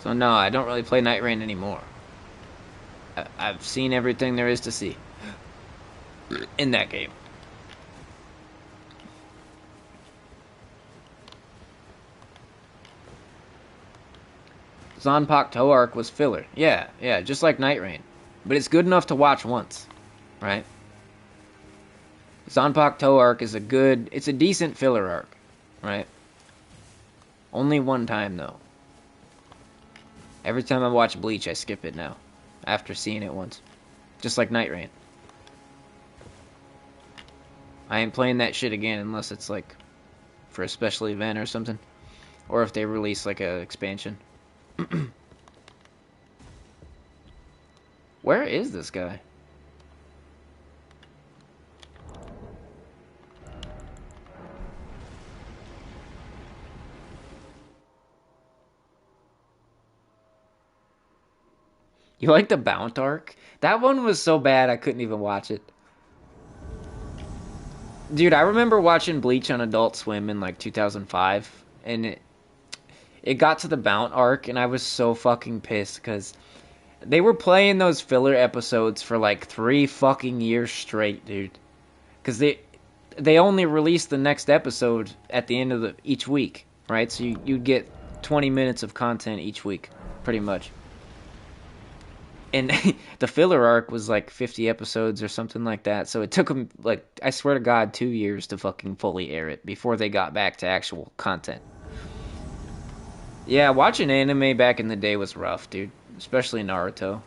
So no, I don't really play Night Rain anymore. I've seen everything there is to see in that game. Zanpakuto arc was filler. Yeah, just like Night Rain. But it's good enough to watch once, right? Zanpakuto arc is it's a decent filler arc, right? Only one time though. Every time I watch Bleach, I skip it now, after seeing it once. Just like Night Rain. I ain't playing that shit again unless it's like for a special event or something. Or if they release like a expansion. Where is this guy? You like the Bount arc? That one was so bad I couldn't even watch it. Dude, I remember watching Bleach on Adult Swim in like 2005, and it got to the Bount arc, and I was so fucking pissed because they were playing those filler episodes for like 3 fucking years straight, dude. Because they only released the next episode at the end of each week, right? So you'd get 20 minutes of content each week, pretty much. And the filler arc was like 50 episodes or something like that. So it took them, like, I swear to God, 2 years to fucking fully air it before they got back to actual content. Yeah, watching anime back in the day was rough, dude. Especially Naruto.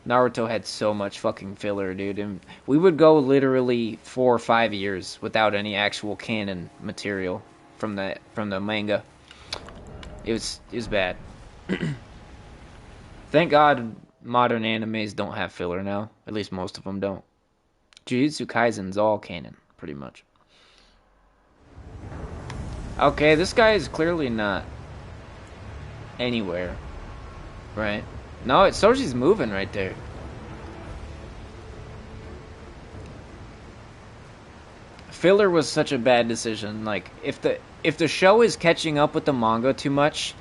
Naruto had so much fucking filler, dude. And we would go literally 4 or 5 years without any actual canon material from the manga. It was bad. Thank God modern animes don't have filler now. At least most of them don't. Jujutsu Kaisen's all canon, pretty much. Okay, this guy is clearly not anywhere. Right? No, Soji's moving right there. Filler was such a bad decision. Like, if the show is catching up with the manga too much,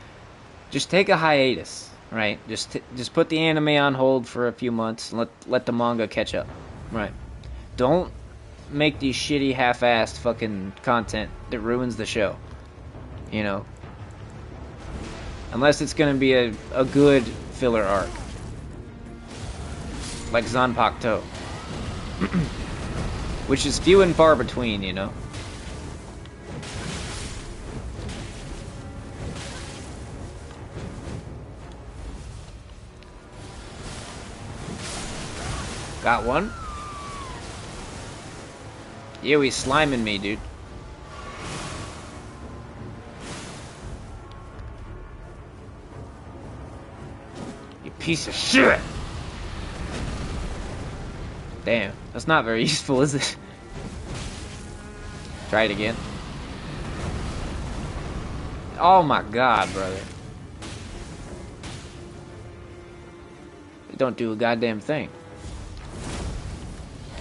just take a hiatus. Right, just put the anime on hold for a few months and let the manga catch up. Right, don't make these shitty half-assed fucking content that ruins the show. You know, unless it's gonna be a good filler arc, like Zanpakuto, which is few and far between. You know. Got one? Ew, he's sliming me, dude. You piece of shit! Damn, that's not very useful, is it? Try it again. Oh my god, brother. It don't do a goddamn thing.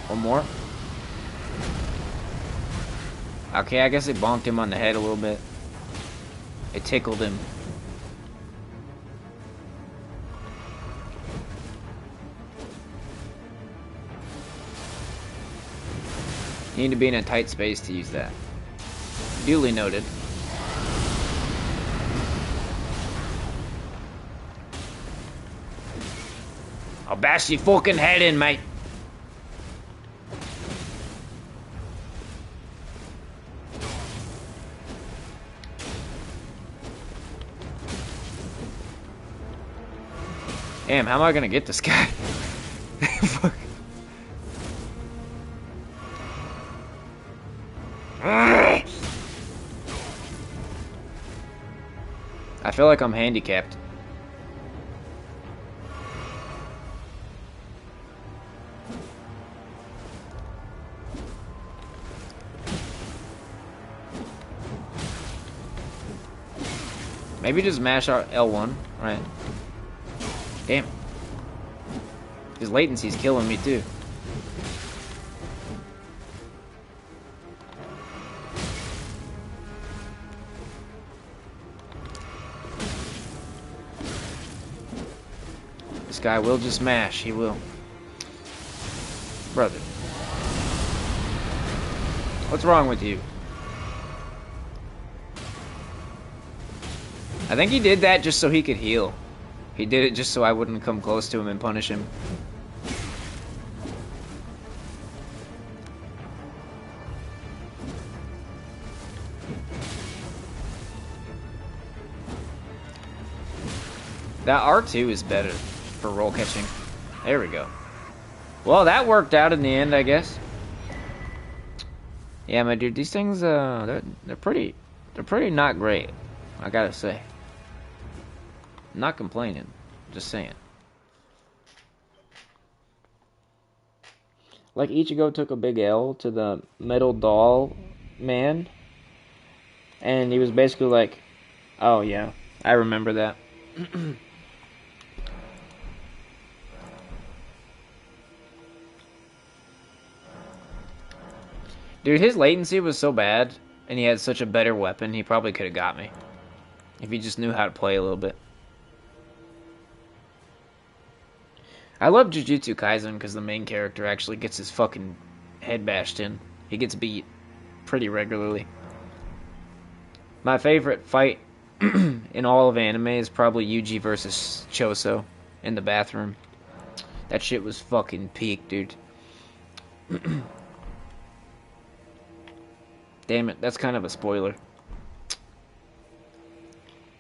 One more. Okay, I guess it bonked him on the head a little bit. It tickled him. You need to be in a tight space to use that. Duly noted. I'll bash your fucking head in, mate. Damn, how am I gonna get this guy? Fuck. I feel like I'm handicapped. Maybe just mash our L1, right? Damn. His latency's killing me too. This guy will just mash, he will. Brother. What's wrong with you? I think he did that just so he could heal. He did it just so I wouldn't come close to him and punish him. That R2 is better for roll catching. There we go. Well, that worked out in the end, I guess. Yeah, my dude, these things, they're pretty not great. I gotta say. I'm not complaining. Just saying. Like, Ichigo took a big L to the metal doll man. And he was basically like, oh yeah, I remember that. Dude, his latency was so bad, and he had such a better weapon, he probably could have got me. If he just knew how to play a little bit. I love Jujutsu Kaisen because the main character actually gets his fucking head bashed in. He gets beat pretty regularly. My favorite fight in all of anime is probably Yuji versus Choso in the bathroom. That shit was fucking peak, dude. Damn it, that's kind of a spoiler.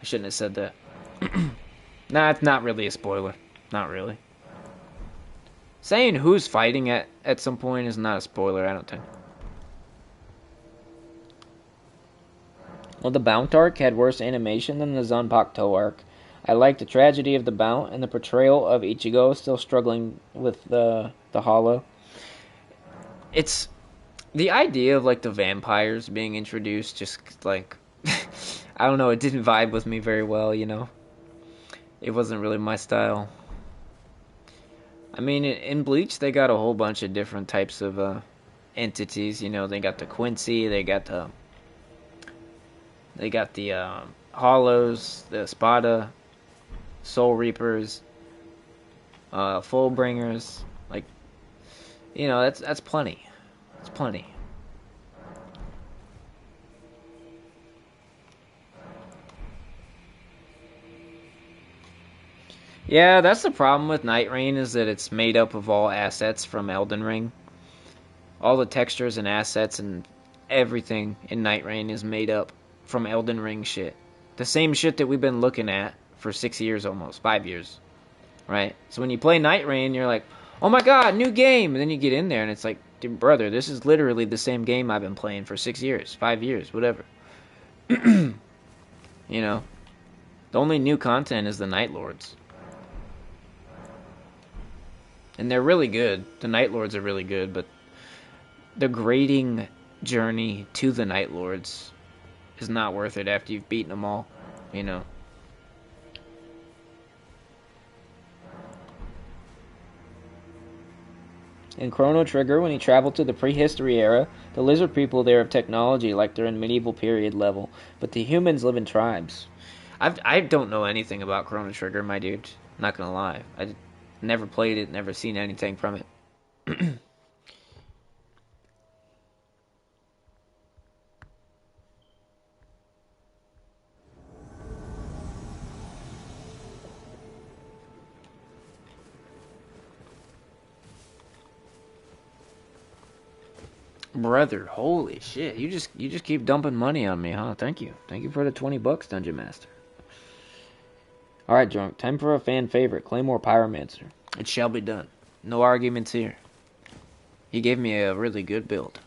I shouldn't have said that. Nah, it's not really a spoiler. Not really. Saying who's fighting at some point is not a spoiler, I don't think. Well, the Bount arc had worse animation than the Zanpakuto arc. I liked the tragedy of the Bount and the portrayal of Ichigo still struggling with the hollow. It's the idea of like the vampires being introduced, just like I don't know, it didn't vibe with me very well, you know. It wasn't really my style. I mean, in Bleach, they got a whole bunch of different types of entities. You know, they got the Quincy, they got the Hollows, the Spada, Soul Reapers, Fullbringers. Like, you know, that's plenty. It's plenty. Yeah, that's the problem with Night Rain, is that it's made up of all assets from Elden Ring. All the textures and assets and everything in Night Rain is made up from Elden Ring shit. The same shit that we've been looking at for 6 years almost, 5 years. Right? So when you play Night Rain, you're like, oh my god, new game! And then you get in there and it's like, dude, brother, this is literally the same game I've been playing for 6 years, 5 years, whatever. You know? The only new content is the Night Lords. And they're really good. The Night Lords are really good, but the grading journey to the Night Lords is not worth it after you've beaten them all, you know. In Chrono Trigger, when you travel to the prehistory era, the lizard people there have technology like they're in medieval period level, but the humans live in tribes. I don't know anything about Chrono Trigger, my dude. Not gonna lie. I never played it, never seen anything from it. Brother, holy shit. You just keep dumping money on me, huh? Thank you. Thank you for the $20, Dungeon Master. Alright, Drunk. Time for a fan favorite, Claymore Pyromancer. It shall be done. No arguments here. He gave me a really good build.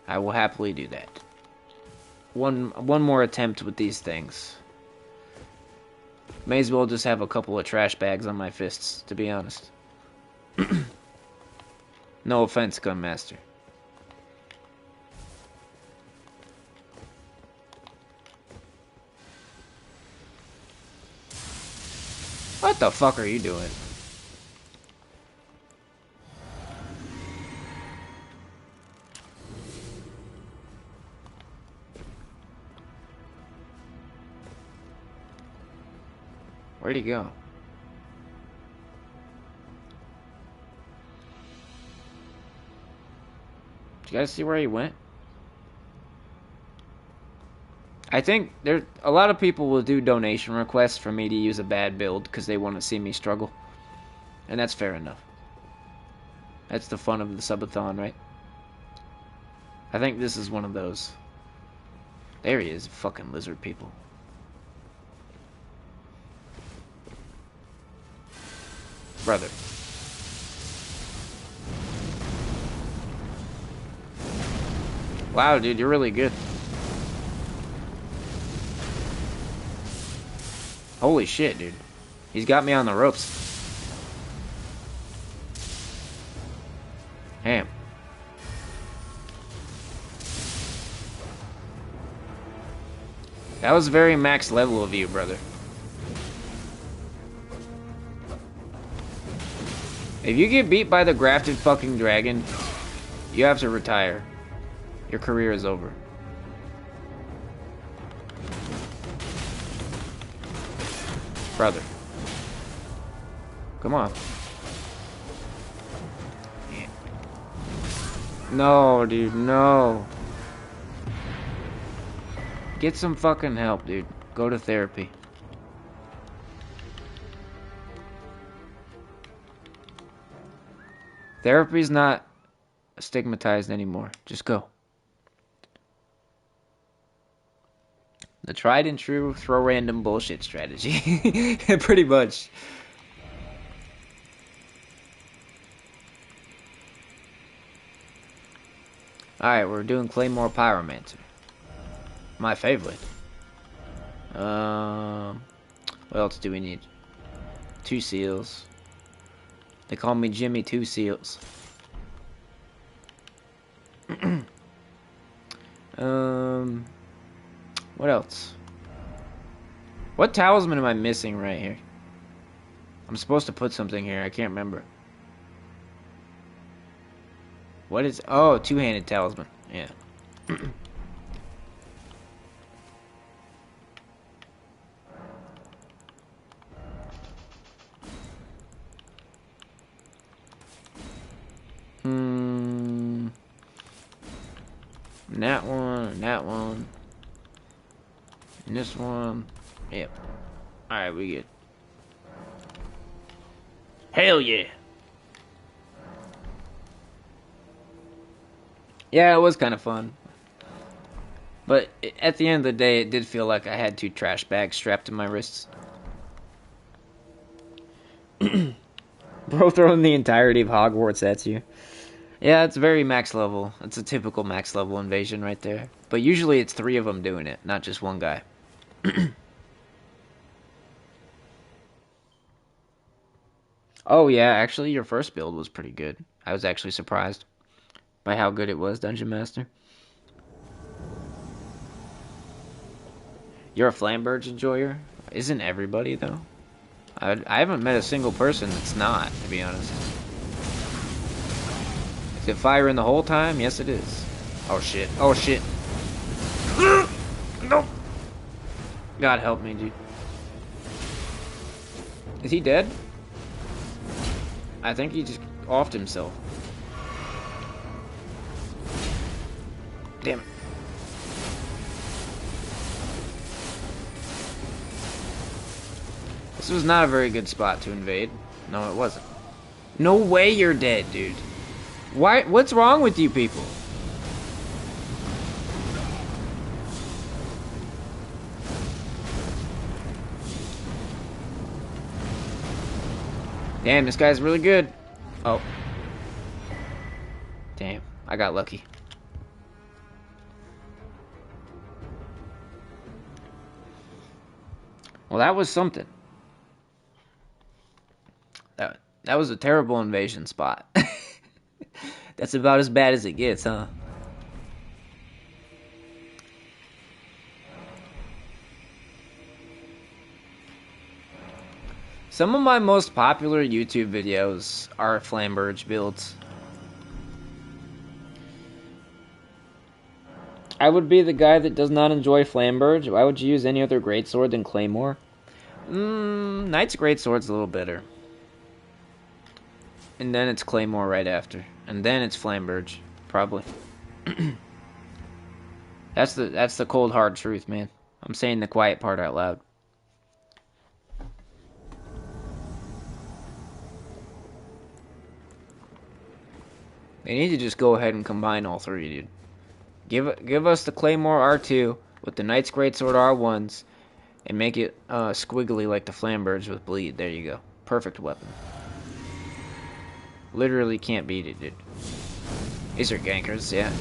I will happily do that. One more attempt with these things. May as well just have a couple of trash bags on my fists, to be honest. No offense, Gunmaster. What the fuck are you doing? Where'd he go? Did you guys see where he went? I think a lot of people will do donation requests for me to use a bad build because they want to see me struggle. And that's fair enough. That's the fun of the subathon, right? I think this is one of those. There he is, fucking lizard people. Brother. Wow, dude, you're really good. Holy shit, dude. He's got me on the ropes. Damn. That was very max level of you, brother. If you get beat by the grafted fucking dragon, you have to retire. Your career is over. Brother. Come on. Yeah. No, dude, no. Get some fucking help, dude. Go to therapy. Therapy's not stigmatized anymore. Just go. The tried and true throw random bullshit strategy. Pretty much. Alright, we're doing Claymore pyromancer. My favorite. What else do we need? 2 seals. They call me Jimmy 2 Seals. What else? What talisman am I missing right here? I'm supposed to put something here. I can't remember. What is... Oh, 2-handed talisman. Yeah. That one, and that one. And this one. Yep. Alright, we good. Hell yeah! Yeah, it was kind of fun. But at the end of the day, it did feel like I had 2 trash bags strapped to my wrists. Bro throwing the entirety of Hogwarts at you. Yeah, it's very max level. It's a typical max level invasion right there. But usually it's 3 of them doing it, not just one guy. Oh yeah, actually your first build was pretty good. I was actually surprised by how good it was, Dungeon Master. You're a Flamberge enjoyer? Isn't everybody, though? I haven't met a single person that's not, to be honest. Is it firing the whole time? Yes, it is. Oh, shit. Oh, shit. No. God help me, dude. Is he dead? I think he just offed himself. Damn it. This was not a very good spot to invade. No, it wasn't. No way you're dead, dude. Why? What's wrong with you people? Damn, this guy's really good. Oh. Damn, I got lucky. Well, that was something. That was a terrible invasion spot. That's about as bad as it gets, huh? Some of my most popular YouTube videos are Flamberge builds. I would be the guy that does not enjoy Flamberge. Why would you use any other greatsword than Claymore? Knight's greatsword's a little better. And then it's Claymore right after. And then it's Flamberge, probably. That's the cold hard truth, man. I'm saying the quiet part out loud. They need to just go ahead and combine all 3, dude. Give us the Claymore R2 with the Knight's Greatsword R1s and make it squiggly like the Flamberge with bleed. There you go. Perfect weapon. Literally can't beat it, dude. These are gankers, yeah.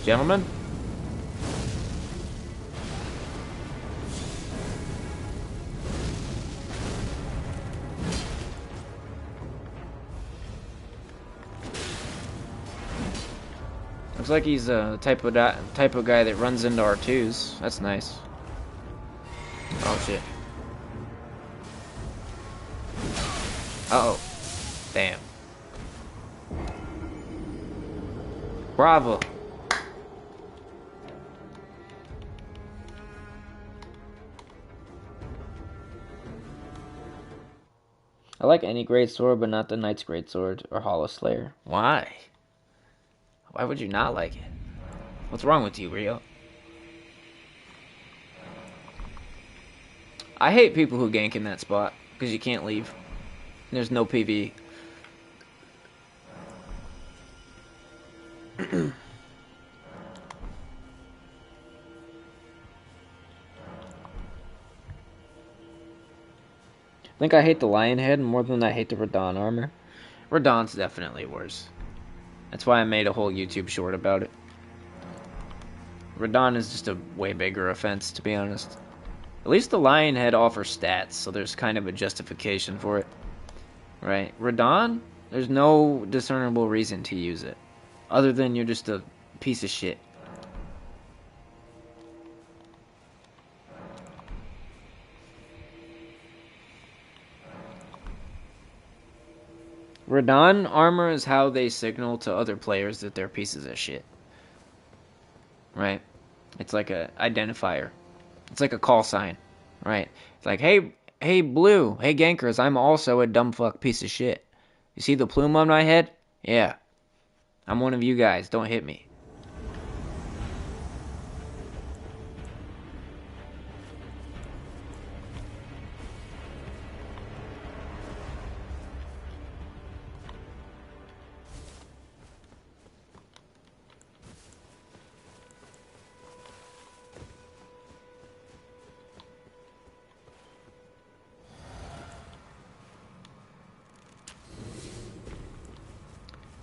Gentlemen? Looks like he's a type of guy that runs into R2s. That's nice. Oh shit. Uh-oh. Damn. Bravo. I like any great sword, but not the Knight's Great Sword or Hollow Slayer. Why? Why would you not like it? What's wrong with you, Rio? I hate people who gank in that spot, because you can't leave. There's no PvE. I think I hate the Lion Head more than I hate the Radahn armor. Radahn's definitely worse. That's why I made a whole YouTube short about it. Radahn is just a way bigger offense, to be honest. At least the Lion Head offers stats, so there's kind of a justification for it. Right? Radahn, there's no discernible reason to use it. Other than you're just a piece of shit. Radahn armor is how they signal to other players that they're pieces of shit. Right? It's like a identifier. It's like a call sign. Right? It's like, hey blue, hey gankers, I'm also a dumb fuck piece of shit. You see the plume on my head? Yeah. I'm one of you guys, don't hit me.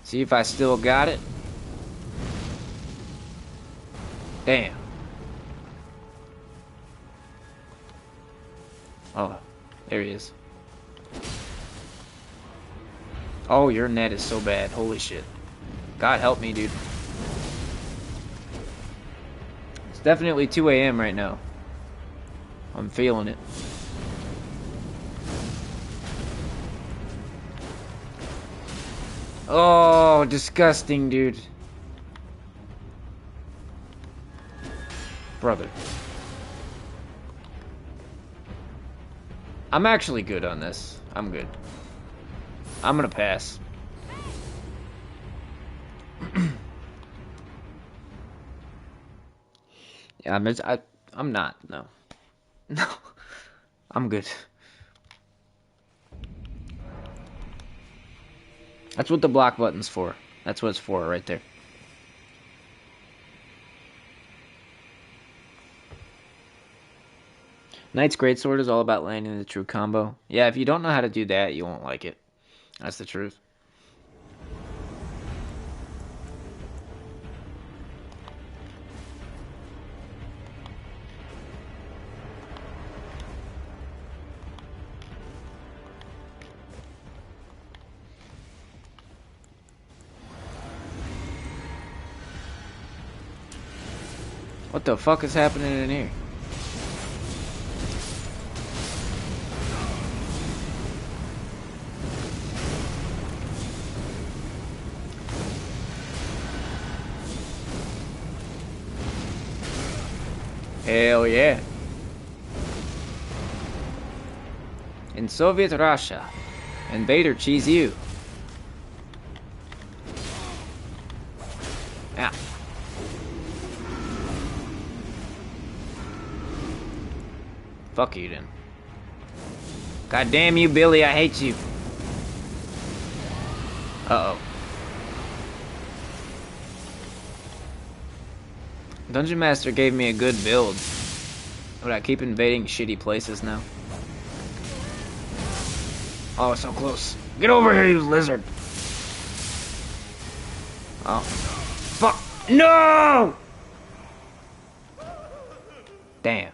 See if I still got it. Damn. Oh, there he is. Oh, your net is so bad. Holy shit. God help me, dude. It's definitely 2 a.m. right now. I'm feeling it. Oh, disgusting, dude. Brother. I'm actually good on this. I'm good. I'm gonna pass. Yeah, I'm not. No. No. I'm good. That's what the block button's for. That's what it's for right there. Knight's Greatsword is all about landing the true combo. Yeah, if you don't know how to do that, you won't like it. That's the truth. What the fuck is happening in here? Hell yeah. In Soviet Russia, invader cheese you. Yeah. Fuck you then. God damn you, Billy, I hate you. Uh-oh. Dungeon Master gave me a good build, but I keep invading shitty places now. Oh, so close. Get over here, you lizard! Oh. Fuck! No! Damn.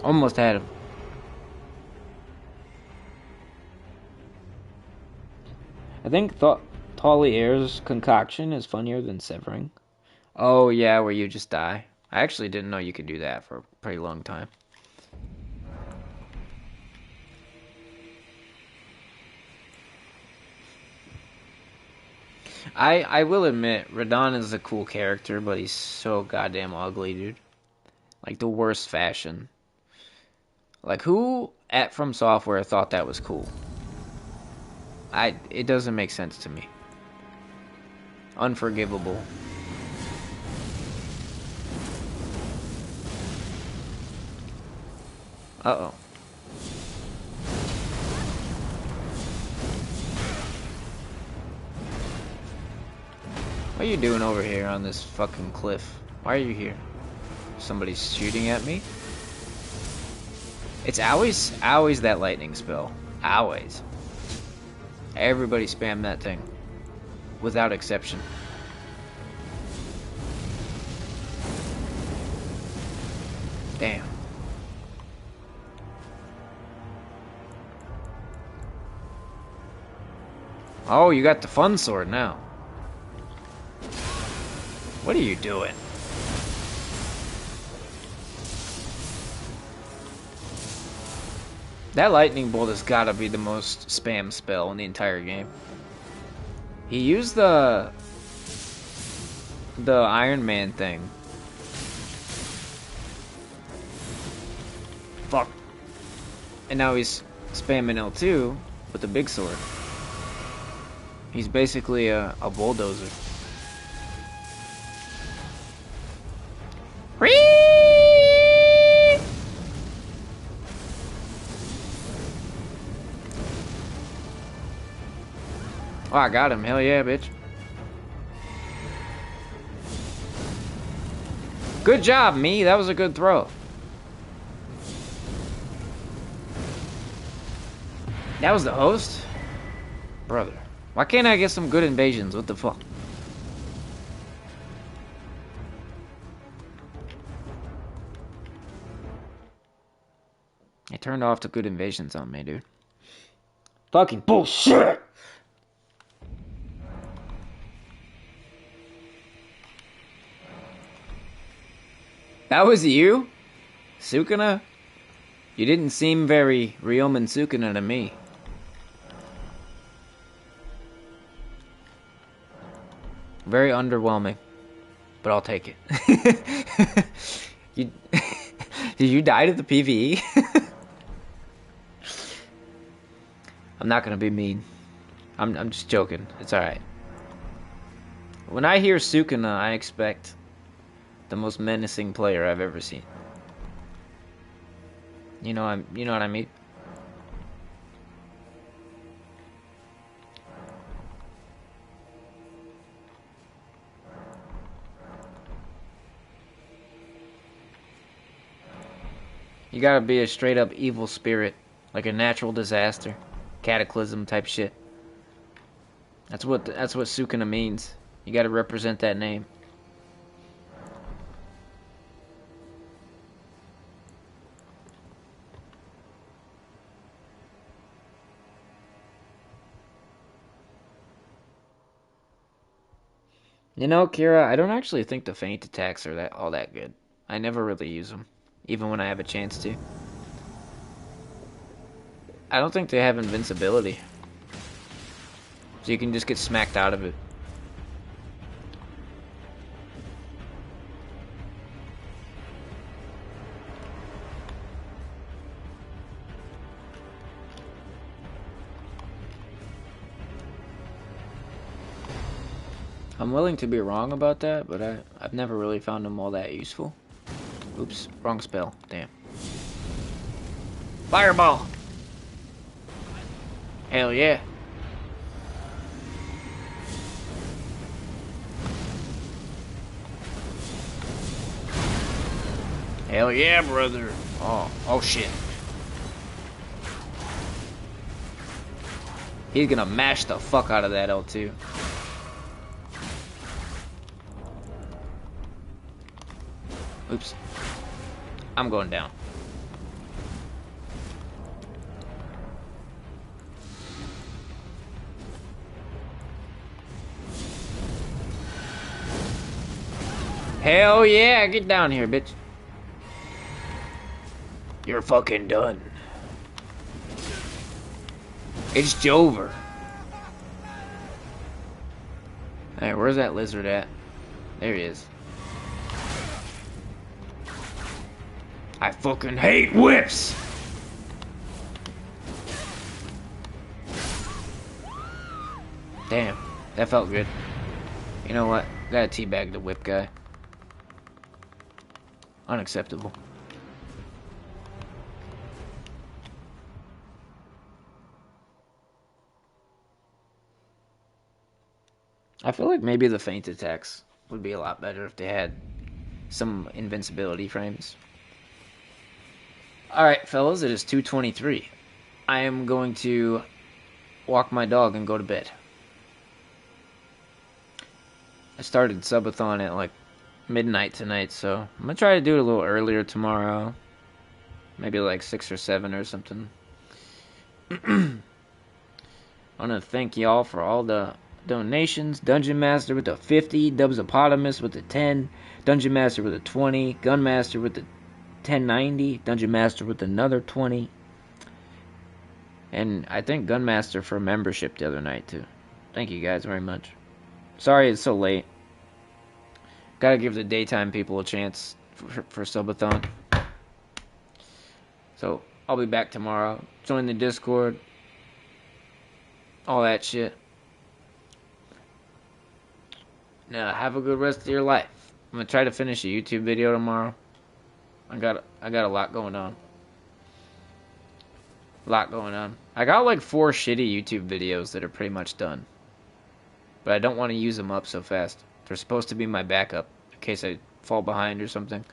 Almost had him. I think Tolier's concoction is funnier than severing. Oh yeah, where you just die. I actually didn't know you could do that for a pretty long time. I will admit, Radon is a cool character, but he's so goddamn ugly, dude. Like the worst fashion. Like who at From Software thought that was cool? It doesn't make sense to me. Unforgivable. Uh-oh. What are you doing over here on this fucking cliff? Why are you here? Somebody's shooting at me? It's always that lightning spell. Always. Everybody spam that thing. Without exception. Damn. Oh, you got the fun sword now. What are you doing? That lightning bolt has got to be the most spam spell in the entire game. He used the Iron Man thing. Fuck. And now he's spamming L2 with the big sword. He's basically a bulldozer. Oh, I got him. Hell yeah, bitch. Good job, me. That was a good throw. That was the host? Brother. Why can't I get some good invasions? What the fuck? It turned off the good invasions on me, dude. Fucking bullshit! That was you? Sukuna? You didn't seem very Ryomen Sukuna to me. Very underwhelming. But I'll take it. Did you die to the PvE? I'm not gonna be mean. I'm just joking. It's alright. When I hear Sukuna, I expect the most menacing player I've ever seen. You know what I mean? You gotta be a straight up evil spirit, like a natural disaster, cataclysm type shit. That's what Sukuna means. You gotta represent that name. You know, Kira, I don't actually think the feint attacks are all that good. I never really use them, even when I have a chance to. I don't think they have invincibility. So you can just get smacked out of it. I'm willing to be wrong about that, but I've never really found them all that useful. Oops, wrong spell. Damn. Fireball! Hell yeah. Hell yeah, brother. Oh shit. He's gonna mash the fuck out of that L2. Oops. I'm going down. Hell yeah, get down here, bitch. You're fucking done. It's Jover. Hey, where's that lizard at? There he is. I fucking hate whips! Damn, that felt good. You know what? Gotta teabag the whip guy. Unacceptable. I feel like maybe the feint attacks would be a lot better if they had some invincibility frames. Alright, fellas, it is 2:23. I am going to walk my dog and go to bed. I started subathon at like midnight tonight, so I'm gonna try to do it a little earlier tomorrow. Maybe like 6 or 7 or something. I want to thank y'all for all the donations. Dungeon Master with the 50, Dubsopotamus with the 10, Dungeon Master with the 20, Gunmaster with the 1090, Dungeon Master with another 20, and I think Gunmaster for membership the other night too. Thank you guys very much. Sorry it's so late. Gotta give the daytime people a chance for subathon. So I'll be back tomorrow. Join the Discord. All that shit. Now have a good rest of your life. I'm gonna try to finish a YouTube video tomorrow. I got a lot going on. I got like 4 shitty YouTube videos that are pretty much done. But I don't want to use them up so fast. They're supposed to be my backup in case I fall behind or something.